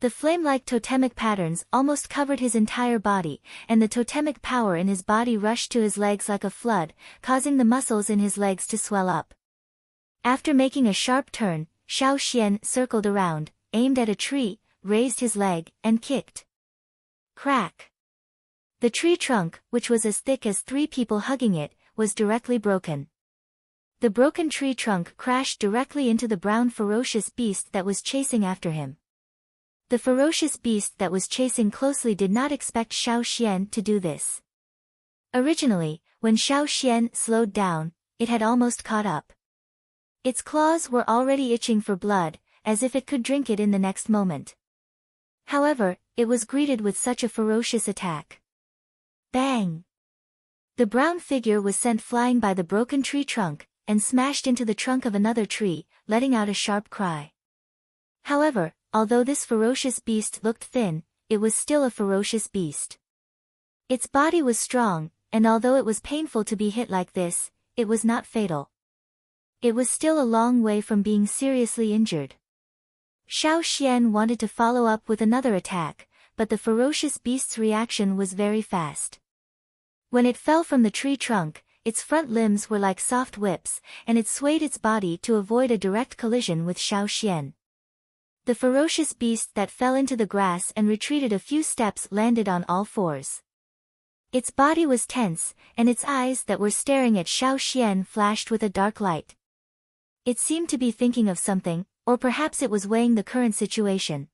The flame-like totemic patterns almost covered his entire body, and the totemic power in his body rushed to his legs like a flood, causing the muscles in his legs to swell up. After making a sharp turn, Xiao Xian circled around, aimed at a tree, raised his leg, and kicked. Crack! The tree trunk, which was as thick as 3 people hugging it, was directly broken. The broken tree trunk crashed directly into the brown ferocious beast that was chasing after him. The ferocious beast that was chasing closely did not expect Xiao Xian to do this. Originally, when Xiao Xian slowed down, it had almost caught up. Its claws were already itching for blood, as if it could drink it in the next moment. However, it was greeted with such a ferocious attack. Bang! The brown figure was sent flying by the broken tree trunk, and smashed into the trunk of another tree, letting out a sharp cry. However, although this ferocious beast looked thin, it was still a ferocious beast. Its body was strong, and although it was painful to be hit like this, it was not fatal. It was still a long way from being seriously injured. Xiao Xian wanted to follow up with another attack, but the ferocious beast's reaction was very fast. When it fell from the tree trunk, its front limbs were like soft whips, and it swayed its body to avoid a direct collision with Xiao Xian. The ferocious beast that fell into the grass and retreated a few steps landed on all fours. Its body was tense, and its eyes that were staring at Xiao Xian flashed with a dark light. It seemed to be thinking of something, or perhaps it was weighing the current situation.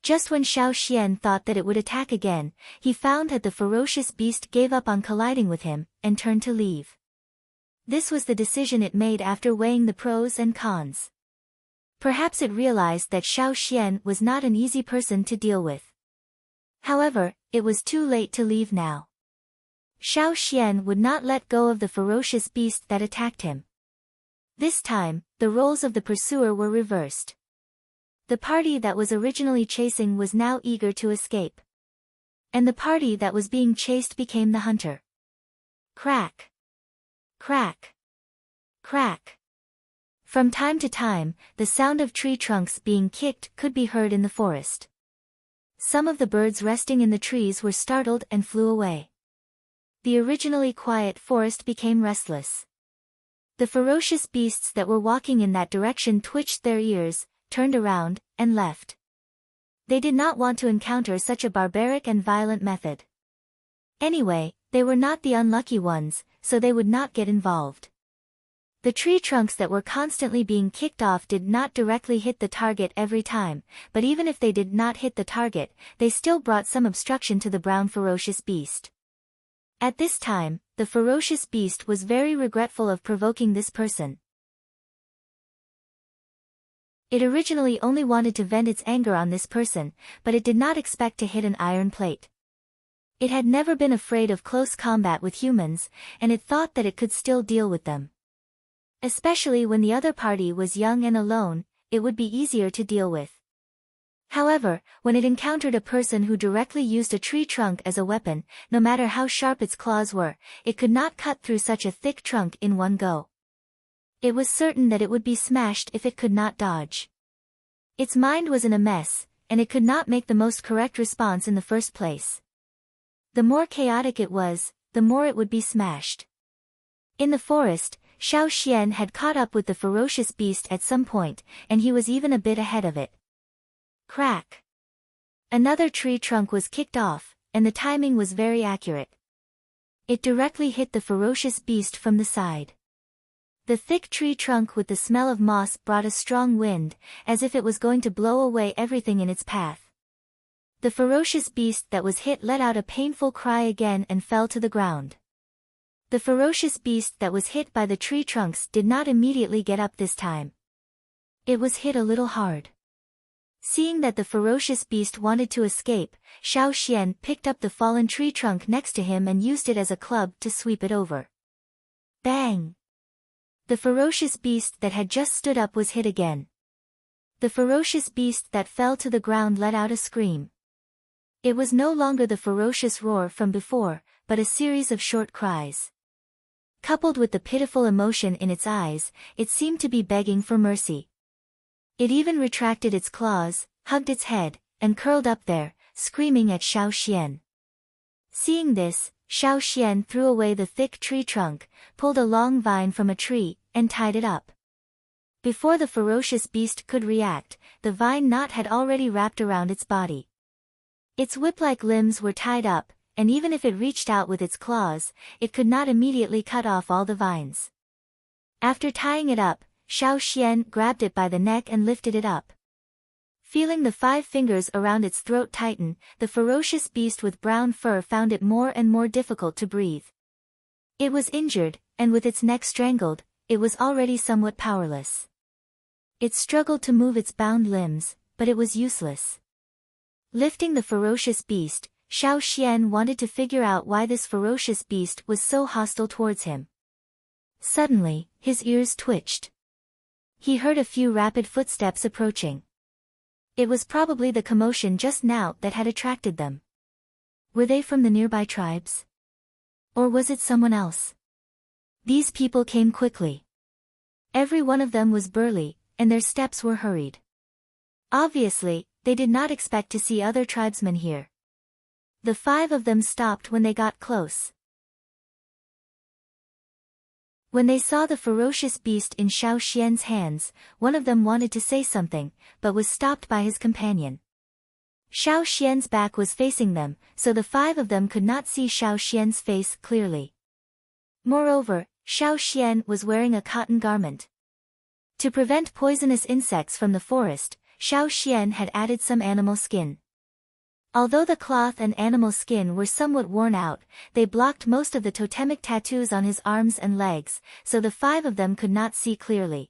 Just when Xiao Xian thought that it would attack again, he found that the ferocious beast gave up on colliding with him, and turned to leave. This was the decision it made after weighing the pros and cons. Perhaps it realized that Xiao Xian was not an easy person to deal with. However, it was too late to leave now. Xiao Xian would not let go of the ferocious beast that attacked him. This time, the roles of the pursuer were reversed. The party that was originally chasing was now eager to escape. And the party that was being chased became the hunter. Crack! Crack! Crack! From time to time, the sound of tree trunks being kicked could be heard in the forest. Some of the birds resting in the trees were startled and flew away. The originally quiet forest became restless. The ferocious beasts that were walking in that direction twitched their ears, turned around, and left. They did not want to encounter such a barbaric and violent method. Anyway, they were not the unlucky ones, so they would not get involved. The tree trunks that were constantly being kicked off did not directly hit the target every time, but even if they did not hit the target, they still brought some obstruction to the brown ferocious beast. At this time, the ferocious beast was very regretful of provoking this person. It originally only wanted to vent its anger on this person, but it did not expect to hit an iron plate. It had never been afraid of close combat with humans, and it thought that it could still deal with them. Especially when the other party was young and alone, it would be easier to deal with. However, when it encountered a person who directly used a tree trunk as a weapon, no matter how sharp its claws were, it could not cut through such a thick trunk in one go. It was certain that it would be smashed if it could not dodge. Its mind was in a mess, and it could not make the most correct response in the first place. The more chaotic it was, the more it would be smashed. In the forest, Xiao Xian had caught up with the ferocious beast at some point, and he was even a bit ahead of it. Crack! Another tree trunk was kicked off, and the timing was very accurate. It directly hit the ferocious beast from the side. The thick tree trunk with the smell of moss brought a strong wind, as if it was going to blow away everything in its path. The ferocious beast that was hit let out a painful cry again and fell to the ground. The ferocious beast that was hit by the tree trunks did not immediately get up this time. It was hit a little hard. Seeing that the ferocious beast wanted to escape, Xiao Xian picked up the fallen tree trunk next to him and used it as a club to sweep it over. Bang! The ferocious beast that had just stood up was hit again. The ferocious beast that fell to the ground let out a scream. It was no longer the ferocious roar from before, but a series of short cries. Coupled with the pitiful emotion in its eyes, it seemed to be begging for mercy. It even retracted its claws, hugged its head, and curled up there, screaming at Xiao Xian. Seeing this, Xiao Xian threw away the thick tree trunk, pulled a long vine from a tree, and tied it up. Before the ferocious beast could react, the vine knot had already wrapped around its body. Its whip-like limbs were tied up, and even if it reached out with its claws, it could not immediately cut off all the vines. After tying it up, Xiao Xian grabbed it by the neck and lifted it up. Feeling the 5 fingers around its throat tighten, the ferocious beast with brown fur found it more and more difficult to breathe. It was injured, and with its neck strangled, it was already somewhat powerless. It struggled to move its bound limbs, but it was useless. Lifting the ferocious beast, Xiao Xian wanted to figure out why this ferocious beast was so hostile towards him. Suddenly, his ears twitched. He heard a few rapid footsteps approaching. It was probably the commotion just now that had attracted them. Were they from the nearby tribes? Or was it someone else? These people came quickly. Every one of them was burly, and their steps were hurried. Obviously, they did not expect to see other tribesmen here. The 5 of them stopped when they got close. When they saw the ferocious beast in Xiao Xian's hands, one of them wanted to say something, but was stopped by his companion. Xiao Xian's back was facing them, so the 5 of them could not see Xiao Xian's face clearly. Moreover, Xiao Xian was wearing a cotton garment. To prevent poisonous insects from the forest, Xiao Xian had added some animal skin. Although the cloth and animal skin were somewhat worn out, they blocked most of the totemic tattoos on his arms and legs, so the 5 of them could not see clearly.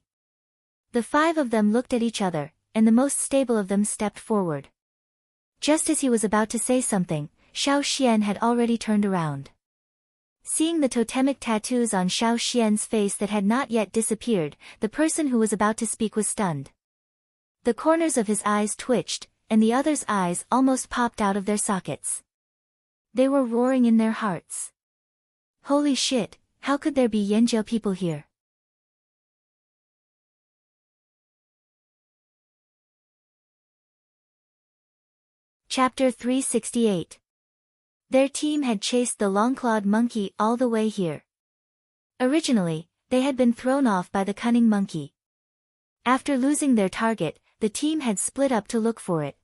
The 5 of them looked at each other, and the most stable of them stepped forward. Just as he was about to say something, Xiao Xian had already turned around. Seeing the totemic tattoos on Xiao Xian's face that had not yet disappeared, the person who was about to speak was stunned. The corners of his eyes twitched, and the others' eyes almost popped out of their sockets. They were roaring in their hearts. Holy shit, how could there be Yanjiao people here? Chapter 368. Their team had chased the long-clawed monkey all the way here. Originally, they had been thrown off by the cunning monkey. After losing their target, the team had split up to look for it.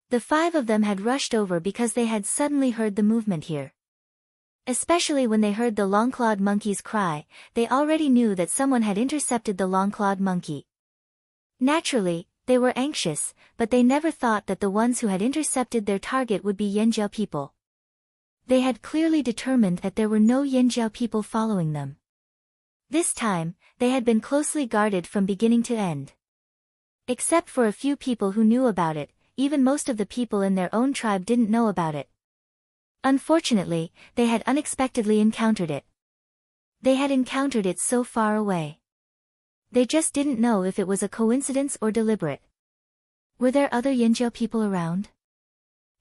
The 5 of them had rushed over because they had suddenly heard the movement here. Especially when they heard the long-clawed monkey's cry, they already knew that someone had intercepted the long-clawed monkey. Naturally, they were anxious, but they never thought that the ones who had intercepted their target would be Yanjiao people. They had clearly determined that there were no Yanjiao people following them. This time, they had been closely guarded from beginning to end. Except for a few people who knew about it, even most of the people in their own tribe didn't know about it. Unfortunately, they had unexpectedly encountered it. They had encountered it so far away. They just didn't know if it was a coincidence or deliberate. Were there other Yanjiao people around?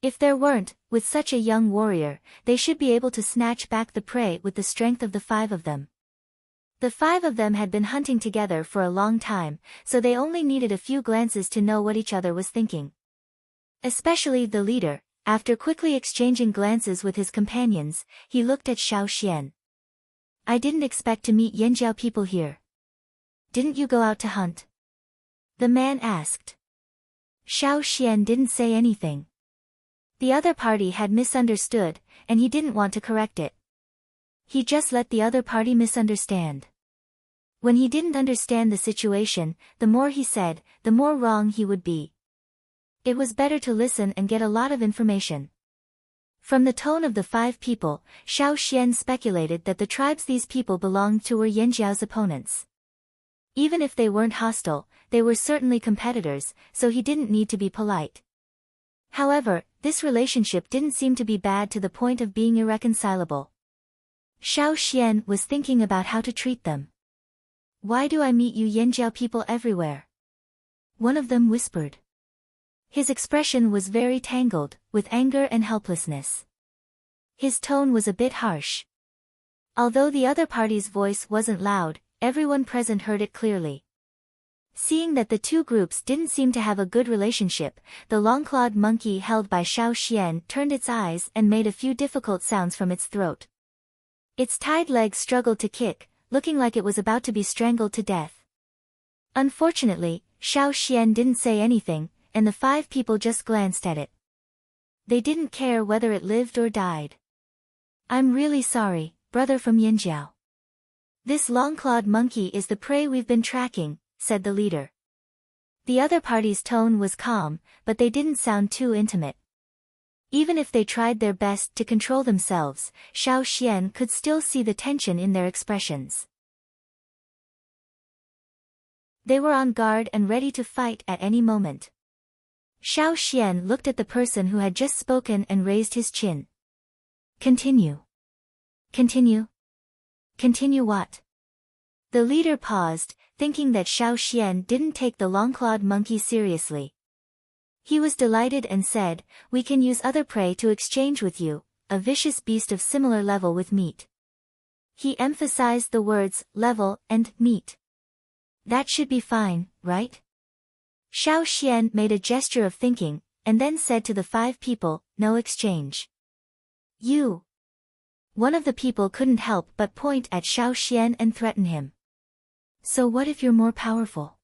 If there weren't, with such a young warrior, they should be able to snatch back the prey with the strength of the 5 of them. The 5 of them had been hunting together for a long time, so they only needed a few glances to know what each other was thinking. Especially the leader, after quickly exchanging glances with his companions, he looked at Xiao Xian. I didn't expect to meet Yanjiao people here. Didn't you go out to hunt? The man asked. Xiao Xian didn't say anything. The other party had misunderstood, and he didn't want to correct it. He just let the other party misunderstand. When he didn't understand the situation, the more he said, the more wrong he would be. It was better to listen and get a lot of information. From the tone of the 5 people, Xiao Xian speculated that the tribes these people belonged to were Yanjiao's opponents. Even if they weren't hostile, they were certainly competitors, so he didn't need to be polite. However, this relationship didn't seem to be bad to the point of being irreconcilable. Xiao Xian was thinking about how to treat them. Why do I meet you Yanjiao people everywhere? One of them whispered. His expression was very tangled, with anger and helplessness. His tone was a bit harsh. Although the other party's voice wasn't loud, everyone present heard it clearly. Seeing that the 2 groups didn't seem to have a good relationship, the long-clawed monkey held by Xiao Xian turned its eyes and made a few difficult sounds from its throat. Its tied legs struggled to kick, looking like it was about to be strangled to death. Unfortunately, Xiao Xian didn't say anything, and the 5 people just glanced at it. They didn't care whether it lived or died. I'm really sorry, brother from Yinjiao. This long-clawed monkey is the prey we've been tracking, said the leader. The other party's tone was calm, but they didn't sound too intimate. Even if they tried their best to control themselves, Xiao Xian could still see the tension in their expressions. They were on guard and ready to fight at any moment. Xiao Xian looked at the person who had just spoken and raised his chin. Continue. Continue? Continue what? The leader paused, thinking that Xiao Xian didn't take the long-clawed monkey seriously. He was delighted and said, we can use other prey to exchange with you, a vicious beast of similar level with meat. He emphasized the words, level, and meat. That should be fine, right? Xiao Xian made a gesture of thinking, and then said to the 5 people, no exchange. You. One of the people couldn't help but point at Xiao Xian and threaten him. So what if you're more powerful?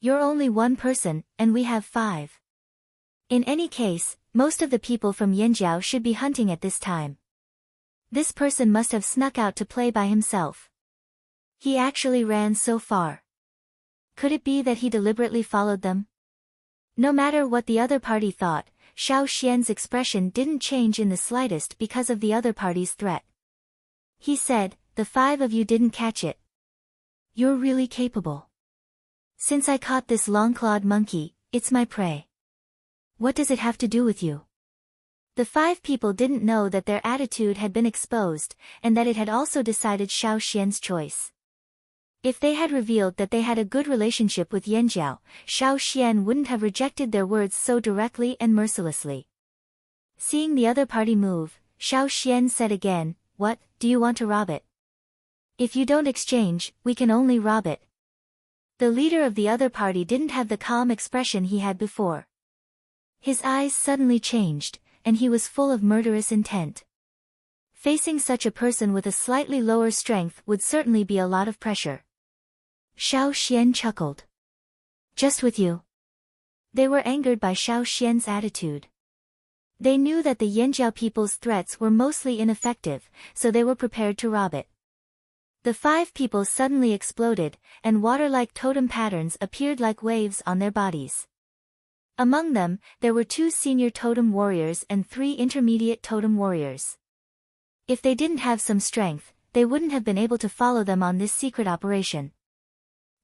You're only 1 person, and we have 5. In any case, most of the people from Yinjiao should be hunting at this time. This person must have snuck out to play by himself. He actually ran so far. Could it be that he deliberately followed them? No matter what the other party thought, Xiao Xian's expression didn't change in the slightest because of the other party's threat. He said, the 5 of you didn't catch it. You're really capable. Since I caught this long-clawed monkey, it's my prey. What does it have to do with you? The 5 people didn't know that their attitude had been exposed, and that it had also decided Xiao Xian's choice. If they had revealed that they had a good relationship with Yinjiao, Xiao Xian wouldn't have rejected their words so directly and mercilessly. Seeing the other party move, Xiao Xian said again, what, do you want to rob it? If you don't exchange, we can only rob it. The leader of the other party didn't have the calm expression he had before. His eyes suddenly changed, and he was full of murderous intent. Facing such a person with a slightly lower strength would certainly be a lot of pressure. Xiao Xian chuckled. Just with you. They were angered by Xiao Xian's attitude. They knew that the Yinjiao people's threats were mostly ineffective, so they were prepared to rob it. The 5 people suddenly exploded, and water-like totem patterns appeared like waves on their bodies. Among them, there were 2 senior totem warriors and 3 intermediate totem warriors. If they didn't have some strength, they wouldn't have been able to follow them on this secret operation.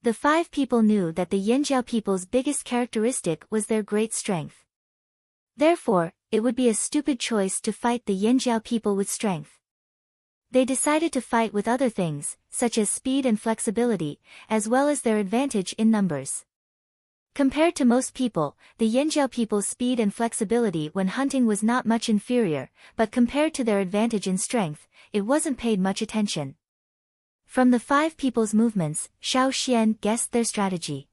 The 5 people knew that the Yinjiao people's biggest characteristic was their great strength. Therefore, it would be a stupid choice to fight the Yinjiao people with strength. They decided to fight with other things, such as speed and flexibility, as well as their advantage in numbers. Compared to most people, the Yinjiao people's speed and flexibility when hunting was not much inferior, but compared to their advantage in strength, it wasn't paid much attention. From the 5 people's movements, Xiao Xian guessed their strategy.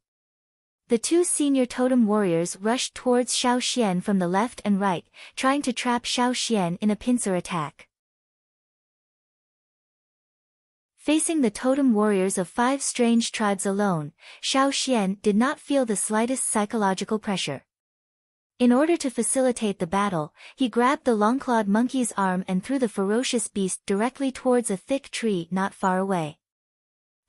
The 2 senior totem warriors rushed towards Xiao Xian from the left and right, trying to trap Xiao Xian in a pincer attack. Facing the totem warriors of 5 strange tribes alone, Xiao Xian did not feel the slightest psychological pressure. In order to facilitate the battle, he grabbed the long-clawed monkey's arm and threw the ferocious beast directly towards a thick tree not far away.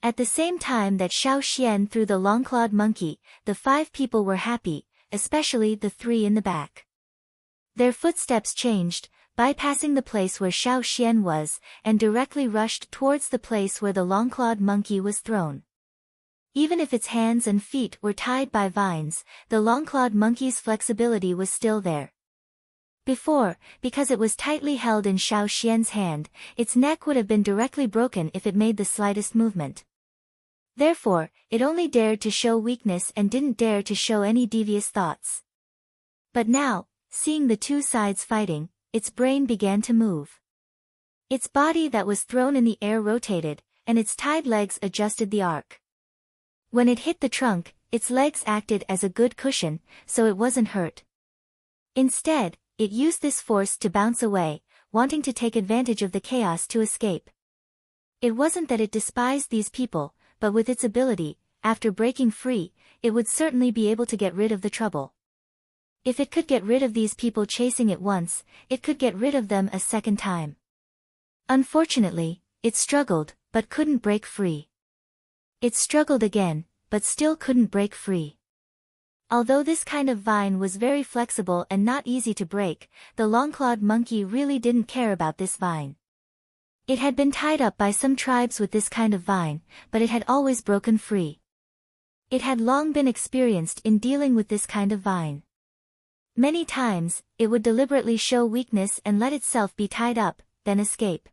At the same time that Xiao Xian threw the long-clawed monkey, the 5 people were happy, especially the 3 in the back. Their footsteps changed, bypassing the place where Xiao Xian was, and directly rushed towards the place where the long-clawed monkey was thrown. Even if its hands and feet were tied by vines, the long-clawed monkey's flexibility was still there. Before, because it was tightly held in Xiao Xian's hand, its neck would have been directly broken if it made the slightest movement. Therefore, it only dared to show weakness and didn't dare to show any devious thoughts. But now, seeing the 2 sides fighting, its brain began to move. Its body that was thrown in the air rotated, and its tied legs adjusted the arc. When it hit the trunk, its legs acted as a good cushion, so it wasn't hurt. Instead, it used this force to bounce away, wanting to take advantage of the chaos to escape. It wasn't that it despised these people, but with its ability, after breaking free, it would certainly be able to get rid of the trouble. If it could get rid of these people chasing it once, it could get rid of them a second time. Unfortunately, it struggled, but couldn't break free. It struggled again, but still couldn't break free. Although this kind of vine was very flexible and not easy to break, the long-clawed monkey really didn't care about this vine. It had been tied up by some tribes with this kind of vine, but it had always broken free. It had long been experienced in dealing with this kind of vine. Many times, it would deliberately show weakness and let itself be tied up, then escape.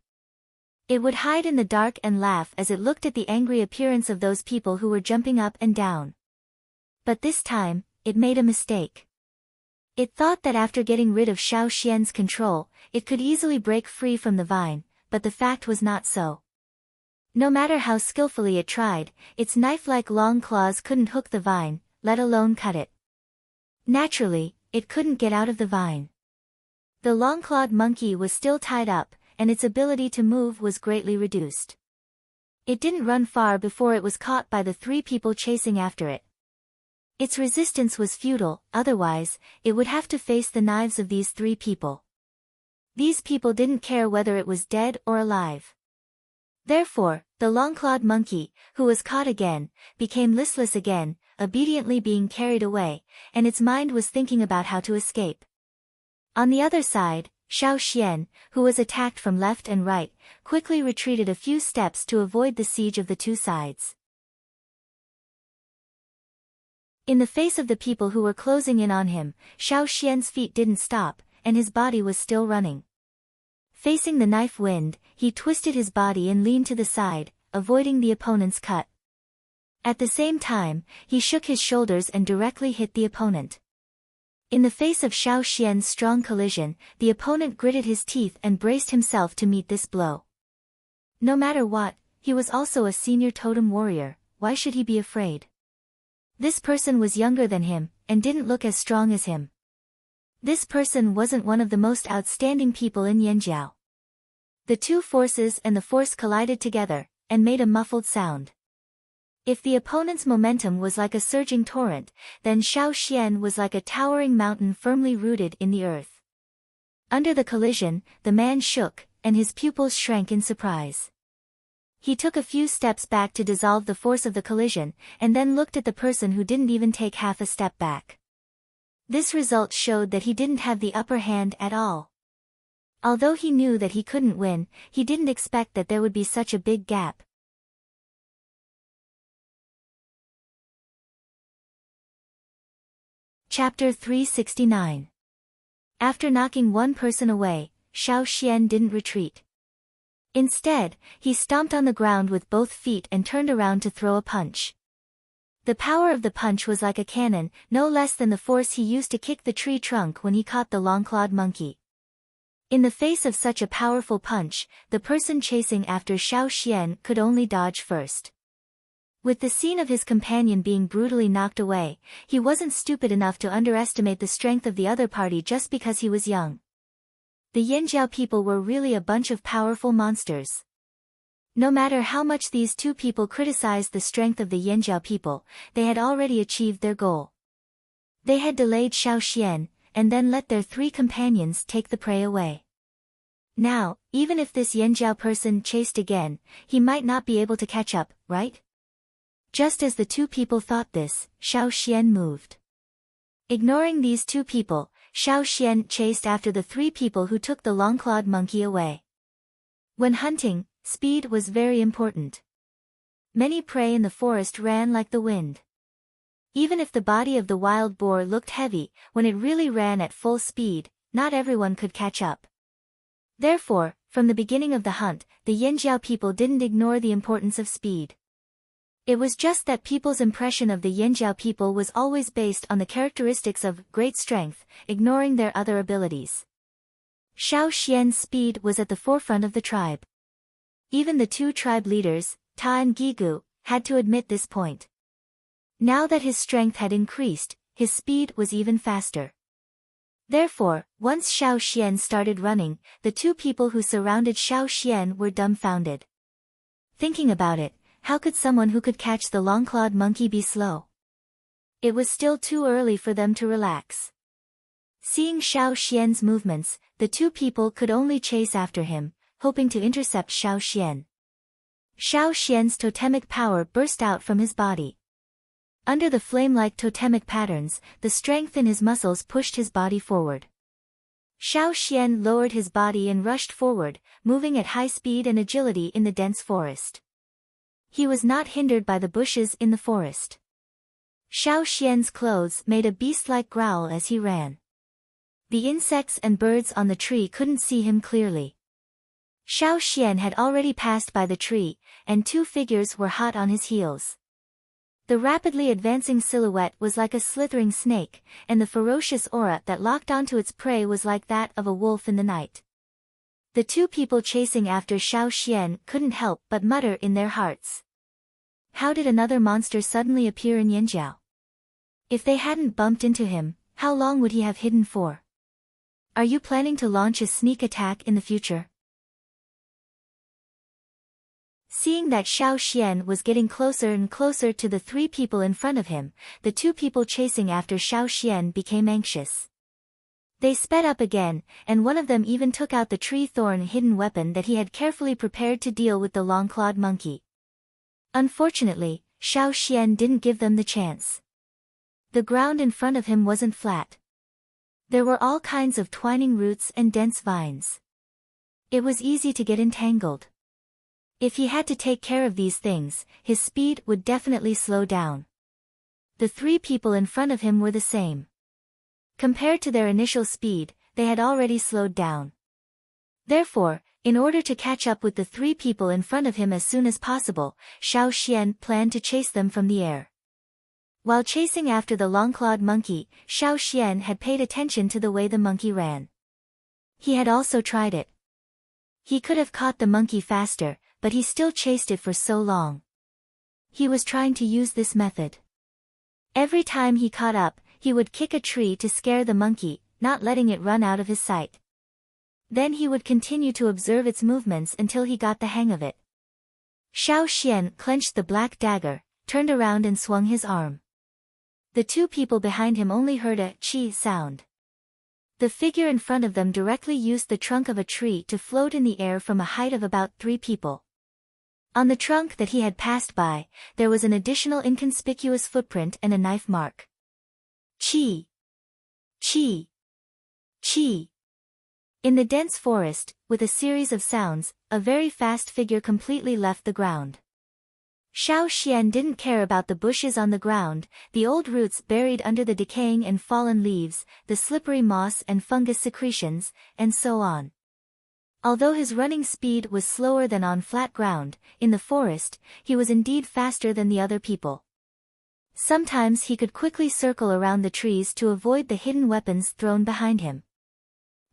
It would hide in the dark and laugh as it looked at the angry appearance of those people who were jumping up and down. But this time, it made a mistake. It thought that after getting rid of Xiao Xian's control, it could easily break free from the vine, but the fact was not so. No matter how skillfully it tried, its knife-like long claws couldn't hook the vine, let alone cut it. Naturally, it couldn't get out of the vine. The long-clawed monkey was still tied up, and its ability to move was greatly reduced. It didn't run far before it was caught by the three people chasing after it. Its resistance was futile, otherwise, it would have to face the knives of these three people. These people didn't care whether it was dead or alive. Therefore, the long-clawed monkey, who was caught again, became listless again, obediently being carried away, and its mind was thinking about how to escape. On the other side, Xiao Xian, who was attacked from left and right, quickly retreated a few steps to avoid the siege of the two sides. In the face of the people who were closing in on him, Xiao Xian's feet didn't stop, and his body was still running. Facing the knife wind, he twisted his body and leaned to the side, avoiding the opponent's cut. At the same time, he shook his shoulders and directly hit the opponent. In the face of Xiao Xian's strong collision, the opponent gritted his teeth and braced himself to meet this blow. No matter what, he was also a senior totem warrior, why should he be afraid? This person was younger than him, and didn't look as strong as him. This person wasn't one of the most outstanding people in Yanjiao. The two forces and the force collided together, and made a muffled sound. If the opponent's momentum was like a surging torrent, then Xiao Xian was like a towering mountain firmly rooted in the earth. Under the collision, the man shook, and his pupils shrank in surprise. He took a few steps back to dissolve the force of the collision, and then looked at the person who didn't even take half a step back. This result showed that he didn't have the upper hand at all. Although he knew that he couldn't win, he didn't expect that there would be such a big gap. Chapter 369. After knocking one person away, Xiao Xian didn't retreat. Instead, he stomped on the ground with both feet and turned around to throw a punch. The power of the punch was like a cannon, no less than the force he used to kick the tree trunk when he caught the long-clawed monkey. In the face of such a powerful punch, the person chasing after Xiao Xian could only dodge first. With the scene of his companion being brutally knocked away, he wasn't stupid enough to underestimate the strength of the other party just because he was young. The Yanjiao people were really a bunch of powerful monsters. No matter how much these two people criticized the strength of the Yanjiao people, they had already achieved their goal. They had delayed Xiao Xian, and then let their three companions take the prey away. Now, even if this Yanjiao person chased again, he might not be able to catch up, right? Just as the two people thought this, Xiao Xian moved. Ignoring these two people, Xiao Xian chased after the three people who took the long-clawed monkey away. When hunting, speed was very important. Many prey in the forest ran like the wind. Even if the body of the wild boar looked heavy, when it really ran at full speed, not everyone could catch up. Therefore, from the beginning of the hunt, the Yanjiao people didn't ignore the importance of speed. It was just that people's impression of the Yanjiao people was always based on the characteristics of great strength, ignoring their other abilities. Xiao Xian's speed was at the forefront of the tribe. Even the two tribe leaders, Ta and Gigu, had to admit this point. Now that his strength had increased, his speed was even faster. Therefore, once Xiao Xian started running, the two people who surrounded Xiao Xian were dumbfounded. Thinking about it, how could someone who could catch the long-clawed monkey be slow? It was still too early for them to relax. Seeing Xiao Xian's movements, the two people could only chase after him, hoping to intercept Xiao Xian. Xiao Xian's totemic power burst out from his body. Under the flame-like totemic patterns, the strength in his muscles pushed his body forward. Xiao Xian lowered his body and rushed forward, moving at high speed and agility in the dense forest. He was not hindered by the bushes in the forest. Xiao Xian's clothes made a beast-like growl as he ran. The insects and birds on the tree couldn't see him clearly. Xiao Xian had already passed by the tree, and two figures were hot on his heels. The rapidly advancing silhouette was like a slithering snake, and the ferocious aura that locked onto its prey was like that of a wolf in the night. The two people chasing after Xiao Xian couldn't help but mutter in their hearts. How did another monster suddenly appear in Yanjiao? If they hadn't bumped into him, how long would he have hidden for? Are you planning to launch a sneak attack in the future? Seeing that Xiao Xian was getting closer and closer to the three people in front of him, the two people chasing after Xiao Xian became anxious. They sped up again, and one of them even took out the tree thorn hidden weapon that he had carefully prepared to deal with the long-clawed monkey. Unfortunately, Xiao Xian didn't give them the chance. The ground in front of him wasn't flat. There were all kinds of twining roots and dense vines. It was easy to get entangled. If he had to take care of these things, his speed would definitely slow down. The three people in front of him were the same. Compared to their initial speed, they had already slowed down. Therefore, in order to catch up with the three people in front of him as soon as possible, Xiao Xian planned to chase them from the air. While chasing after the long-clawed monkey, Xiao Xian had paid attention to the way the monkey ran. He had also tried it. He could have caught the monkey faster, but he still chased it for so long. He was trying to use this method. Every time he caught up, he would kick a tree to scare the monkey, not letting it run out of his sight. Then he would continue to observe its movements until he got the hang of it. Xiao Xian clenched the black dagger, turned around and swung his arm. The two people behind him only heard a "chi" sound. The figure in front of them directly used the trunk of a tree to float in the air from a height of about 3 people. On the trunk that he had passed by, there was an additional inconspicuous footprint and a knife mark. Chi! Chi! Chi! In the dense forest, with a series of sounds, a very fast figure completely left the ground. Xiao Xian didn't care about the bushes on the ground, the old roots buried under the decaying and fallen leaves, the slippery moss and fungus secretions, and so on. Although his running speed was slower than on flat ground, in the forest, he was indeed faster than the other people. Sometimes he could quickly circle around the trees to avoid the hidden weapons thrown behind him.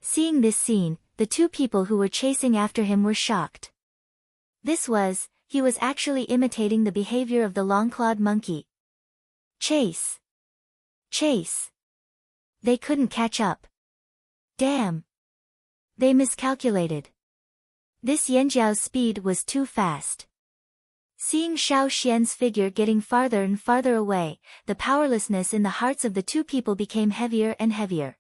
Seeing this scene, the two people who were chasing after him were shocked. He was actually imitating the behavior of the long-clawed monkey. Chase! Chase! They couldn't catch up. Damn! They miscalculated. This Yanjiao's speed was too fast. Seeing Xiao Xian's figure getting farther and farther away, the powerlessness in the hearts of the two people became heavier and heavier.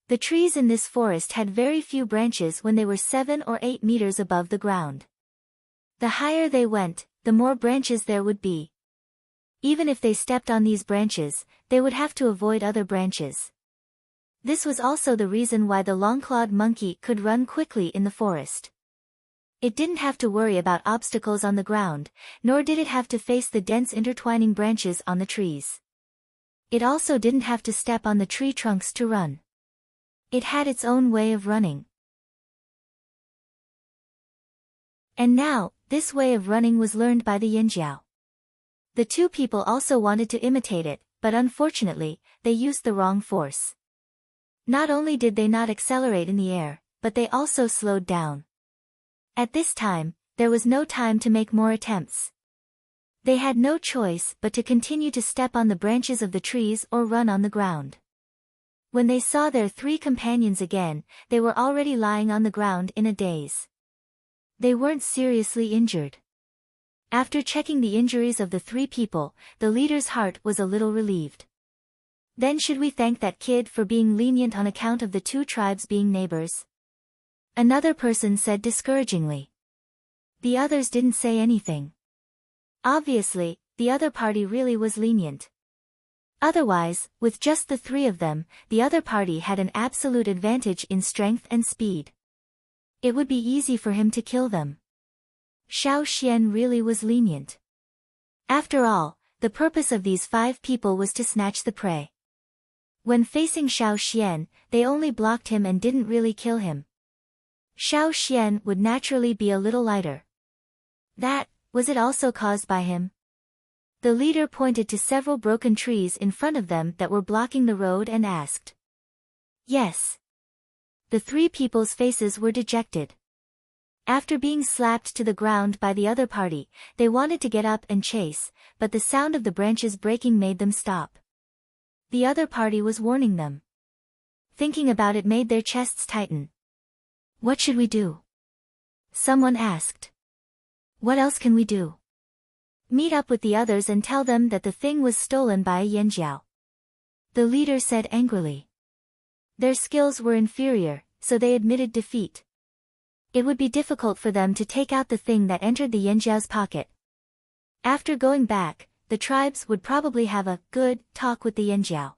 The trees in this forest had very few branches when they were 7 or 8 meters above the ground. The higher they went, the more branches there would be. Even if they stepped on these branches, they would have to avoid other branches. This was also the reason why the long-clawed monkey could run quickly in the forest. It didn't have to worry about obstacles on the ground, nor did it have to face the dense intertwining branches on the trees. It also didn't have to step on the tree trunks to run. It had its own way of running. And now, this way of running was learned by the Yanjiao. The two people also wanted to imitate it, but unfortunately, they used the wrong force. Not only did they not accelerate in the air, but they also slowed down. At this time, there was no time to make more attempts. They had no choice but to continue to step on the branches of the trees or run on the ground. When they saw their 3 companions again, they were already lying on the ground in a daze. They weren't seriously injured. After checking the injuries of the 3 people, the leader's heart was a little relieved. Then should we thank that kid for being lenient on account of the 2 tribes being neighbors? Another person said discouragingly. The others didn't say anything. Obviously, the other party really was lenient. Otherwise, with just the 3 of them, the other party had an absolute advantage in strength and speed. It would be easy for him to kill them. Xiao Xian really was lenient. After all, the purpose of these 5 people was to snatch the prey. When facing Xiao Xian, they only blocked him and didn't really kill him. Xiao Xian would naturally be a little lighter. Was it also caused by him? The leader pointed to several broken trees in front of them that were blocking the road and asked. Yes. The 3 people's faces were dejected. After being slapped to the ground by the other party, they wanted to get up and chase, but the sound of the branches breaking made them stop. The other party was warning them. Thinking about it made their chests tighten. What should we do? Someone asked. What else can we do? Meet up with the others and tell them that the thing was stolen by a Yanjiao. The leader said angrily. Their skills were inferior, so they admitted defeat. It would be difficult for them to take out the thing that entered the Yanjiao's pocket. After going back, the tribes would probably have a good talk with the Yanjiao.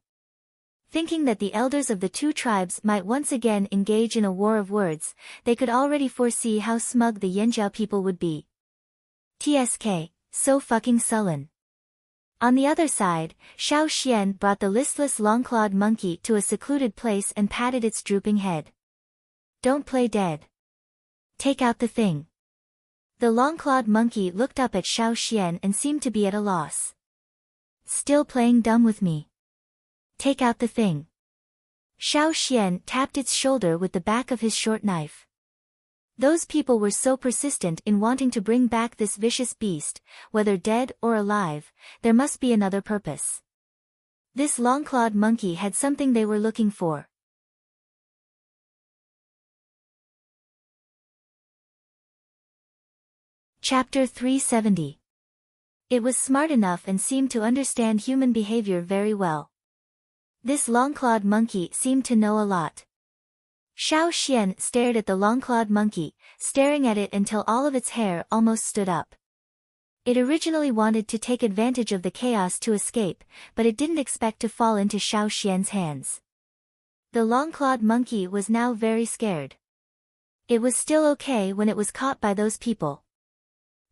Thinking that the elders of the 2 tribes might once again engage in a war of words, they could already foresee how smug the Yanjiao people would be. TSK, so fucking sullen. On the other side, Xiao Xian brought the listless long-clawed monkey to a secluded place and patted its drooping head. Don't play dead. Take out the thing. The long-clawed monkey looked up at Xiao Xian and seemed to be at a loss. Still playing dumb with me. Take out the thing. Xiao Xian tapped its shoulder with the back of his short knife. Those people were so persistent in wanting to bring back this vicious beast, whether dead or alive, there must be another purpose. This long-clawed monkey had something they were looking for. Chapter 370. It was smart enough and seemed to understand human behavior very well. This long-clawed monkey seemed to know a lot. Xiao Xian stared at the long-clawed monkey, staring at it until all of its hair almost stood up. It originally wanted to take advantage of the chaos to escape, but it didn't expect to fall into Xiao Xian's hands. The long-clawed monkey was now very scared. It was still okay when it was caught by those people.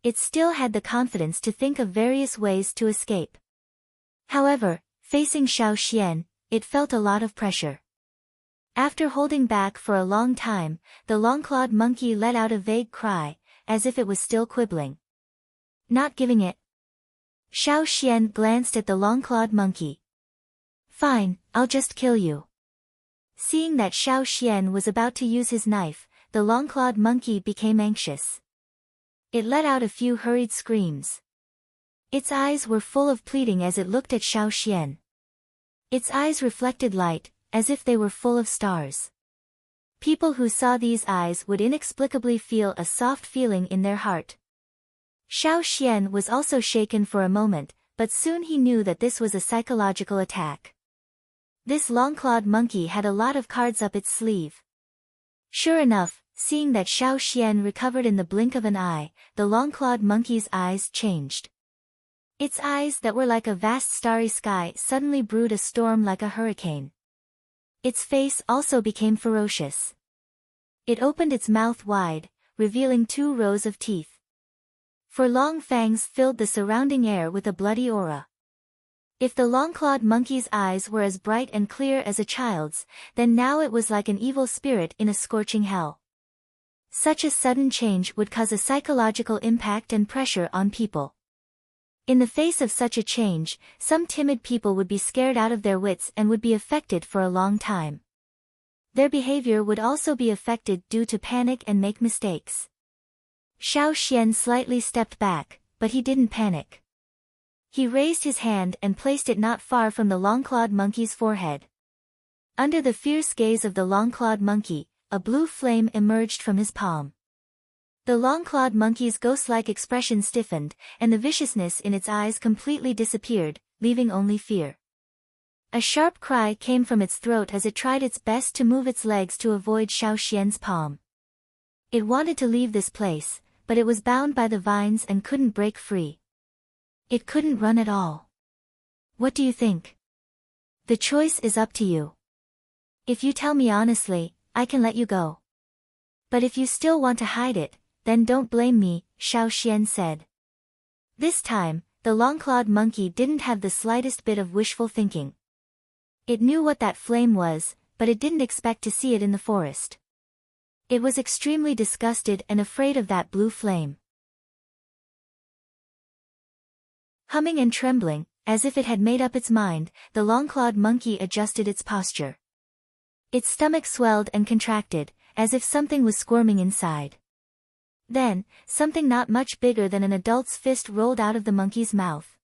It still had the confidence to think of various ways to escape. However, facing Xiao Xian, it felt a lot of pressure. After holding back for a long time, the long-clawed monkey let out a vague cry, as if it was still quibbling. Not giving it. Xiao Xian glanced at the long-clawed monkey. Fine, I'll just kill you. Seeing that Xiao Xian was about to use his knife, the long-clawed monkey became anxious. It let out a few hurried screams. Its eyes were full of pleading as it looked at Xiao Xian. Its eyes reflected light, as if they were full of stars. People who saw these eyes would inexplicably feel a soft feeling in their heart. Xiao Xian was also shaken for a moment, but soon he knew that this was a psychological attack. This long-clawed monkey had a lot of cards up its sleeve. Sure enough, seeing that Xiao Xian recovered in the blink of an eye, the long-clawed monkey's eyes changed. Its eyes that were like a vast starry sky suddenly brewed a storm like a hurricane. Its face also became ferocious. It opened its mouth wide, revealing 2 rows of teeth. For long fangs filled the surrounding air with a bloody aura. If the long-clawed monkey's eyes were as bright and clear as a child's, then now it was like an evil spirit in a scorching hell. Such a sudden change would cause a psychological impact and pressure on people. In the face of such a change, some timid people would be scared out of their wits and would be affected for a long time. Their behavior would also be affected due to panic and make mistakes. Xiao Xian slightly stepped back, but he didn't panic. He raised his hand and placed it not far from the long-clawed monkey's forehead. Under the fierce gaze of the long-clawed monkey, a blue flame emerged from his palm. The long-clawed monkey's ghost-like expression stiffened, and the viciousness in its eyes completely disappeared, leaving only fear. A sharp cry came from its throat as it tried its best to move its legs to avoid Xiao Xian's palm. It wanted to leave this place, but it was bound by the vines and couldn't break free. It couldn't run at all. What do you think? The choice is up to you. If you tell me honestly, I can let you go. But if you still want to hide it, then don't blame me, Xiao Xian said. This time, the long-clawed monkey didn't have the slightest bit of wishful thinking. It knew what that flame was, but it didn't expect to see it in the forest. It was extremely disgusted and afraid of that blue flame. Humming and trembling, as if it had made up its mind, the long-clawed monkey adjusted its posture. Its stomach swelled and contracted, as if something was squirming inside. Then, something not much bigger than an adult's fist rolled out of the monkey's mouth.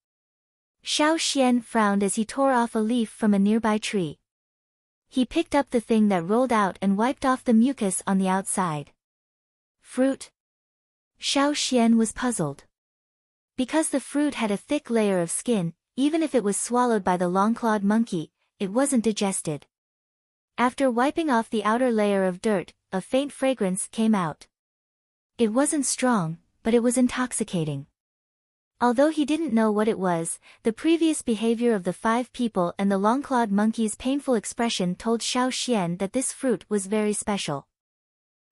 Xiao Xian frowned as he tore off a leaf from a nearby tree. He picked up the thing that rolled out and wiped off the mucus on the outside. Fruit? Xiao Xian was puzzled. Because the fruit had a thick layer of skin, even if it was swallowed by the long-clawed monkey, it wasn't digested. After wiping off the outer layer of dirt, a faint fragrance came out. It wasn't strong, but it was intoxicating. Although he didn't know what it was, the previous behavior of the 5 people and the long-clawed monkey's painful expression told Xiao Xian that this fruit was very special.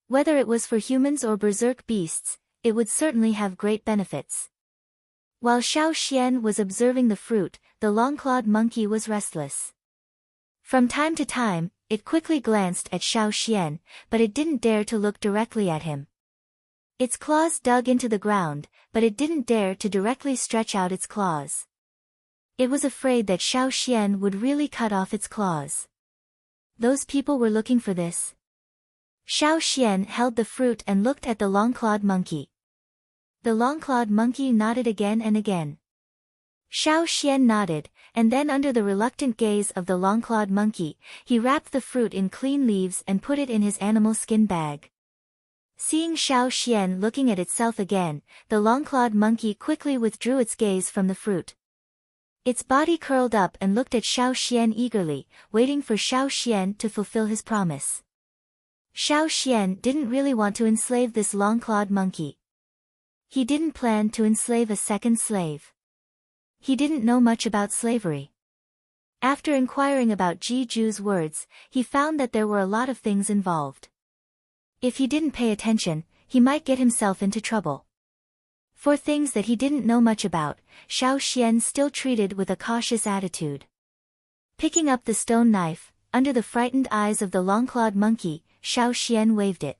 Whether it was for humans or berserk beasts, it would certainly have great benefits. While Xiao Xian was observing the fruit, the long-clawed monkey was restless. From time to time, it quickly glanced at Xiao Xian, but it didn't dare to look directly at him. Its claws dug into the ground, but it didn't dare to directly stretch out its claws. It was afraid that Xiao Xian would really cut off its claws. Those people were looking for this. Xiao Xian held the fruit and looked at the long-clawed monkey. The long-clawed monkey nodded again and again. Xiao Xian nodded, and then under the reluctant gaze of the long-clawed monkey, he wrapped the fruit in clean leaves and put it in his animal skin bag. Seeing Xiao Xian looking at itself again, the long-clawed monkey quickly withdrew its gaze from the fruit. Its body curled up and looked at Xiao Xian eagerly, waiting for Xiao Xian to fulfill his promise. Xiao Xian didn't really want to enslave this long-clawed monkey. He didn't plan to enslave a second slave. He didn't know much about slavery. After inquiring about Ji Ju's words, he found that there were a lot of things involved. If he didn't pay attention, he might get himself into trouble. For things that he didn't know much about, Xiao Xian still treated with a cautious attitude. Picking up the stone knife, under the frightened eyes of the long-clawed monkey, Xiao Xian waved it.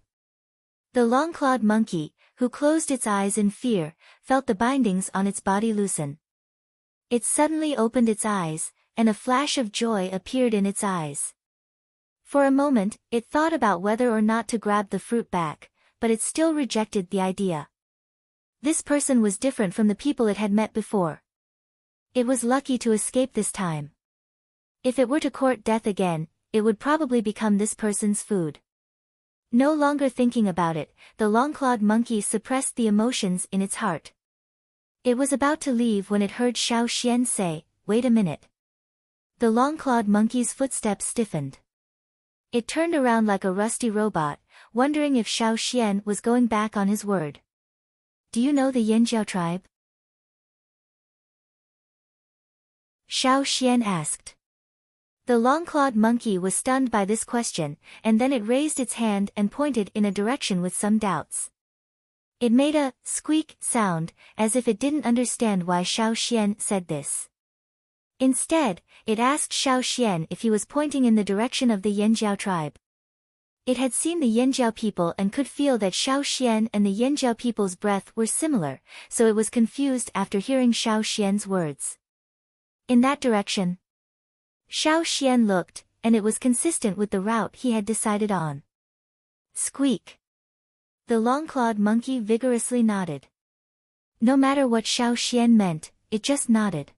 The long-clawed monkey, who closed its eyes in fear, felt the bindings on its body loosen. It suddenly opened its eyes, and a flash of joy appeared in its eyes. For a moment, it thought about whether or not to grab the fruit back, but it still rejected the idea. This person was different from the people it had met before. It was lucky to escape this time. If it were to court death again, it would probably become this person's food. No longer thinking about it, the long-clawed monkey suppressed the emotions in its heart. It was about to leave when it heard Xiao Xian say, "Wait a minute." The long-clawed monkey's footsteps stiffened. It turned around like a rusty robot, wondering if Xiao Xian was going back on his word. "Do you know the Yanjiao tribe?" Xiao Xian asked. The long-clawed monkey was stunned by this question, and then it raised its hand and pointed in a direction with some doubts. It made a squeak sound, as if it didn't understand why Xiao Xian said this. Instead, it asked Xiao Xian if he was pointing in the direction of the Yanjiao tribe. It had seen the Yanjiao people and could feel that Xiao Xian and the Yanjiao people's breath were similar, so it was confused after hearing Xiao Xian's words. In that direction. Xiao Xian looked, and it was consistent with the route he had decided on. Squeak. The long-clawed monkey vigorously nodded. No matter what Xiao Xian meant, it just nodded.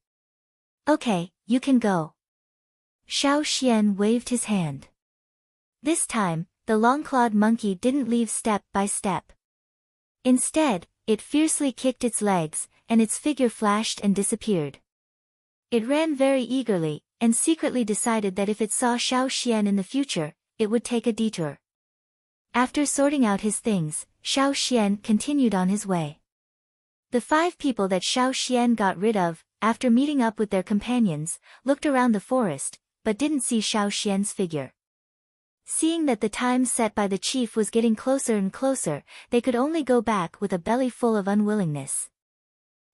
"Okay, you can go." Xiao Xian waved his hand. This time, the long-clawed monkey didn't leave step by step. Instead, it fiercely kicked its legs, and its figure flashed and disappeared. It ran very eagerly, and secretly decided that if it saw Xiao Xian in the future, it would take a detour. After sorting out his things, Xiao Xian continued on his way. The 5 people that Xiao Xian got rid of, after meeting up with their companions, looked around the forest, but didn't see Xiao Xian's figure. Seeing that the time set by the chief was getting closer and closer, they could only go back with a belly full of unwillingness.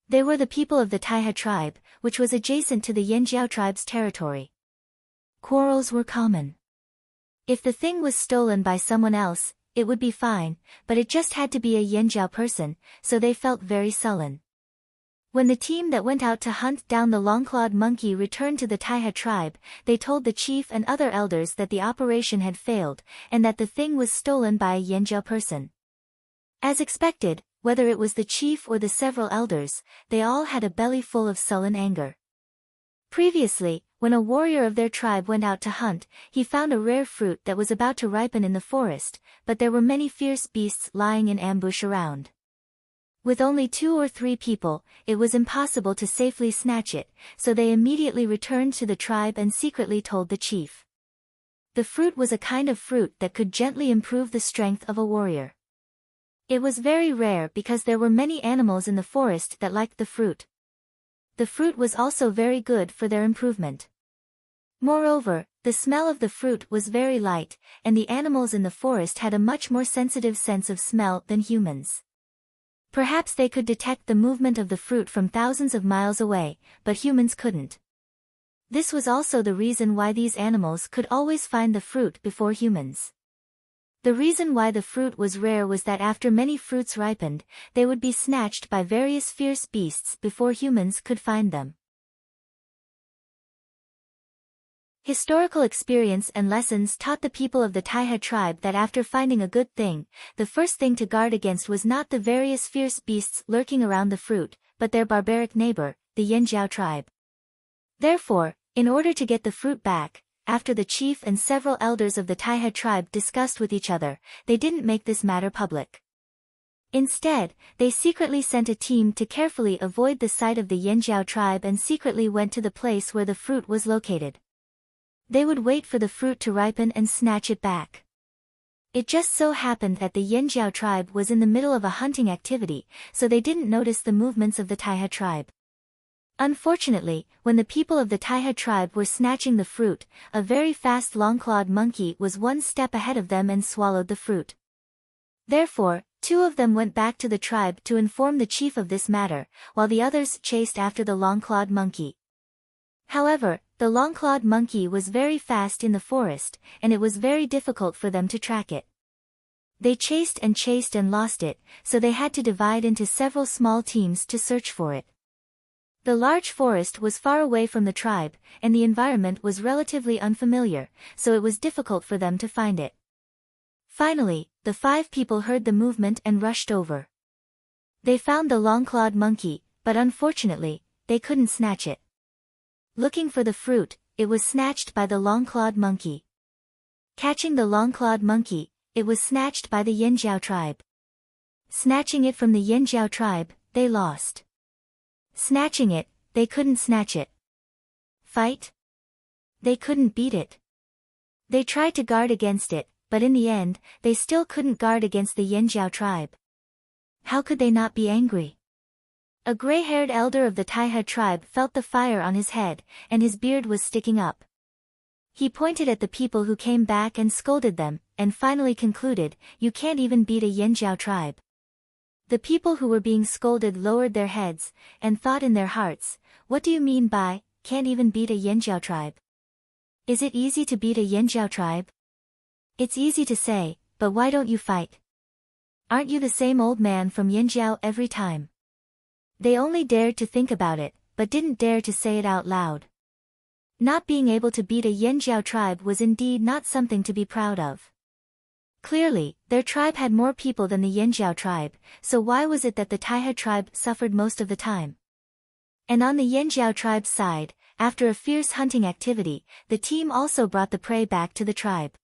They were the people of the Taihe tribe, which was adjacent to the Yanjiao tribe's territory. Quarrels were common. If the thing was stolen by someone else, it would be fine, but it just had to be a Yanjiao person, so they felt very sullen. When the team that went out to hunt down the long-clawed monkey returned to the Taihe tribe, they told the chief and other elders that the operation had failed, and that the thing was stolen by a Yanjiao person. As expected, whether it was the chief or the several elders, they all had a belly full of sullen anger. Previously, when a warrior of their tribe went out to hunt, he found a rare fruit that was about to ripen in the forest, but there were many fierce beasts lying in ambush around. With only 2 or 3 people, it was impossible to safely snatch it, so they immediately returned to the tribe and secretly told the chief. The fruit was a kind of fruit that could gently improve the strength of a warrior. It was very rare because there were many animals in the forest that liked the fruit. The fruit was also very good for their improvement. Moreover, the smell of the fruit was very light, and the animals in the forest had a much more sensitive sense of smell than humans. Perhaps they could detect the movement of the fruit from thousands of miles away, but humans couldn't. This was also the reason why these animals could always find the fruit before humans. The reason why the fruit was rare was that after many fruits ripened, they would be snatched by various fierce beasts before humans could find them. Historical experience and lessons taught the people of the Taihe tribe that after finding a good thing, the first thing to guard against was not the various fierce beasts lurking around the fruit, but their barbaric neighbor, the Yanjiao tribe. Therefore, in order to get the fruit back, after the chief and several elders of the Taihe tribe discussed with each other, they didn't make this matter public. Instead, they secretly sent a team to carefully avoid the sight of the Yanjiao tribe and secretly went to the place where the fruit was located. They would wait for the fruit to ripen and snatch it back. It just so happened that the Yanjiao tribe was in the middle of a hunting activity, so they didn't notice the movements of the Taihe tribe. Unfortunately, when the people of the Taihe tribe were snatching the fruit, a very fast long-clawed monkey was 1 step ahead of them and swallowed the fruit. Therefore, 2 of them went back to the tribe to inform the chief of this matter, while the others chased after the long-clawed monkey. However, the long-clawed monkey was very fast in the forest, and it was very difficult for them to track it. They chased and lost it, so they had to divide into several small teams to search for it. The large forest was far away from the tribe, and the environment was relatively unfamiliar, so it was difficult for them to find it. Finally, the 5 people heard the movement and rushed over. They found the long-clawed monkey, but unfortunately, they couldn't snatch it. Looking for the fruit, it was snatched by the long-clawed monkey. Catching the long-clawed monkey, it was snatched by the Yanjiao tribe. Snatching it from the Yanjiao tribe, they lost. Snatching it, they couldn't snatch it. Fight? They couldn't beat it. They tried to guard against it, but in the end, they still couldn't guard against the Yanjiao tribe. How could they not be angry? A gray-haired elder of the Taihe tribe felt the fire on his head, and his beard was sticking up. He pointed at the people who came back and scolded them, and finally concluded, "You can't even beat a Yanjiao tribe." The people who were being scolded lowered their heads, and thought in their hearts, "What do you mean by, can't even beat a Yanjiao tribe? Is it easy to beat a Yanjiao tribe? It's easy to say, but why don't you fight? Aren't you the same old man from Yanjiao every time?" They only dared to think about it, but didn't dare to say it out loud. Not being able to beat a Yanjiao tribe was indeed not something to be proud of. Clearly, their tribe had more people than the Yanjiao tribe, so why was it that the Taihe tribe suffered most of the time? And on the Yanjiao tribe's side, after a fierce hunting activity, the team also brought the prey back to the tribe.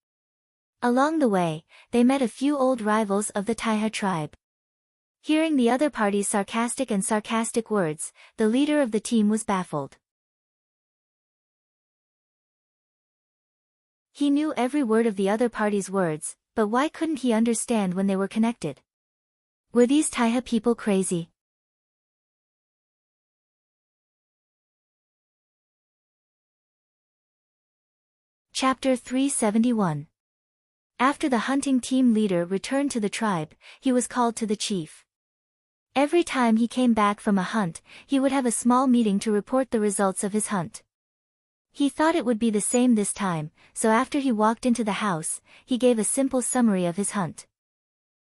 Along the way, they met a few old rivals of the Taihe tribe. Hearing the other party's sarcastic words, the leader of the team was baffled. He knew every word of the other party's words, but why couldn't he understand when they were connected? Were these Taiha people crazy? Chapter 371. After the hunting team leader returned to the tribe, he was called to the chief. Every time he came back from a hunt, he would have a small meeting to report the results of his hunt. He thought it would be the same this time, so after he walked into the house, he gave a simple summary of his hunt.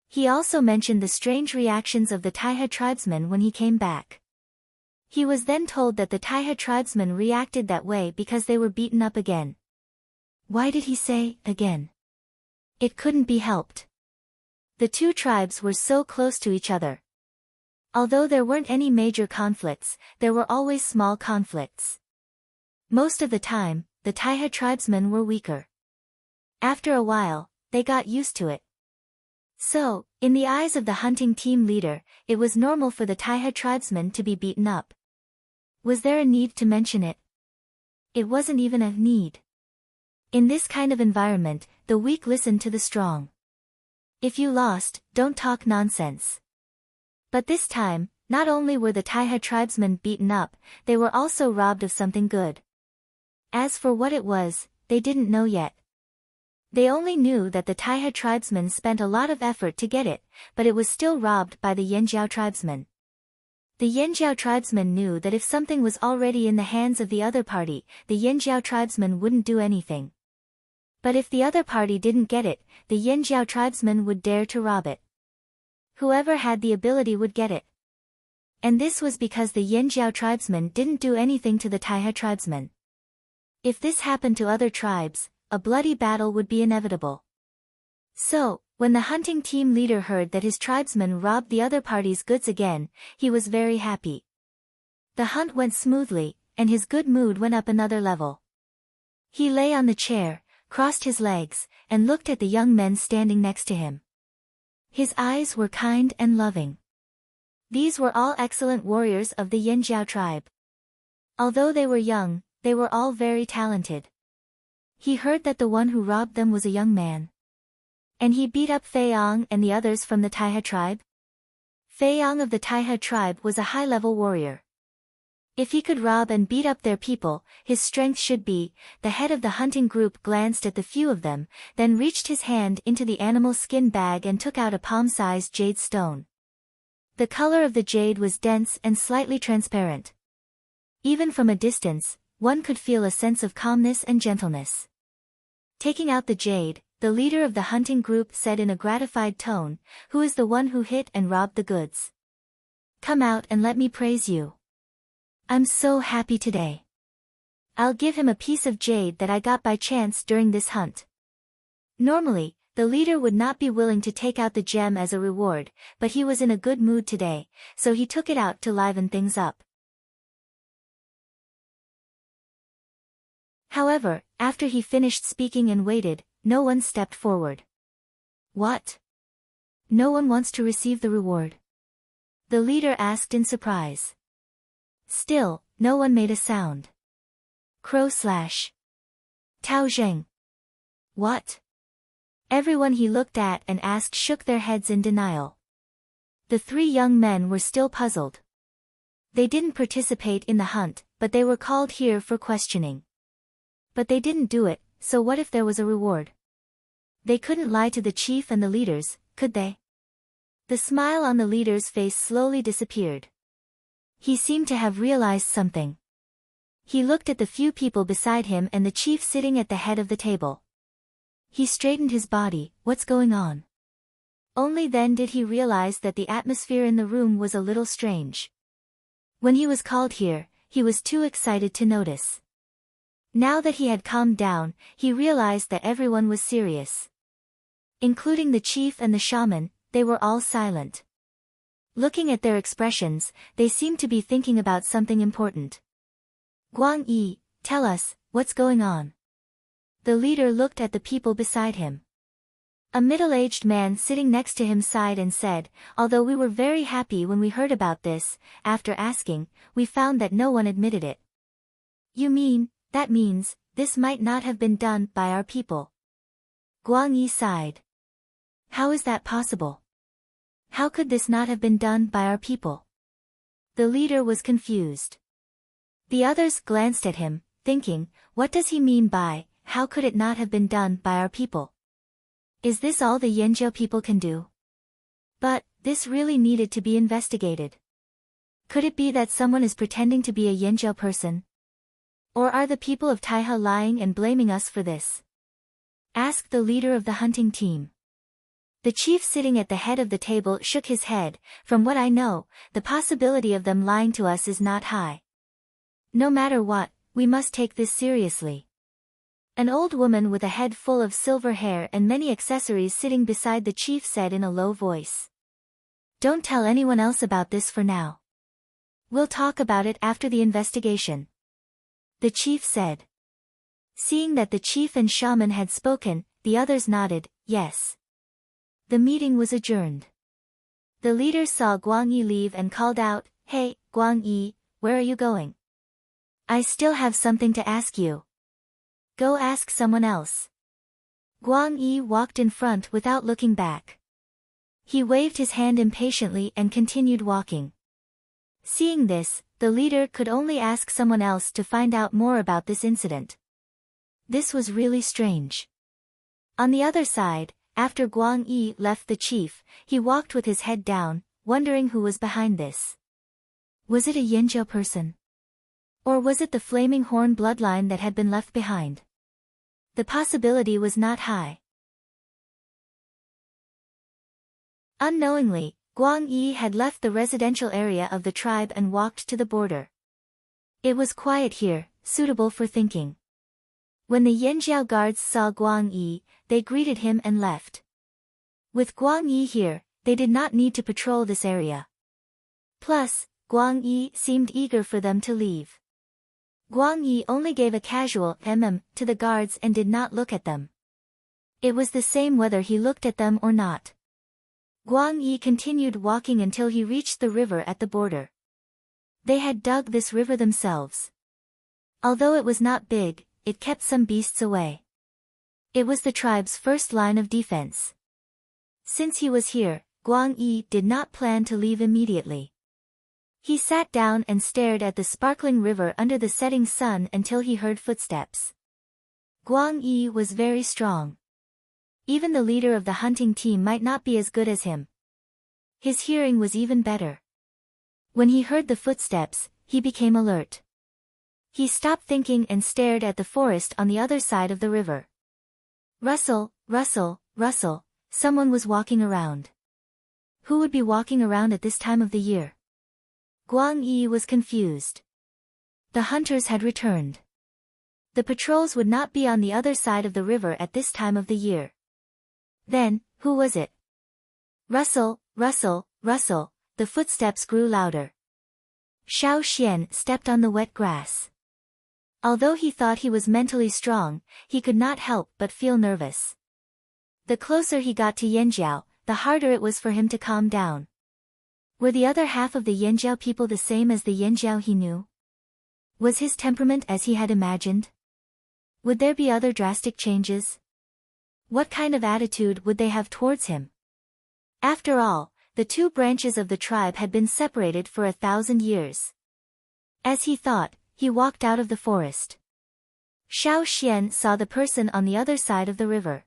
He also mentioned the strange reactions of the Taiha tribesmen when he came back. He was then told that the Taiha tribesmen reacted that way because they were beaten up again. Why did he say, again? It couldn't be helped. The two tribes were so close to each other. Although there weren't any major conflicts, there were always small conflicts. Most of the time, the Taiha tribesmen were weaker. After a while, they got used to it. So, in the eyes of the hunting team leader, it was normal for the Taiha tribesmen to be beaten up. Was there a need to mention it? It wasn't even a need. In this kind of environment, the weak listen to the strong. If you lost, don't talk nonsense. But this time, not only were the Taiha tribesmen beaten up, they were also robbed of something good. As for what it was, they didn't know yet. They only knew that the Taiha tribesmen spent a lot of effort to get it, but it was still robbed by the Yanjiao tribesmen. The Yanjiao tribesmen knew that if something was already in the hands of the other party, the Yanjiao tribesmen wouldn't do anything. But if the other party didn't get it, the Yanjiao tribesmen would dare to rob it. Whoever had the ability would get it. And this was because the Yanjiao tribesmen didn't do anything to the Taiha tribesmen. If this happened to other tribes, a bloody battle would be inevitable. So, when the hunting team leader heard that his tribesmen robbed the other party's goods again, he was very happy. The hunt went smoothly, and his good mood went up another level. He lay on the chair, crossed his legs, and looked at the young men standing next to him. His eyes were kind and loving. These were all excellent warriors of the Yanjiao tribe. Although they were young, they were all very talented. He heard that the one who robbed them was a young man. And he beat up Feiyang and the others from the Taiha tribe? Feiyang of the Taiha tribe was a high-level warrior. If he could rob and beat up their people, his strength should be. The head of the hunting group glanced at the few of them, then reached his hand into the animal skin bag and took out a palm-sized jade stone. The color of the jade was dense and slightly transparent. Even from a distance, one could feel a sense of calmness and gentleness. Taking out the jade, the leader of the hunting group said in a gratified tone, "Who is the one who hit and robbed the goods? Come out and let me praise you. I'm so happy today. I'll give him a piece of jade that I got by chance during this hunt." Normally, the leader would not be willing to take out the gem as a reward, but he was in a good mood today, so he took it out to liven things up. However, after he finished speaking and waited, no one stepped forward. What? No one wants to receive the reward? The leader asked in surprise. Still, no one made a sound. Crow slash. Tao Zheng. What? Everyone he looked at and asked shook their heads in denial. The three young men were still puzzled. They didn't participate in the hunt, but they were called here for questioning. But they didn't do it, so what if there was a reward? They couldn't lie to the chief and the leaders, could they? The smile on the leader's face slowly disappeared. He seemed to have realized something. He looked at the few people beside him and the chief sitting at the head of the table. He straightened his body. What's going on? Only then did he realize that the atmosphere in the room was a little strange. When he was called here, he was too excited to notice. Now that he had calmed down, he realized that everyone was serious. Including the chief and the shaman, they were all silent. Looking at their expressions, they seemed to be thinking about something important. Guang Yi, tell us, what's going on? The leader looked at the people beside him. A middle-aged man sitting next to him sighed and said, although we were very happy when we heard about this, after asking, we found that no one admitted it. That means, this might not have been done by our people. Guang Yi sighed. How is that possible? How could this not have been done by our people? The leader was confused. The others glanced at him, thinking, what does he mean by, how could it not have been done by our people? Is this all the Yanjiao people can do? But, this really needed to be investigated. Could it be that someone is pretending to be a Yanjiao person? Or are the people of Taihe lying and blaming us for this? Asked the leader of the hunting team. The chief sitting at the head of the table shook his head. From what I know, the possibility of them lying to us is not high. No matter what, we must take this seriously. An old woman with a head full of silver hair and many accessories sitting beside the chief said in a low voice. Don't tell anyone else about this for now. We'll talk about it after the investigation. The chief said. Seeing that the chief and shaman had spoken, the others nodded, yes. The meeting was adjourned. The leader saw Guang Yi leave and called out, Hey, Guang Yi, where are you going? I still have something to ask you. Go ask someone else. Guang Yi walked in front without looking back. He waved his hand impatiently and continued walking. Seeing this, the leader could only ask someone else to find out more about this incident. This was really strange. On the other side, after Guang Yi left the chief, he walked with his head down, wondering who was behind this. Was it a Yanjiao person? Or was it the Flaming Horn bloodline that had been left behind? The possibility was not high. Unknowingly, Guang Yi had left the residential area of the tribe and walked to the border. It was quiet here, suitable for thinking. When the Yanjiao guards saw Guang Yi, they greeted him and left. With Guang Yi here, they did not need to patrol this area. Plus, Guang Yi seemed eager for them to leave. Guang Yi only gave a casual to the guards and did not look at them. It was the same whether he looked at them or not. Guang Yi continued walking until he reached the river at the border. They had dug this river themselves. Although it was not big, it kept some beasts away. It was the tribe's first line of defense. Since he was here, Guang Yi did not plan to leave immediately. He sat down and stared at the sparkling river under the setting sun until he heard footsteps. Guang Yi was very strong. Even the leader of the hunting team might not be as good as him. His hearing was even better. When he heard the footsteps, he became alert. He stopped thinking and stared at the forest on the other side of the river. Rustle, rustle, rustle, someone was walking around. Who would be walking around at this time of the year? Guang Yi was confused. The hunters had returned. The patrols would not be on the other side of the river at this time of the year. Then, who was it? Rustle, rustle, rustle, the footsteps grew louder. Xiao Xian stepped on the wet grass. Although he thought he was mentally strong, he could not help but feel nervous. The closer he got to Yanjiao, the harder it was for him to calm down. Were the other half of the Yanjiao people the same as the Yanjiao he knew? Was his temperament as he had imagined? Would there be other drastic changes? What kind of attitude would they have towards him? After all, the two branches of the tribe had been separated for 1,000 years. As he thought, he walked out of the forest. Xiao Xian saw the person on the other side of the river.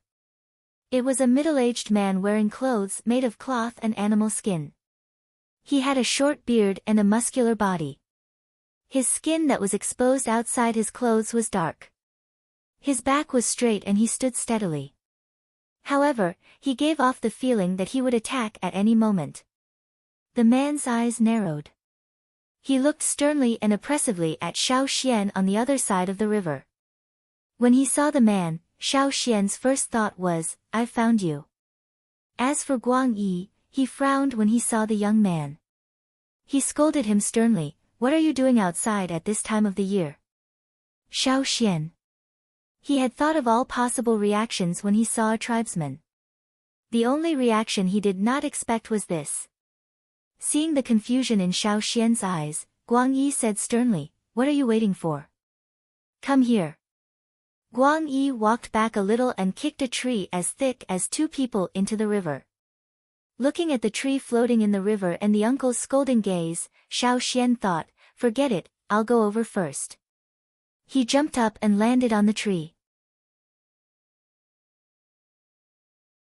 It was a middle-aged man wearing clothes made of cloth and animal skin. He had a short beard and a muscular body. His skin that was exposed outside his clothes was dark. His back was straight and he stood steadily. However, he gave off the feeling that he would attack at any moment. The man's eyes narrowed. He looked sternly and oppressively at Xiao Xian on the other side of the river. When he saw the man, Xiao Xian's first thought was, "I've found you." As for Guang Yi, he frowned when he saw the young man. He scolded him sternly, "What are you doing outside at this time of the year?" Xiao Xian. He had thought of all possible reactions when he saw a tribesman. The only reaction he did not expect was this. Seeing the confusion in Xiao Xian's eyes, Guang Yi said sternly, "What are you waiting for? Come here." Guang Yi walked back a little and kicked a tree as thick as two people into the river. Looking at the tree floating in the river and the uncle's scolding gaze, Xiao Xian thought, "Forget it, I'll go over first." He jumped up and landed on the tree.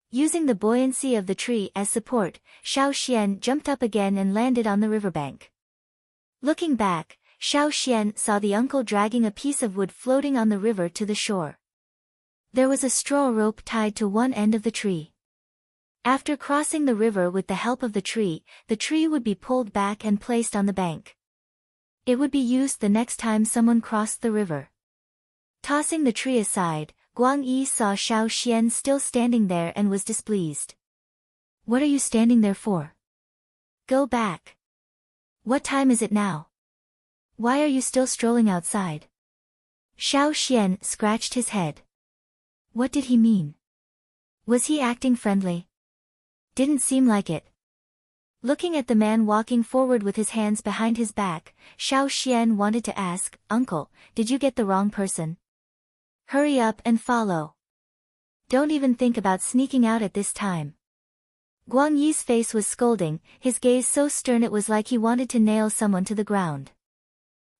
Using the buoyancy of the tree as support, Xiao Xian jumped up again and landed on the riverbank. Looking back, Xiao Xian saw the uncle dragging a piece of wood floating on the river to the shore. There was a straw rope tied to one end of the tree. After crossing the river with the help of the tree would be pulled back and placed on the bank. It would be used the next time someone crossed the river. Tossing the tree aside, Guang Yi saw Xiao Xian still standing there and was displeased. "What are you standing there for? Go back. What time is it now? Why are you still strolling outside?" Xiao Xian scratched his head. What did he mean? Was he acting friendly? Didn't seem like it. Looking at the man walking forward with his hands behind his back, Xiao Xian wanted to ask, "Uncle, did you get the wrong person? Hurry up and follow. Don't even think about sneaking out at this time." Guang Yi's face was scolding, his gaze so stern it was like he wanted to nail someone to the ground.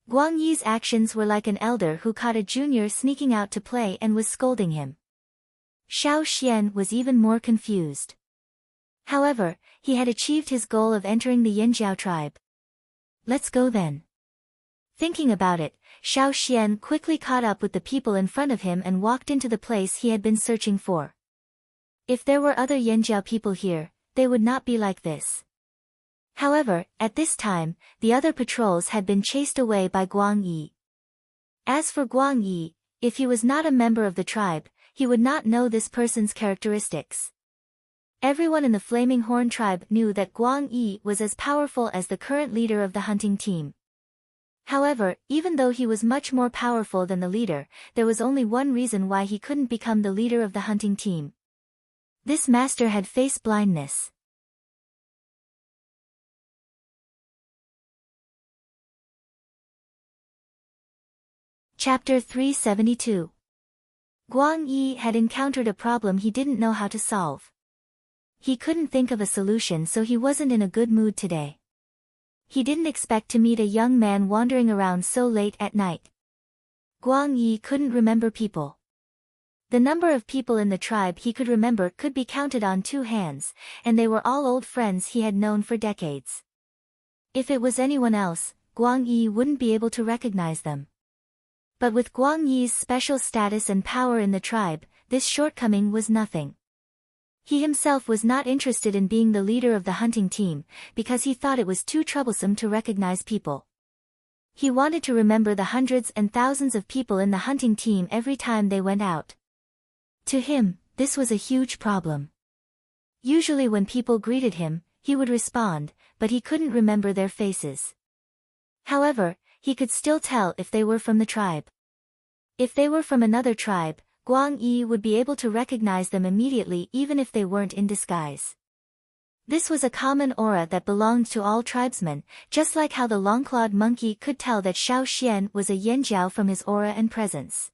Guang Yi's actions were like an elder who caught a junior sneaking out to play and was scolding him. Xiao Xian was even more confused. However, he had achieved his goal of entering the Yinjiao tribe. "Let's go then." Thinking about it, Xiao Xian quickly caught up with the people in front of him and walked into the place he had been searching for. If there were other Yinjiao people here, they would not be like this. However, at this time, the other patrols had been chased away by Guang Yi. As for Guang Yi, if he was not a member of the tribe, he would not know this person's characteristics. Everyone in the Flaming Horn tribe knew that Guang Yi was as powerful as the current leader of the hunting team. However, even though he was much more powerful than the leader, there was only one reason why he couldn't become the leader of the hunting team. This master had face blindness. Chapter 372. Guang Yi had encountered a problem he didn't know how to solve. He couldn't think of a solution, so he wasn't in a good mood today. He didn't expect to meet a young man wandering around so late at night. Guang Yi couldn't remember people. The number of people in the tribe he could remember could be counted on two hands, and they were all old friends he had known for decades. If it was anyone else, Guang Yi wouldn't be able to recognize them. But with Guang Yi's special status and power in the tribe, this shortcoming was nothing. He himself was not interested in being the leader of the hunting team, because he thought it was too troublesome to recognize people. He wanted to remember the hundreds and thousands of people in the hunting team every time they went out. To him, this was a huge problem. Usually when people greeted him, he would respond, but he couldn't remember their faces. However, he could still tell if they were from the tribe. If they were from another tribe, Guang Yi would be able to recognize them immediately even if they weren't in disguise. This was a common aura that belonged to all tribesmen, just like how the long-clawed monkey could tell that Xiao Xian was a Yinjiao from his aura and presence.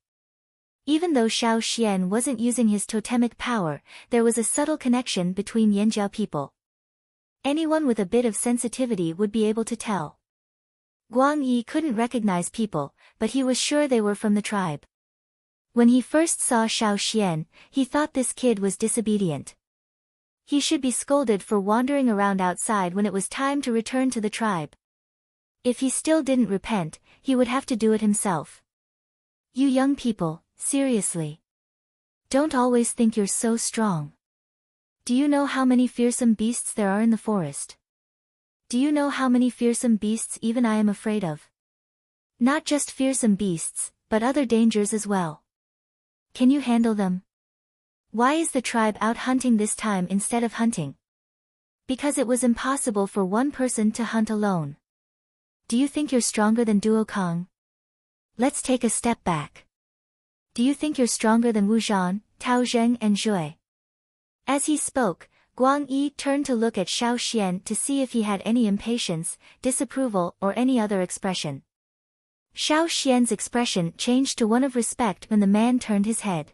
Even though Xiao Xian wasn't using his totemic power, there was a subtle connection between Yinjiao people. Anyone with a bit of sensitivity would be able to tell. Guang Yi couldn't recognize people, but he was sure they were from the tribe. When he first saw Xiao Xian, he thought this kid was disobedient. He should be scolded for wandering around outside when it was time to return to the tribe. If he still didn't repent, he would have to do it himself. You young people, seriously. Don't always think you're so strong. Do you know how many fearsome beasts there are in the forest? Do you know how many fearsome beasts even I am afraid of? Not just fearsome beasts, but other dangers as well. Can you handle them? Why is the tribe out hunting this time instead of hunting? Because it was impossible for one person to hunt alone. Do you think you're stronger than Duo Kong? Let's take a step back. Do you think you're stronger than Wu Zhan, Tao Zheng and Zhui? As he spoke, Guang Yi turned to look at Xiao Xian to see if he had any impatience, disapproval or any other expression. Xiao Xian's expression changed to one of respect when the man turned his head.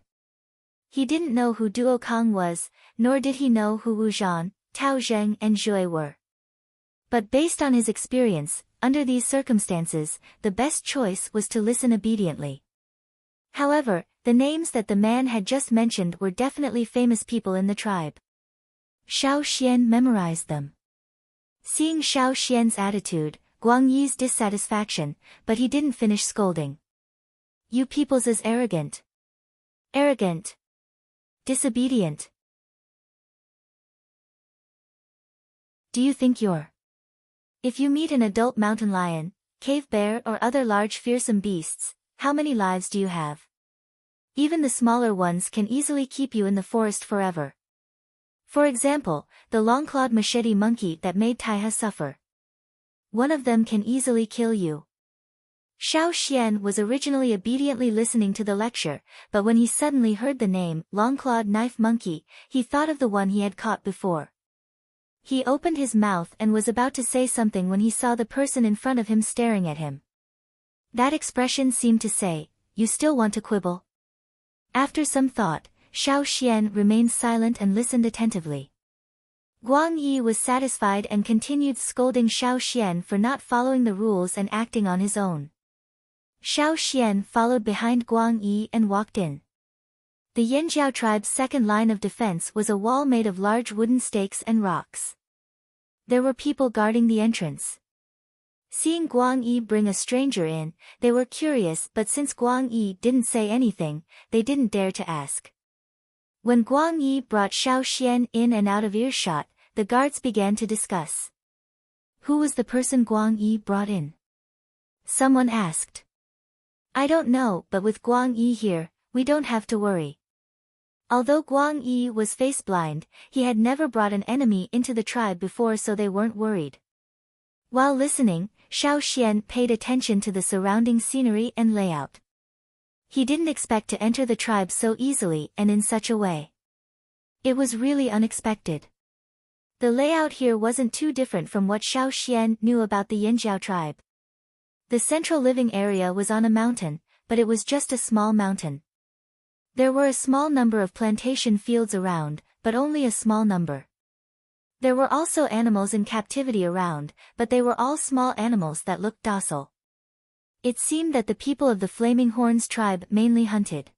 He didn't know who Duo Kang was, nor did he know who Wu Zhan, Tao Zheng and Zhui were. But based on his experience, under these circumstances, the best choice was to listen obediently. However, the names that the man had just mentioned were definitely famous people in the tribe. Xiao Xian memorized them. Seeing Xiao Xian's attitude, Guang Yi's dissatisfaction, but he didn't finish scolding. You peoples is arrogant. Arrogant. Disobedient. Do you think you're? If you meet an adult mountain lion, cave bear or other large fearsome beasts, how many lives do you have? Even the smaller ones can easily keep you in the forest forever. For example, the long-clawed machete monkey that made Taiha suffer. One of them can easily kill you. Xiao Xian was originally obediently listening to the lecture, but when he suddenly heard the name, long-clawed knife monkey, he thought of the one he had caught before. He opened his mouth and was about to say something when he saw the person in front of him staring at him. That expression seemed to say, "You still want to quibble?" After some thought, Xiao Xian remained silent and listened attentively. Guang Yi was satisfied and continued scolding Xiao Xian for not following the rules and acting on his own. Xiao Xian followed behind Guang Yi and walked in. The Yanjiao tribe's second line of defense was a wall made of large wooden stakes and rocks. There were people guarding the entrance. Seeing Guang Yi bring a stranger in, they were curious, but since Guang Yi didn't say anything, they didn't dare to ask. When Guang Yi brought Xiao Xian in and out of earshot, the guards began to discuss. Who was the person Guang Yi brought in? Someone asked. I don't know, but with Guang Yi here, we don't have to worry. Although Guang Yi was face-blind, he had never brought an enemy into the tribe before, so they weren't worried. While listening, Xiao Xian paid attention to the surrounding scenery and layout. He didn't expect to enter the tribe so easily and in such a way. It was really unexpected. The layout here wasn't too different from what Xiao Xian knew about the Yanjiao tribe. The central living area was on a mountain, but it was just a small mountain. There were a small number of plantation fields around, but only a small number. There were also animals in captivity around, but they were all small animals that looked docile. It seemed that the people of the Flaming Horns tribe mainly hunted.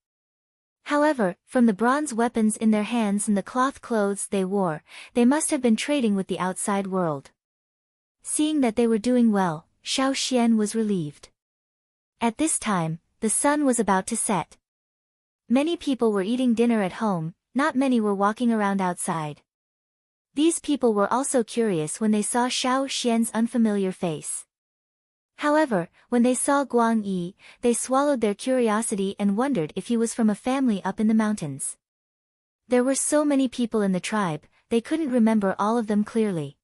However, from the bronze weapons in their hands and the cloth clothes they wore, they must have been trading with the outside world. Seeing that they were doing well, Xiao Xian was relieved. At this time, the sun was about to set. Many people were eating dinner at home, not many were walking around outside. These people were also curious when they saw Xiao Xian's unfamiliar face. However, when they saw Guang Yi, they swallowed their curiosity and wondered if he was from a family up in the mountains. There were so many people in the tribe, they couldn't remember all of them clearly.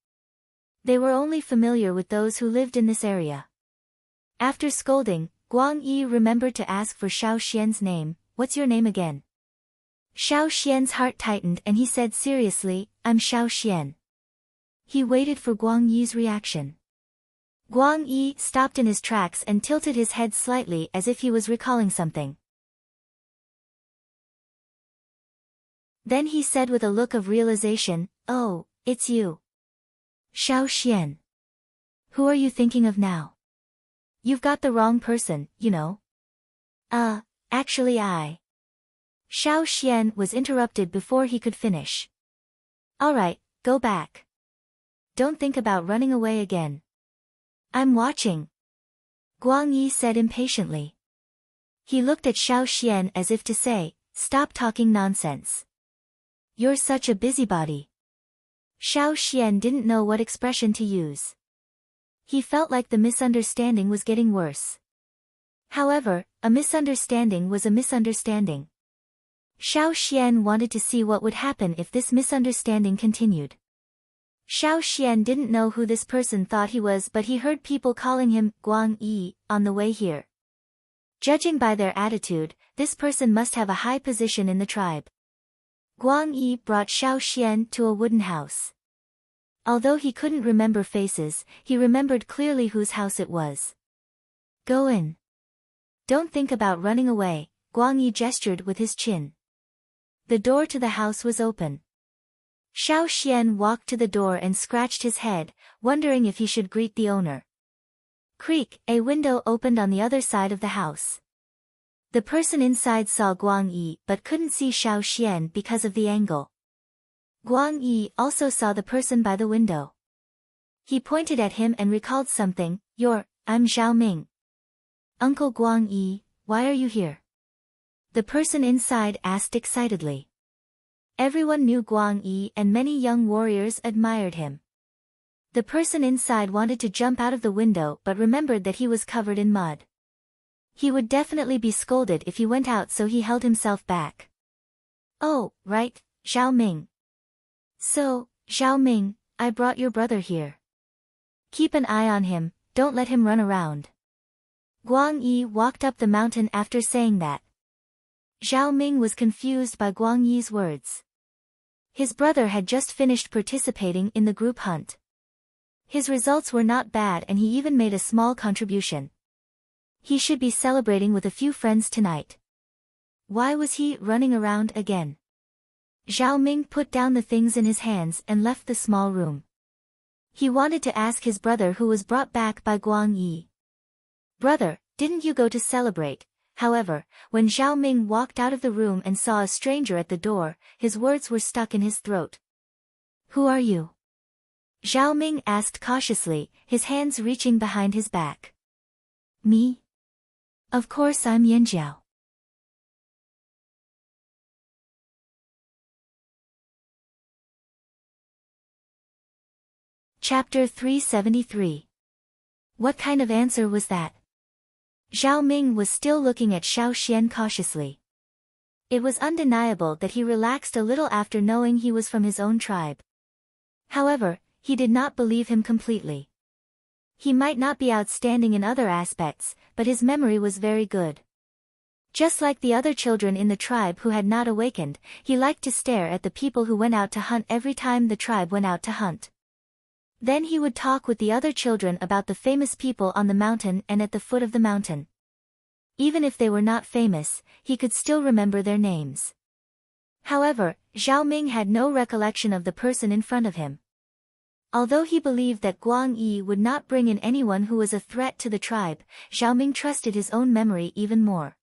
They were only familiar with those who lived in this area. After scolding, Guang Yi remembered to ask for Xiao Xian's name. What's your name again? Xiao Xian's heart tightened and he said seriously, I'm Xiao Xian. He waited for Guang Yi's reaction. Guang Yi stopped in his tracks and tilted his head slightly as if he was recalling something. Then he said with a look of realization, Oh, it's you. Xiao Xian. Who are you thinking of now? You've got the wrong person, you know. Actually I. Xiao Xian was interrupted before he could finish. Alright, go back. Don't think about running away again. I'm watching. Guang Yi said impatiently. He looked at Xiao Xian as if to say, stop talking nonsense. You're such a busybody. Xiao Xian didn't know what expression to use. He felt like the misunderstanding was getting worse. However, a misunderstanding was a misunderstanding. Xiao Xian wanted to see what would happen if this misunderstanding continued. Xiao Xian didn't know who this person thought he was, but he heard people calling him Guang Yi on the way here. Judging by their attitude, this person must have a high position in the tribe. Guang Yi brought Xiao Xian to a wooden house. Although he couldn't remember faces, he remembered clearly whose house it was. Go in. Don't think about running away, Guang Yi gestured with his chin. The door to the house was open. Xiao Xian walked to the door and scratched his head, wondering if he should greet the owner. Creak, a window opened on the other side of the house. The person inside saw Guang Yi but couldn't see Xiao Xian because of the angle. Guang Yi also saw the person by the window. He pointed at him and recalled something. I'm Zhao Ming. Uncle Guang Yi, why are you here? The person inside asked excitedly. Everyone knew Guang Yi and many young warriors admired him. The person inside wanted to jump out of the window but remembered that he was covered in mud. He would definitely be scolded if he went out, so he held himself back. Oh, right, Zhao Ming. So, Zhao Ming, I brought your brother here. Keep an eye on him, don't let him run around. Guang Yi walked up the mountain after saying that. Zhao Ming was confused by Guang Yi's words. His brother had just finished participating in the group hunt. His results were not bad and he even made a small contribution. He should be celebrating with a few friends tonight. Why was he running around again? Zhao Ming put down the things in his hands and left the small room. He wanted to ask his brother, who was brought back by Guang Yi. Brother, didn't you go to celebrate? However, when Zhao Ming walked out of the room and saw a stranger at the door, his words were stuck in his throat. Who are you? Zhao Ming asked cautiously, his hands reaching behind his back. Me? Of course I'm Yanjiao. Chapter 373. What kind of answer was that? Zhao Ming was still looking at Xiao Xian cautiously. It was undeniable that he relaxed a little after knowing he was from his own tribe. However, he did not believe him completely. He might not be outstanding in other aspects, but his memory was very good. Just like the other children in the tribe who had not awakened, he liked to stare at the people who went out to hunt every time the tribe went out to hunt. Then he would talk with the other children about the famous people on the mountain and at the foot of the mountain. Even if they were not famous, he could still remember their names. However, Zhao Ming had no recollection of the person in front of him. Although he believed that Guang Yi would not bring in anyone who was a threat to the tribe, Zhao Ming trusted his own memory even more.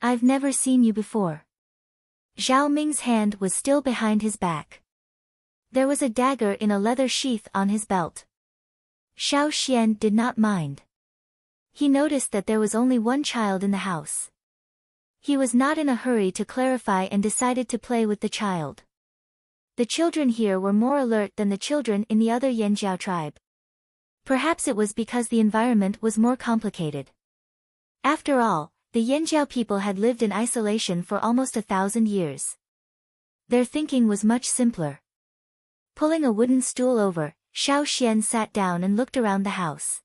I've never seen you before. Zhao Ming's hand was still behind his back. There was a dagger in a leather sheath on his belt. Xiao Xian did not mind. He noticed that there was only one child in the house. He was not in a hurry to clarify and decided to play with the child. The children here were more alert than the children in the other Yanjiao tribe. Perhaps it was because the environment was more complicated. After all, the Yanjiao people had lived in isolation for almost 1,000 years. Their thinking was much simpler. Pulling a wooden stool over, Xiao Xian sat down and looked around the house.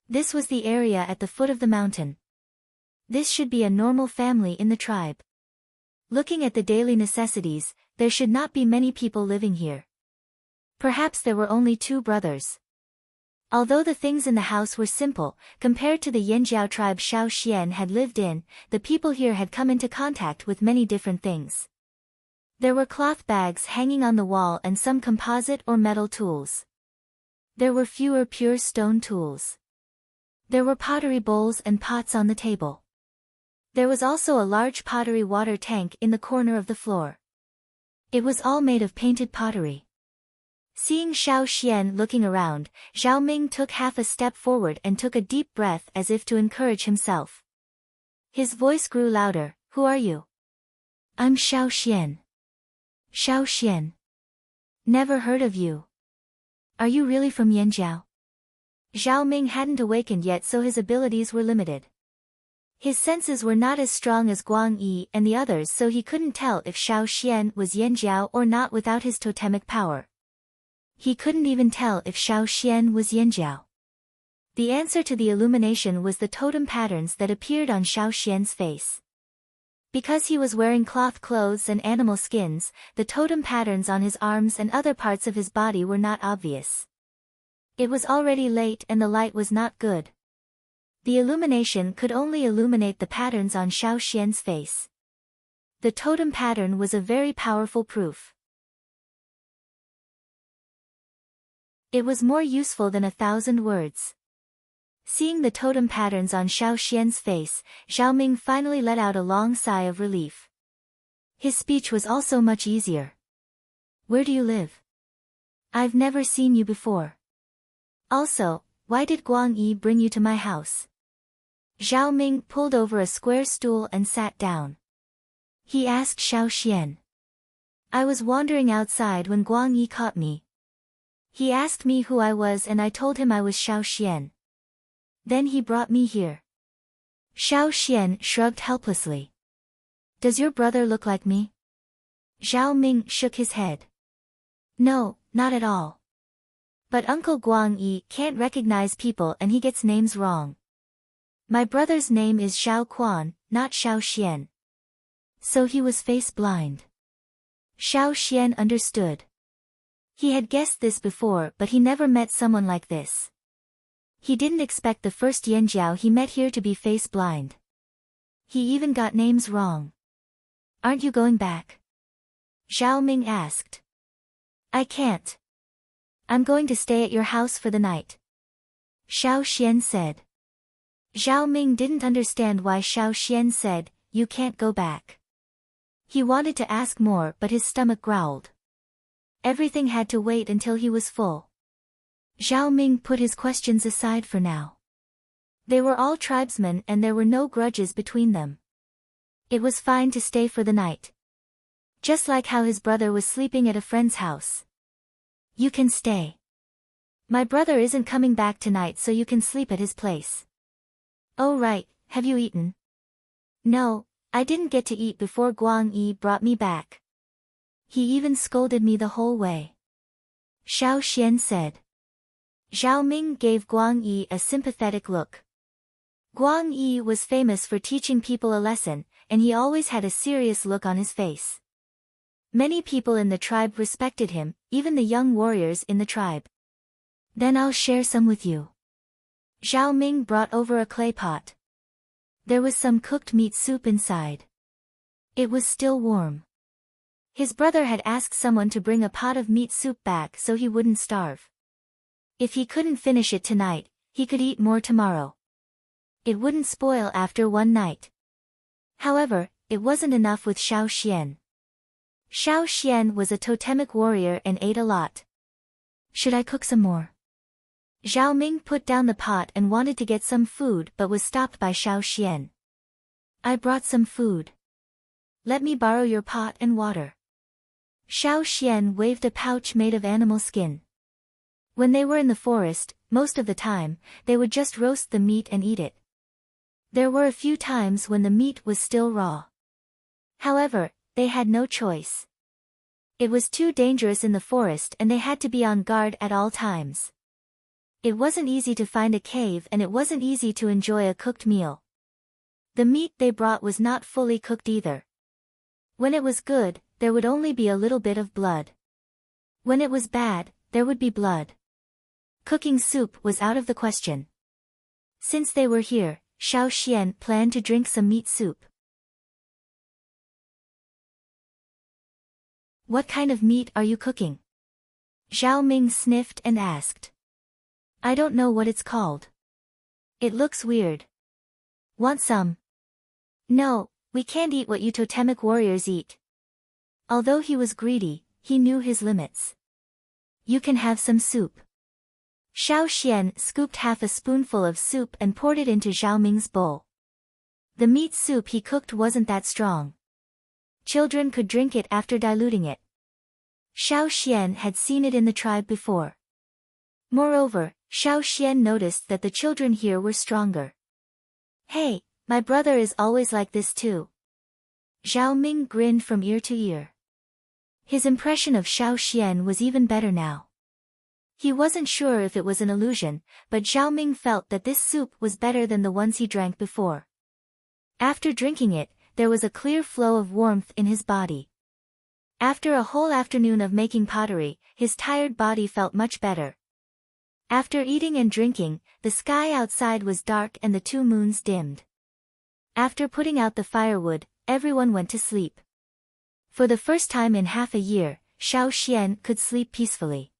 This was the area at the foot of the mountain. This should be a normal family in the tribe. Looking at the daily necessities, there should not be many people living here. Perhaps there were only 2 brothers. Although the things in the house were simple, compared to the Yanjiao tribe Xiao Xian had lived in, the people here had come into contact with many different things. There were cloth bags hanging on the wall and some composite or metal tools. There were fewer pure stone tools. There were pottery bowls and pots on the table. There was also a large pottery water tank in the corner of the floor. It was all made of painted pottery. Seeing Xiao Xian looking around, Zhao Ming took half a step forward and took a deep breath as if to encourage himself. His voice grew louder. Who are you? I'm Xiao Xian. Xiao Xian. Never heard of you. Are you really from Yanjiao? Zhao Ming hadn't awakened yet, so his abilities were limited. His senses were not as strong as Guang Yi and the others, so he couldn't tell if Xiao Xian was Yanjiao or not without his totemic power. He couldn't even tell if Xiao Xian was Yanjiao. The answer to the illumination was the totem patterns that appeared on Xiao Xian's face. Because he was wearing cloth clothes and animal skins, the totem patterns on his arms and other parts of his body were not obvious. It was already late and the light was not good. The illumination could only illuminate the patterns on Xiao Xian's face. The totem pattern was a very powerful proof. It was more useful than 1,000 words. Seeing the totem patterns on Xiao Xian's face, Zhao Ming finally let out a long sigh of relief. His speech was also much easier. Where do you live? I've never seen you before. Also, why did Guang Yi bring you to my house? Zhao Ming pulled over a square stool and sat down. He asked Xiao Xian. I was wandering outside when Guang Yi caught me. He asked me who I was and I told him I was Xiao Xian. Then he brought me here. Xiao Xian shrugged helplessly. Does your brother look like me? Zhao Ming shook his head. No, not at all. But Uncle Guang Yi can't recognize people and he gets names wrong. My brother's name is Xiao Quan, not Xiao Xian. So he was face blind. Xiao Xian understood. He had guessed this before but he never met someone like this. He didn't expect the first Yanjiao he met here to be face blind. He even got names wrong. Aren't you going back? Zhao Ming asked. I can't. I'm going to stay at your house for the night. Xiao Xian said. Zhao Ming didn't understand why Xiao Xian said, you can't go back. He wanted to ask more but his stomach growled. Everything had to wait until he was full. Zhao Ming put his questions aside for now. They were all tribesmen and there were no grudges between them. It was fine to stay for the night. Just like how his brother was sleeping at a friend's house. You can stay. My brother isn't coming back tonight so you can sleep at his place. Oh right, have you eaten? No, I didn't get to eat before Guang Yi brought me back. He even scolded me the whole way. Xiao Xian said. Zhao Ming gave Guang Yi a sympathetic look. Guang Yi was famous for teaching people a lesson, and he always had a serious look on his face. Many people in the tribe respected him, even the young warriors in the tribe. Then I'll share some with you. Zhao Ming brought over a clay pot. There was some cooked meat soup inside. It was still warm. His brother had asked someone to bring a pot of meat soup back so he wouldn't starve. If he couldn't finish it tonight, he could eat more tomorrow. It wouldn't spoil after one night. However, it wasn't enough with Xiao Xian. Xiao Xian was a totemic warrior and ate a lot. Should I cook some more? Zhao Ming put down the pot and wanted to get some food but was stopped by Xiao Xian. I brought some food. Let me borrow your pot and water. Xiao Xian waved a pouch made of animal skin. When they were in the forest, most of the time, they would just roast the meat and eat it. There were a few times when the meat was still raw. However, they had no choice. It was too dangerous in the forest and they had to be on guard at all times. It wasn't easy to find a cave and it wasn't easy to enjoy a cooked meal. The meat they brought was not fully cooked either. When it was good, there would only be a little bit of blood. When it was bad, there would be blood. Cooking soup was out of the question. Since they were here, Xiao Xian planned to drink some meat soup. What kind of meat are you cooking? Zhao Ming sniffed and asked. I don't know what it's called. It looks weird. Want some? No, we can't eat what you totemic warriors eat. Although he was greedy, he knew his limits. You can have some soup. Xiao Xian scooped half a spoonful of soup and poured it into Zhao Ming's bowl. The meat soup he cooked wasn't that strong. Children could drink it after diluting it. Xiao Xian had seen it in the tribe before. Moreover, Xiao Xian noticed that the children here were stronger. Hey, my brother is always like this too. Zhao Ming grinned from ear to ear. His impression of Xiao Xian was even better now. He wasn't sure if it was an illusion, but Zhao Ming felt that this soup was better than the ones he drank before. After drinking it, there was a clear flow of warmth in his body. After a whole afternoon of making pottery, his tired body felt much better. After eating and drinking, the sky outside was dark and the 2 moons dimmed. After putting out the firewood, everyone went to sleep. For the first time in half a year, Xiao Xian could sleep peacefully.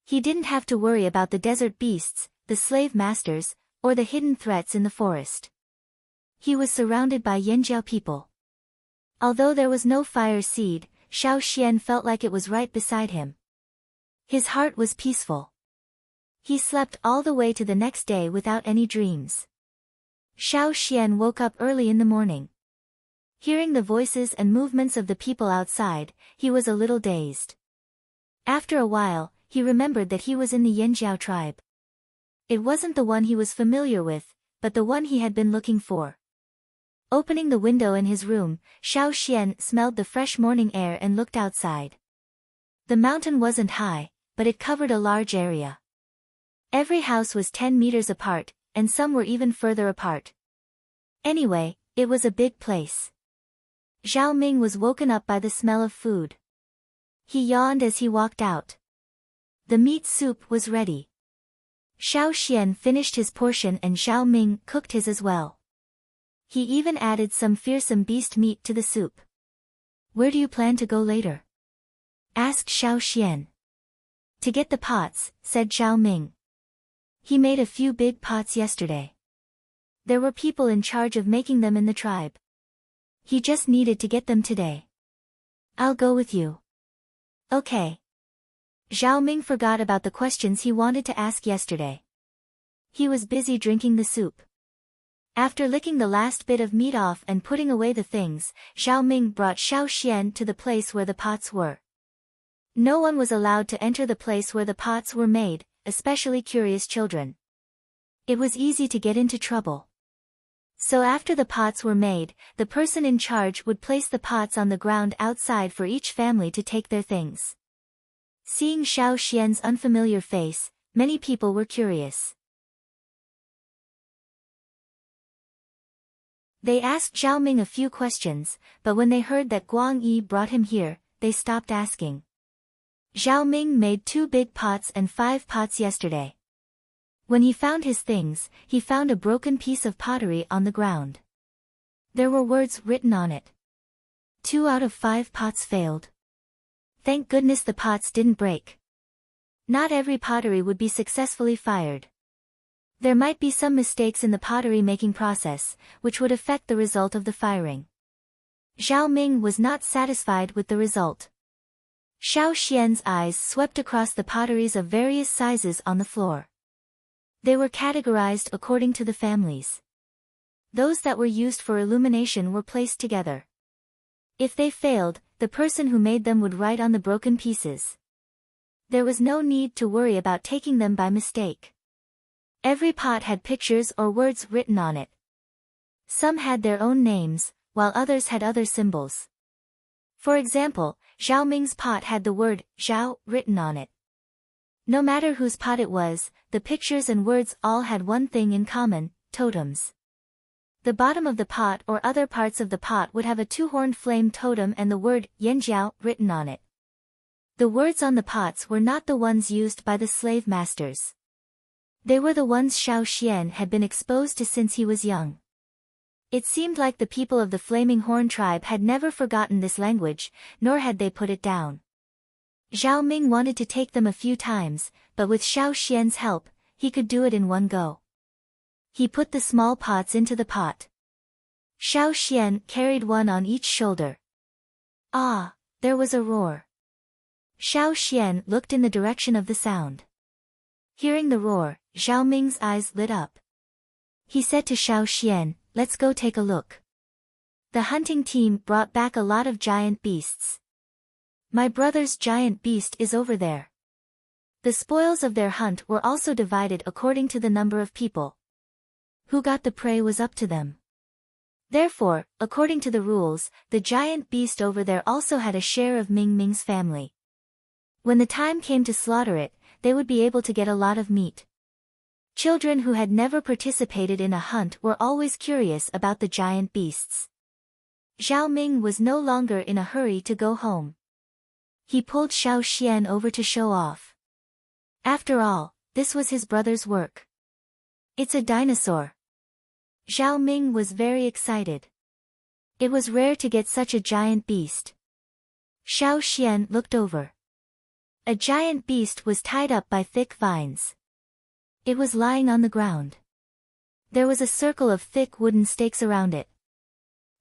He didn't have to worry about the desert beasts, the slave masters, or the hidden threats in the forest. He was surrounded by Yanjiao people. Although there was no fire seed, Xiao Xian felt like it was right beside him. His heart was peaceful. He slept all the way to the next day without any dreams. Xiao Xian woke up early in the morning. Hearing the voices and movements of the people outside, he was a little dazed. After a while, he remembered that he was in the Yanjiao tribe. It wasn't the one he was familiar with, but the one he had been looking for. Opening the window in his room, Xiao Xian smelled the fresh morning air and looked outside. The mountain wasn't high, but it covered a large area. Every house was 10 meters apart, and some were even further apart. Anyway, it was a big place. Zhao Ming was woken up by the smell of food. He yawned as he walked out. The meat soup was ready. Xiao Xian finished his portion and Zhao Ming cooked his as well. He even added some fearsome beast meat to the soup. "Where do you plan to go later?" asked Xiao Xian. "To get the pots," said Zhao Ming. "He made a few big pots yesterday. There were people in charge of making them in the tribe. He just needed to get them today. I'll go with you." "Okay." Zhao Ming forgot about the questions he wanted to ask yesterday. He was busy drinking the soup. After licking the last bit of meat off and putting away the things, Zhao Ming brought Xiao Xian to the place where the pots were. No one was allowed to enter the place where the pots were made, especially curious children. It was easy to get into trouble. So after the pots were made, the person in charge would place the pots on the ground outside for each family to take their things. Seeing Xiao Xian's unfamiliar face, many people were curious. They asked Zhao Ming a few questions, but when they heard that Guang Yi brought him here, they stopped asking. Zhao Ming made 2 big pots and 5 pots yesterday. When he found his things, he found a broken piece of pottery on the ground. There were words written on it. 2 out of 5 pots failed. Thank goodness the pots didn't break. Not every pottery would be successfully fired. There might be some mistakes in the pottery making process, which would affect the result of the firing. Zhao Ming was not satisfied with the result. Xiao Xian's eyes swept across the potteries of various sizes on the floor. They were categorized according to the families. Those that were used for illumination were placed together. If they failed, the person who made them would write on the broken pieces. There was no need to worry about taking them by mistake. Every pot had pictures or words written on it. Some had their own names, while others had other symbols. For example, Zhao Ming's pot had the word Zhao written on it. No matter whose pot it was, the pictures and words all had one thing in common: totems. The bottom of the pot or other parts of the pot would have a 2-horned flame totem and the word Yanjiao written on it. The words on the pots were not the ones used by the slave masters. They were the ones Xiao Xian had been exposed to since he was young. It seemed like the people of the Flaming Horn tribe had never forgotten this language, nor had they put it down. Zhao Ming wanted to take them a few times, but with Xiao Xian's help, he could do it in one go. He put the small pots into the pot. Xiao Xian carried one on each shoulder. Ah, there was a roar. Xiao Xian looked in the direction of the sound. Hearing the roar, Zhao Ming's eyes lit up. He said to Xiao Xian, "Let's go take a look." The hunting team brought back a lot of giant beasts. "My brother's giant beast is over there." The spoils of their hunt were also divided according to the number of people. Who got the prey was up to them. Therefore, according to the rules, the giant beast over there also had a share of Ming Ming's family. When the time came to slaughter it, they would be able to get a lot of meat. Children who had never participated in a hunt were always curious about the giant beasts. Zhao Ming was no longer in a hurry to go home. He pulled Xiao Xian over to show off. After all, this was his brother's work. It's a dinosaur. Zhao Ming was very excited. It was rare to get such a giant beast. Xiao Xian looked over. A giant beast was tied up by thick vines. It was lying on the ground. There was a circle of thick wooden stakes around it.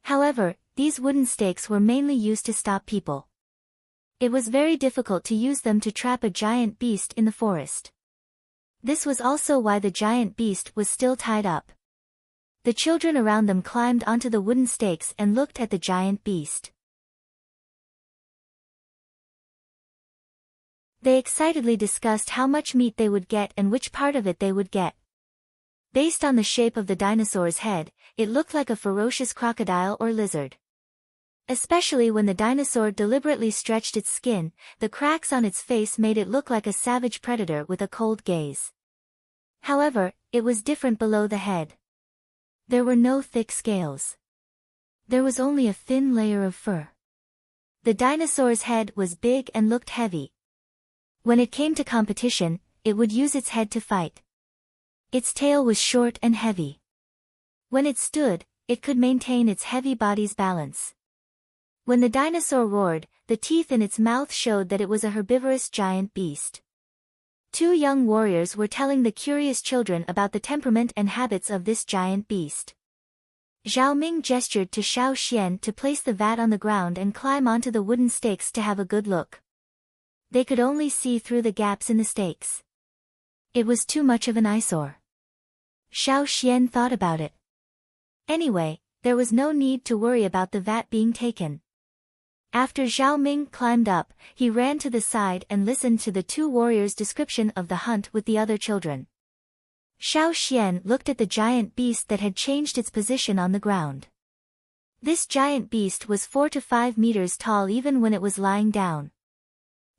However, these wooden stakes were mainly used to stop people. It was very difficult to use them to trap a giant beast in the forest. This was also why the giant beast was still tied up. The children around them climbed onto the wooden stakes and looked at the giant beast. They excitedly discussed how much meat they would get and which part of it they would get. Based on the shape of the dinosaur's head, it looked like a ferocious crocodile or lizard. Especially when the dinosaur deliberately stretched its skin, the cracks on its face made it look like a savage predator with a cold gaze. However, it was different below the head. There were no thick scales. There was only a thin layer of fur. The dinosaur's head was big and looked heavy. When it came to competition, it would use its head to fight. Its tail was short and heavy. When it stood, it could maintain its heavy body's balance. When the dinosaur roared, the teeth in its mouth showed that it was a herbivorous giant beast. Two young warriors were telling the curious children about the temperament and habits of this giant beast. Zhao Ming gestured to Xiao Xian to place the vat on the ground and climb onto the wooden stakes to have a good look. They could only see through the gaps in the stakes. It was too much of an eyesore. Xiao Xian thought about it. Anyway, there was no need to worry about the vat being taken. After Zhao Ming climbed up, he ran to the side and listened to the two warriors' description of the hunt with the other children. Xiao Xian looked at the giant beast that had changed its position on the ground. This giant beast was 4 to 5 meters tall even when it was lying down.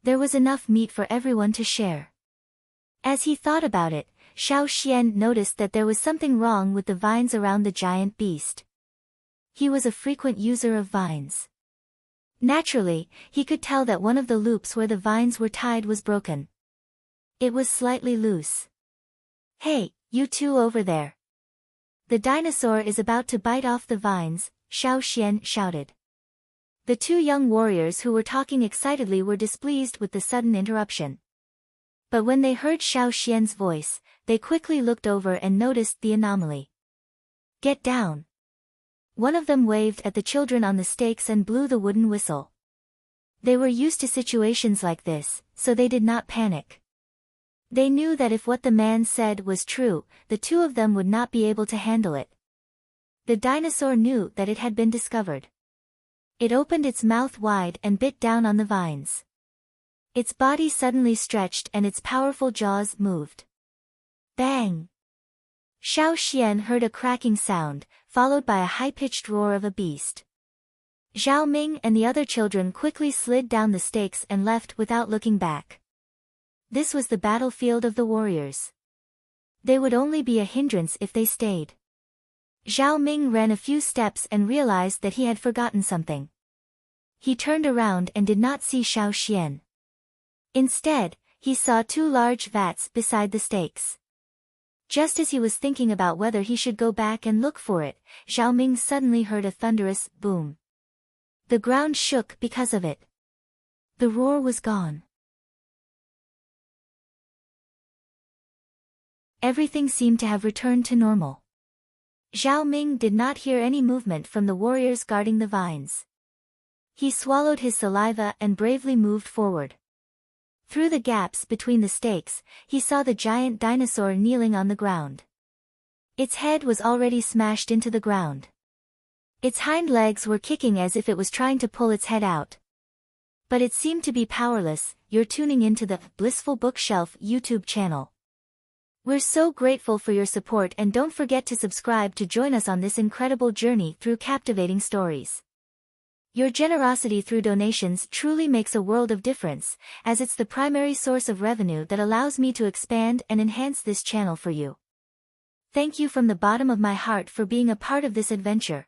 There was enough meat for everyone to share. As he thought about it, Xiao Xian noticed that there was something wrong with the vines around the giant beast. He was a frequent user of vines. Naturally, he could tell that one of the loops where the vines were tied was broken. It was slightly loose. "Hey, you two over there. The dinosaur is about to bite off the vines," Xiao Xian shouted. The two young warriors who were talking excitedly were displeased with the sudden interruption. But when they heard Xiao Xian's voice, they quickly looked over and noticed the anomaly. "Get down." One of them waved at the children on the stakes and blew the wooden whistle. They were used to situations like this, so they did not panic. They knew that if what the man said was true, the two of them would not be able to handle it. The dinosaur knew that it had been discovered. It opened its mouth wide and bit down on the vines. Its body suddenly stretched and its powerful jaws moved. Bang! Xiao Xian heard a cracking sound, followed by a high-pitched roar of a beast. Zhao Ming and the other children quickly slid down the stakes and left without looking back. This was the battlefield of the warriors. They would only be a hindrance if they stayed. Zhao Ming ran a few steps and realized that he had forgotten something. He turned around and did not see Xiao Xian. Instead, he saw two large vats beside the stakes. Just as he was thinking about whether he should go back and look for it, Zhao Ming suddenly heard a thunderous boom. The ground shook because of it. The roar was gone. Everything seemed to have returned to normal. Zhao Ming did not hear any movement from the warriors guarding the vines. He swallowed his saliva and bravely moved forward. Through the gaps between the stakes, he saw the giant dinosaur kneeling on the ground. Its head was already smashed into the ground. Its hind legs were kicking as if it was trying to pull its head out. But it seemed to be powerless. You're tuning into the Blissful Bookshelf YouTube channel. We're so grateful for your support and don't forget to subscribe to join us on this incredible journey through captivating stories. Your generosity through donations truly makes a world of difference, as it's the primary source of revenue that allows me to expand and enhance this channel for you. Thank you from the bottom of my heart for being a part of this adventure.